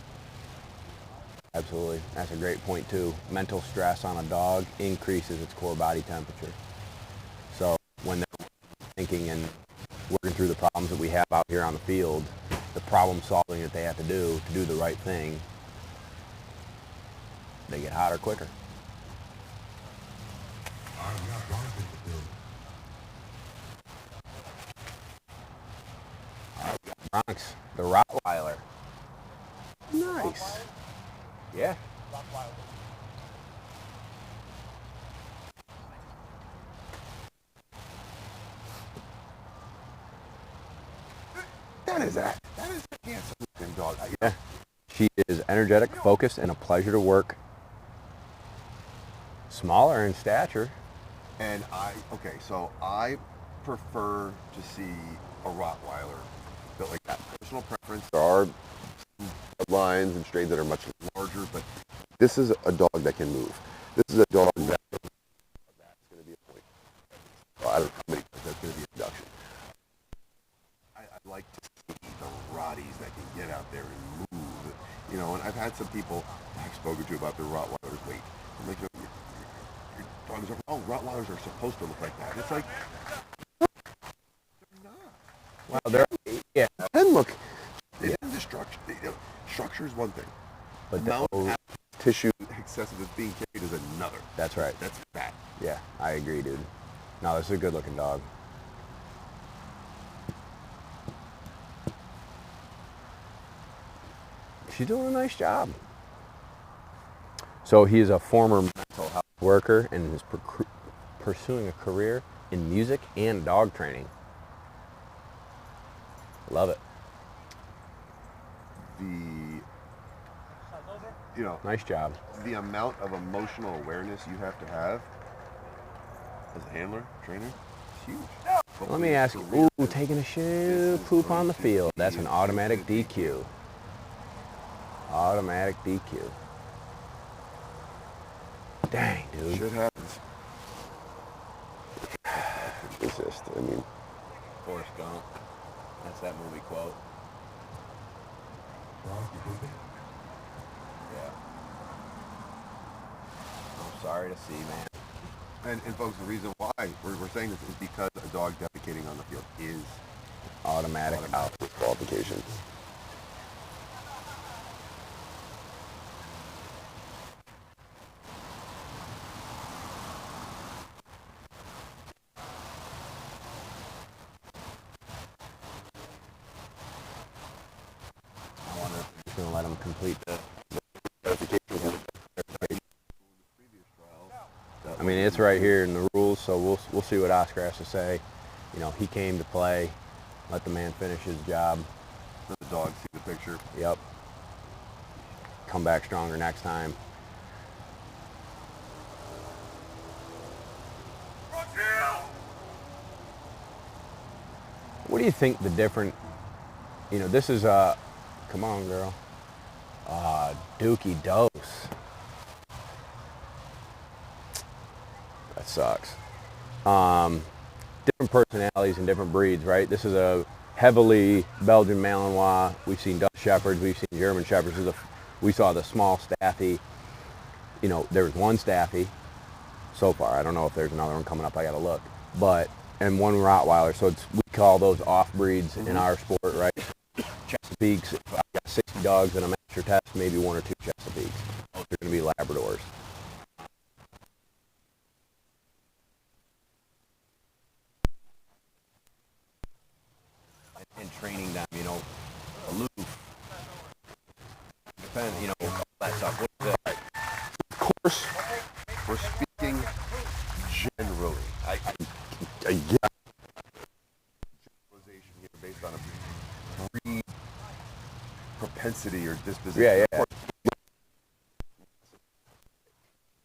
B: Absolutely. That's a great point too. Mental stress on a dog increases its core body temperature. So when they're thinking and working through the problems that we have out here on the field, the problem solving that they have to do the right thing, they get hotter quicker.
D: I've got Bronx in the field.
B: Bronx, the Rottweiler. Nice. Yeah.
A: That is a handsome looking dog.
B: Yeah. She is energetic, focused, and a pleasure to work. Smaller in stature.
A: And so I prefer to see a Rottweiler built like that. Personal preference. There are some lines and strains that are much larger, but this is a dog that can move. This is a dog that's going to be a point. Well, I don't know how many times that's going to be a production. I'd like to see the Rotties that can get out there and move. You know, and I've had some people I've spoken to about their Rottweilers. Wait, I'm like, your dogs are, Rottweilers are supposed to look like that. It's like, they're not.
B: Wow, they're
A: And look, structure is one thing.
B: But
A: Amount of tissue excessive that's being carried is another.
B: that's right.
A: That's fat.
B: Yeah, I agree, dude. No, this is a good looking dog. She's doing a nice job. So he's a former mental health worker and is pursuing a career in music and dog training. Love it.
A: You know,
B: Nice job.
A: the amount of emotional awareness you have to have as a handler, trainer, it's huge.
B: Let me ask you, ooh, taking a shit poop on the field. That's an automatic DQ. Automatic DQ. Dang, dude.
A: Shit happens.
B: Resist. I mean, Forrest Gump. That's that movie quote. Yeah. I'm sorry to see, man.
A: And folks, the reason why we're saying this is because a dog defecating on the field is
B: Automatic out disqualification. I wonder if he's going to let him complete the verification. I mean, it's right here in the rules, so we'll see what Oscar has to say. You know, he came to play. Let the man finish his job.
A: Let the dog see the picture.
B: Yep. Come back stronger next time. What do you think the different, you know, this is come on girl, Dookie Dose. That sucks. Different personalities and different breeds, right? This is a heavily Belgian Malinois. We've seen Dutch Shepherds, we've seen German Shepherds. We saw the small Staffy. You know, there's one Staffy so far. I don't know if there's another one coming up. I gotta look. But and one Rottweiler. So we call those off breeds in our sport, right? Chesapeakes. If I've got 60 dogs in a master test, maybe 1 or 2 Chesapeakes. Those are going to be Labradors. And training them, you know, aloof. Depend, you know, all that stuff. What is it?
A: Of course, we're speaking generally. Yeah. Generalization here based on a breed propensity or disposition.
B: Yeah.
A: Of course,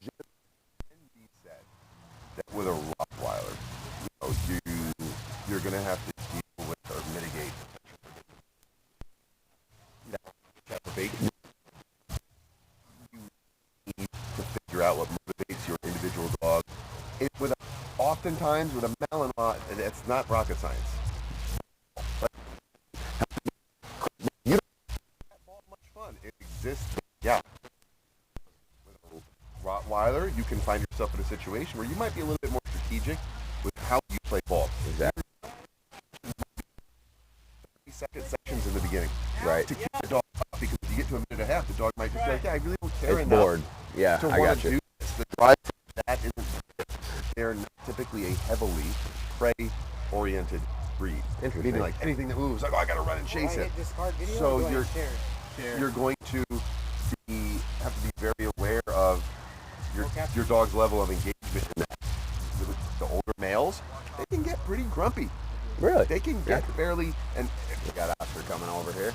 A: it can be said that with a Rottweiler, you know, you're going to have to deal with or mitigate Chesapeake. You need to figure out what motivates your individual dog. Oftentimes with a Malinois, it's not rocket science. You don't have that much fun. It exists. Yeah. With a Rottweiler, you can find yourself in a situation where you might be a little bit more strategic with how you play ball.
B: Exactly.
A: 30-second sections in the beginning.
B: Right.
A: To keep the dog up, because if you get to a minute and a half, the dog might just be like, yeah, I really don't care
B: It's
A: enough
B: bored. Yeah,
A: to
B: I
A: want
B: got
A: to
B: you.
A: do this. The drive for that isn't. They're not typically a heavily prey-oriented breed.
B: Interesting.
A: Meaning like anything that moves, like, oh, I gotta run and chase it. So you're going to have to be very aware of your dog's level of engagement in that. The older males, they can get pretty grumpy.
B: Really?
A: They can get fairly, and
B: We got Oscar coming over here.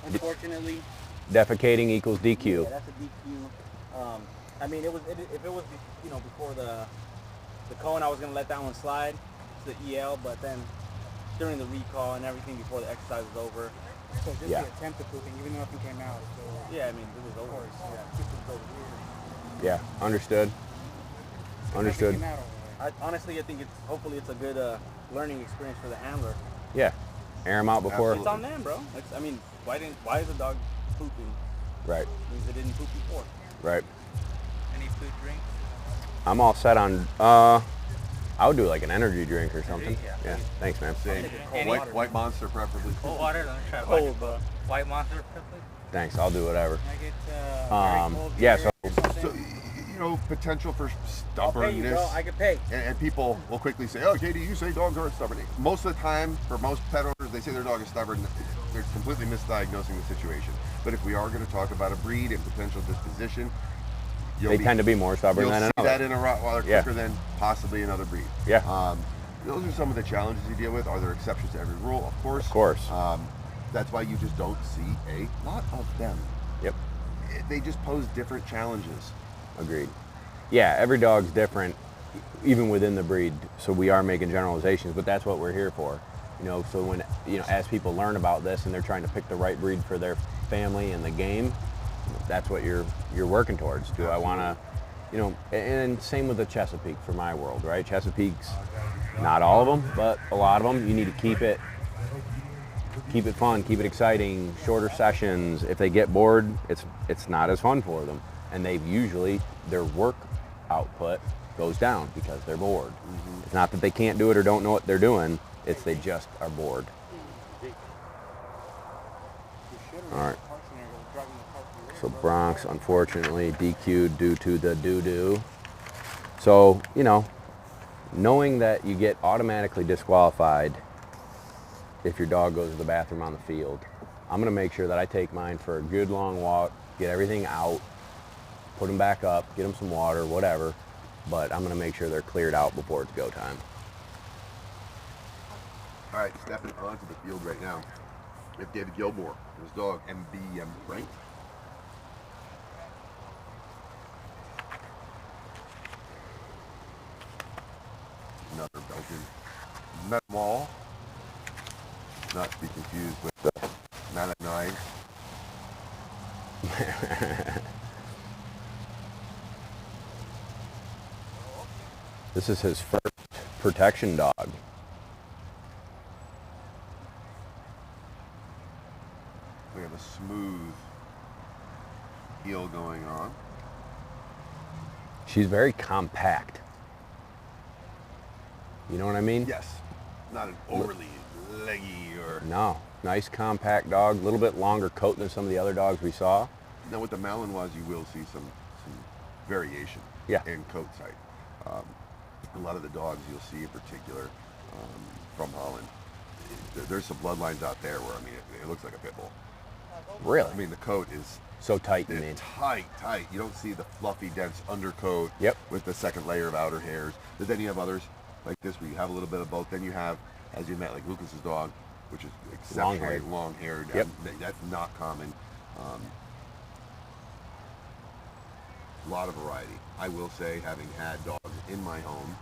C: Unfortunately,
B: Defecating equals DQ.
C: yeah, that's a DQ. I mean, if it was you know, before the cone, I was gonna let that one slide to the EL, but then during the recall and everything before the exercise was over.
E: So just
B: Yeah.
E: the attempt at pooping, even though nothing came out. So,
C: Yeah, I mean, it was over. Yeah, it was over.
B: Yeah, understood. Understood.
E: Nothing came out over there.
C: Honestly, I think hopefully it's a good learning experience for the handler.
B: Yeah. Air them out before.
C: It's on them, bro. I mean, why is the dog pooping?
B: Right,
C: It means it didn't poop before.
B: right.
E: Any food, drink?
B: I'm all set on, I would do like an energy drink or something. Yeah, thanks, man.
A: white monster preferably.
E: Cold water. Let me try
C: Cold, bro.
E: white monster, preferably.
B: Thanks, I'll do whatever.
E: Can I get very cold
B: Yeah,
E: beer
B: so-
E: or something?
A: So, you know, potential for
C: I'll pay you,
A: stubbornness.
C: bro. I can pay.
A: And people will quickly say, oh, KD, you say dogs aren't stubborn. Most of the time, for most pet owners, they say their dog is stubborn. They're completely misdiagnosing the situation. But if we are going to talk about a breed and potential disposition,
B: They tend to be more stubborn
A: you'll
B: than
A: see
B: another.
A: that in a Rottweiler
B: Yeah.
A: quicker than possibly another breed.
B: Yeah.
A: Those are some of the challenges you deal with. Are there exceptions to every rule? Of course.
B: Of course.
A: That's why you just don't see a lot of them.
B: Yep,
A: They just pose different challenges.
B: agreed. Yeah, every dog's different. even within the breed. So we are making generalizations, but that's what we're here for. You know, so when, you know, as people learn about this and they're trying to pick the right breed for their family and the game, that's what you're working towards. Do I want to, you know, and same with the Chesapeake for my world, right? Chesapeakes, not all of them, but a lot of them, you need to keep it fun, keep it exciting, shorter sessions. If they get bored, it's not as fun for them. And they've usually, their work output goes down because they're bored. It's not that they can't do it or don't know what they're doing, it's they just are bored. All right. So Bronx, unfortunately, DQ'd due to the doo-doo. So, you know, knowing that you get automatically disqualified if your dog goes to the bathroom on the field, I'm going to make sure that I take mine for a good long walk, get everything out, put them back up, get them some water, whatever, but I'm going to make sure they're cleared out before it's go time.
A: All right, stepping onto the field right now. We have David Gilmore, his dog, MBM, right? Another Belgian Metamall, not to be confused with the Canine.
B: This is his first protection dog.
A: We have a smooth heel going on.
B: She's very compact. You know what I mean?
A: Yes, not an overly leggy or...
B: No, nice compact dog, a little bit longer coat than some of the other dogs we saw.
A: Now with the Malinois, you will see some variation in coat type. A lot of the dogs you'll see in particular from Holland, there's some bloodlines out there where, I mean, it looks like a pit bull.
B: Really?
A: I mean, the coat is
B: So tight, you mean?
A: tight. You don't see the fluffy, dense undercoat
B: Yep.
A: with the second layer of outer hairs. But then you have others like this where you have a little bit of both. Then you have, as you met, like Lucas's dog, which is exceptionally long-haired.
B: Yep.
A: That's not common. A lot of variety. I will say, having had dogs in my home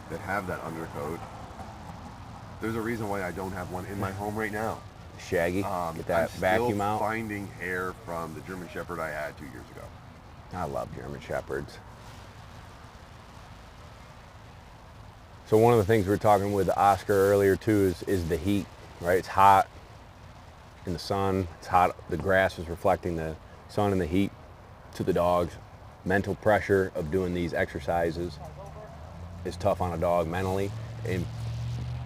A: that have that undercoat, there's a reason why I don't have one in my home right now.
B: Shaggy, get that
A: I'm
B: vacuum
A: still
B: out.
A: finding hair from the German Shepherd I had 2 years ago.
B: I love German Shepherds. So one of the things we were talking with Oscar earlier too is the heat, right? It's hot in the sun, it's hot, the grass is reflecting the sun and the heat to the dogs. Mental pressure of doing these exercises is tough on a dog mentally, and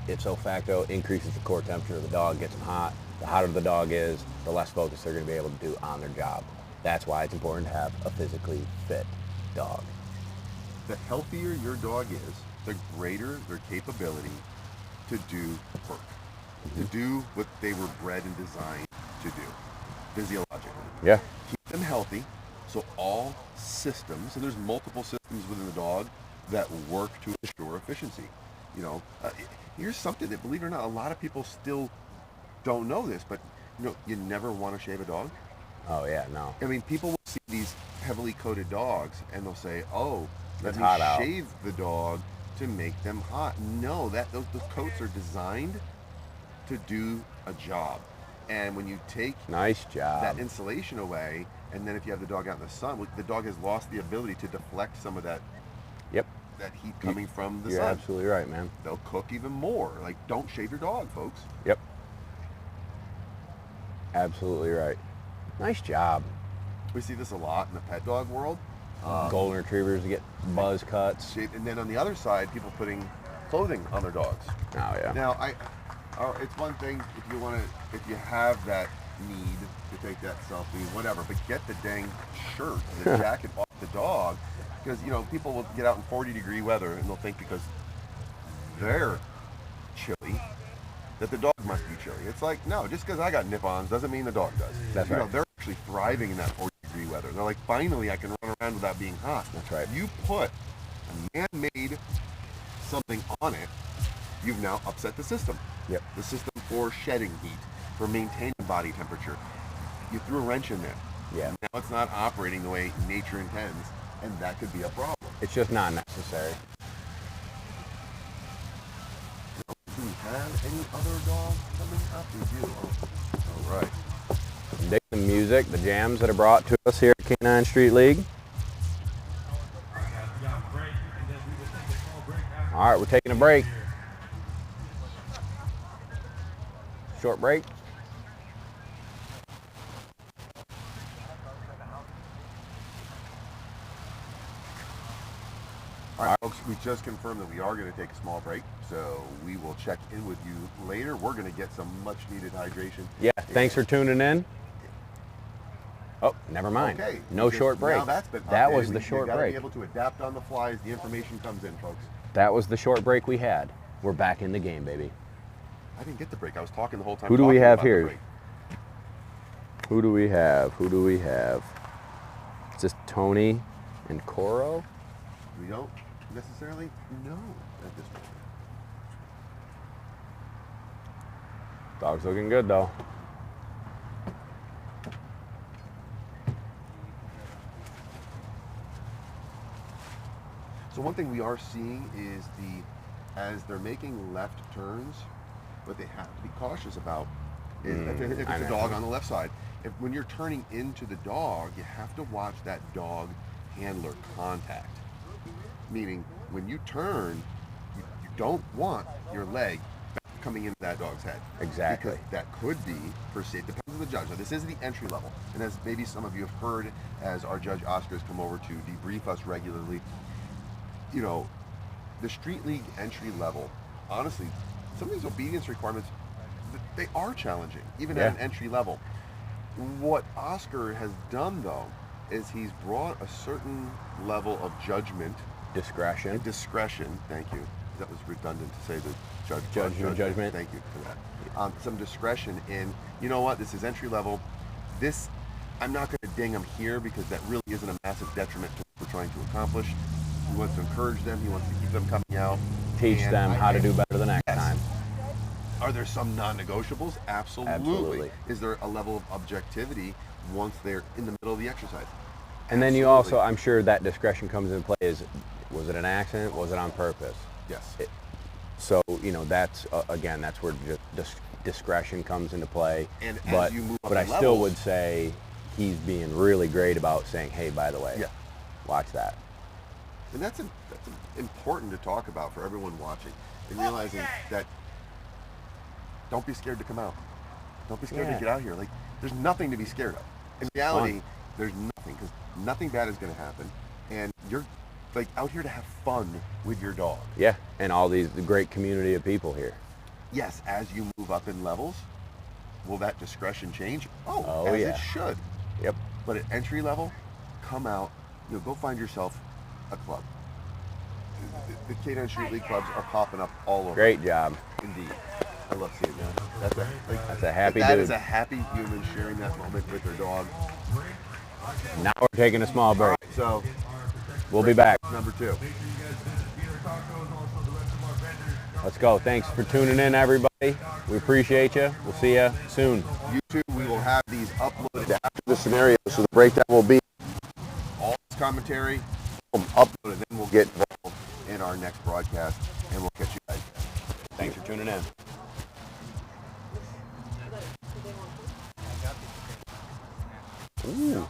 B: ipso facto increases the core temperature of the dog, gets them hot. The hotter the dog is, the less focus they're going to be able to do on their job. That's why it's important to have a physically fit dog.
A: The healthier your dog is, the greater their capability to do work, to do what they were bred and designed to do, physiologically.
B: Yeah.
A: Keep them healthy, so all systems, and there's multiple systems within the dog that work to assure efficiency. You know, here's something that, believe it or not, a lot of people still don't know this, but you know, you never want to shave a dog.
B: Oh yeah, no.
A: I mean, people will see these heavily coated dogs and they'll say, "Oh, let
B: It's
A: me
B: hot out."
A: shave the dog to make them hot." No, those coats are designed to do a job. And when you take
B: Nice job.
A: that insulation away, and then if you have the dog out in the sun, the dog has lost the ability to deflect some of that
B: Yep.
A: that heat coming from the
B: You're
A: sun.
B: absolutely right, man.
A: They'll cook even more. Like, don't shave your dog, folks.
B: Yep. Absolutely right. Nice job.
A: We see this a lot in the pet dog world.
B: Golden retrievers get buzz cuts.
A: And then on the other side, people putting clothing on their dogs.
B: Oh yeah.
A: Now, it's one thing if you have that need to take that selfie, whatever, but get the dang shirt, the jacket off the dog, because you know people will get out in 40-degree weather and they'll think because they're chilly that the dog must be chilly. It's like, no, just because I got nip-ons doesn't mean the dog does.
B: That's
A: you
B: right.
A: know, they're actually thriving in that 40-degree weather. They're like, finally, I can run around without being hot.
B: That's right.
A: You put a man-made something on it, you've now upset the system.
B: Yep.
A: The system for shedding heat, for maintaining body temperature. You threw a wrench in there.
B: Yeah.
A: Now it's not operating the way nature intends, and that could be a problem.
B: It's just not necessary.
A: have any other dogs coming up? We do. Oh, all right.
B: Dig the music, the jams that are brought to us here at Canine Street League. All right, we're taking a break. Short break.
A: All right, folks, we just confirmed that we are going to take a small break, so we will check in with you later. We're going to get some much-needed hydration.
B: Yeah, thanks for tuning in. Oh, never mind.
A: Okay.
B: No short break.
A: Now that's been
B: that
A: updated.
B: was the short
A: You gotta
B: break.
A: be able to adapt on the fly as the information comes in, folks.
B: That was the short break we had. We're back in the game, baby.
A: I didn't get the break. I was talking the whole time.
B: Who do we
A: talking
B: have
A: about the
B: here?
A: break.
B: Who do we have? Who do we have? Is this Tony and Coro?
A: We don't necessarily know at this point.
B: Dog's looking good though.
A: So one thing we are seeing is as they're making left turns, what they have to be cautious about is if it's a dog on the left side, when you're turning into the dog, you have to watch that dog handler contact. Meaning, when you turn, you don't want your leg coming into that dog's head.
B: Exactly.
A: Because that could be, per se, it depends on the judge. Now, this is the entry level. And as maybe some of you have heard, as our judge Oscar has come over to debrief us regularly, you know, the Street League entry level, honestly, some of these obedience requirements, they are challenging, even at an entry level. What Oscar has done, though, is he's brought a certain level of judgment.
B: Discretion.
A: Thank you. That was redundant to say the
B: Judgment.
A: Thank you for that. Some discretion in, you know what, this is entry level. This, I'm not going to ding them here because that really isn't a massive detriment to what we're trying to accomplish. He wants to encourage them. He wants to keep them coming out.
B: Teach them how to do better the next time.
A: Are there some non-negotiables? Absolutely. Is there a level of objectivity once they're in the middle of the exercise?
B: And then you also, I'm sure that discretion comes into play is, was it an accident? Was it on purpose?
A: Yes.
B: So, you know, that's, again, that's where discretion comes into play.
A: And
B: but,
A: as you move up
B: but I
A: in
B: still
A: levels,
B: would say he's being really great about saying, hey, by the way, watch that.
A: And that's important to talk about for everyone watching and realizing that don't be scared to come out. Don't be scared to get out here. Like, there's nothing to be scared of. In reality, there's nothing, because nothing bad is going to happen. And you're like out here to have fun with your dog.
B: Yeah, and all the great community of people here.
A: Yes, as you move up in levels, will that discretion change?
B: Oh,
A: as
B: yeah.
A: it should.
B: Yep.
A: But at entry level, come out, you know, go find yourself a club. The K9 Street League clubs are popping up all over.
B: Great job.
A: Indeed. I love seeing that.
B: That's a happy
A: That
B: dude.
A: is a happy human sharing that moment with their dog.
B: Now we're taking a small break.
A: So
B: We'll be back.
A: number 2.
B: Let's go. Thanks for tuning in, everybody. We appreciate you. We'll see you soon.
A: YouTube, we will have these uploaded after the scenario, so the breakdown will be all this commentary uploaded, then we'll get involved in our next broadcast, and we'll catch you guys.
B: Thanks for tuning in.
E: Ooh.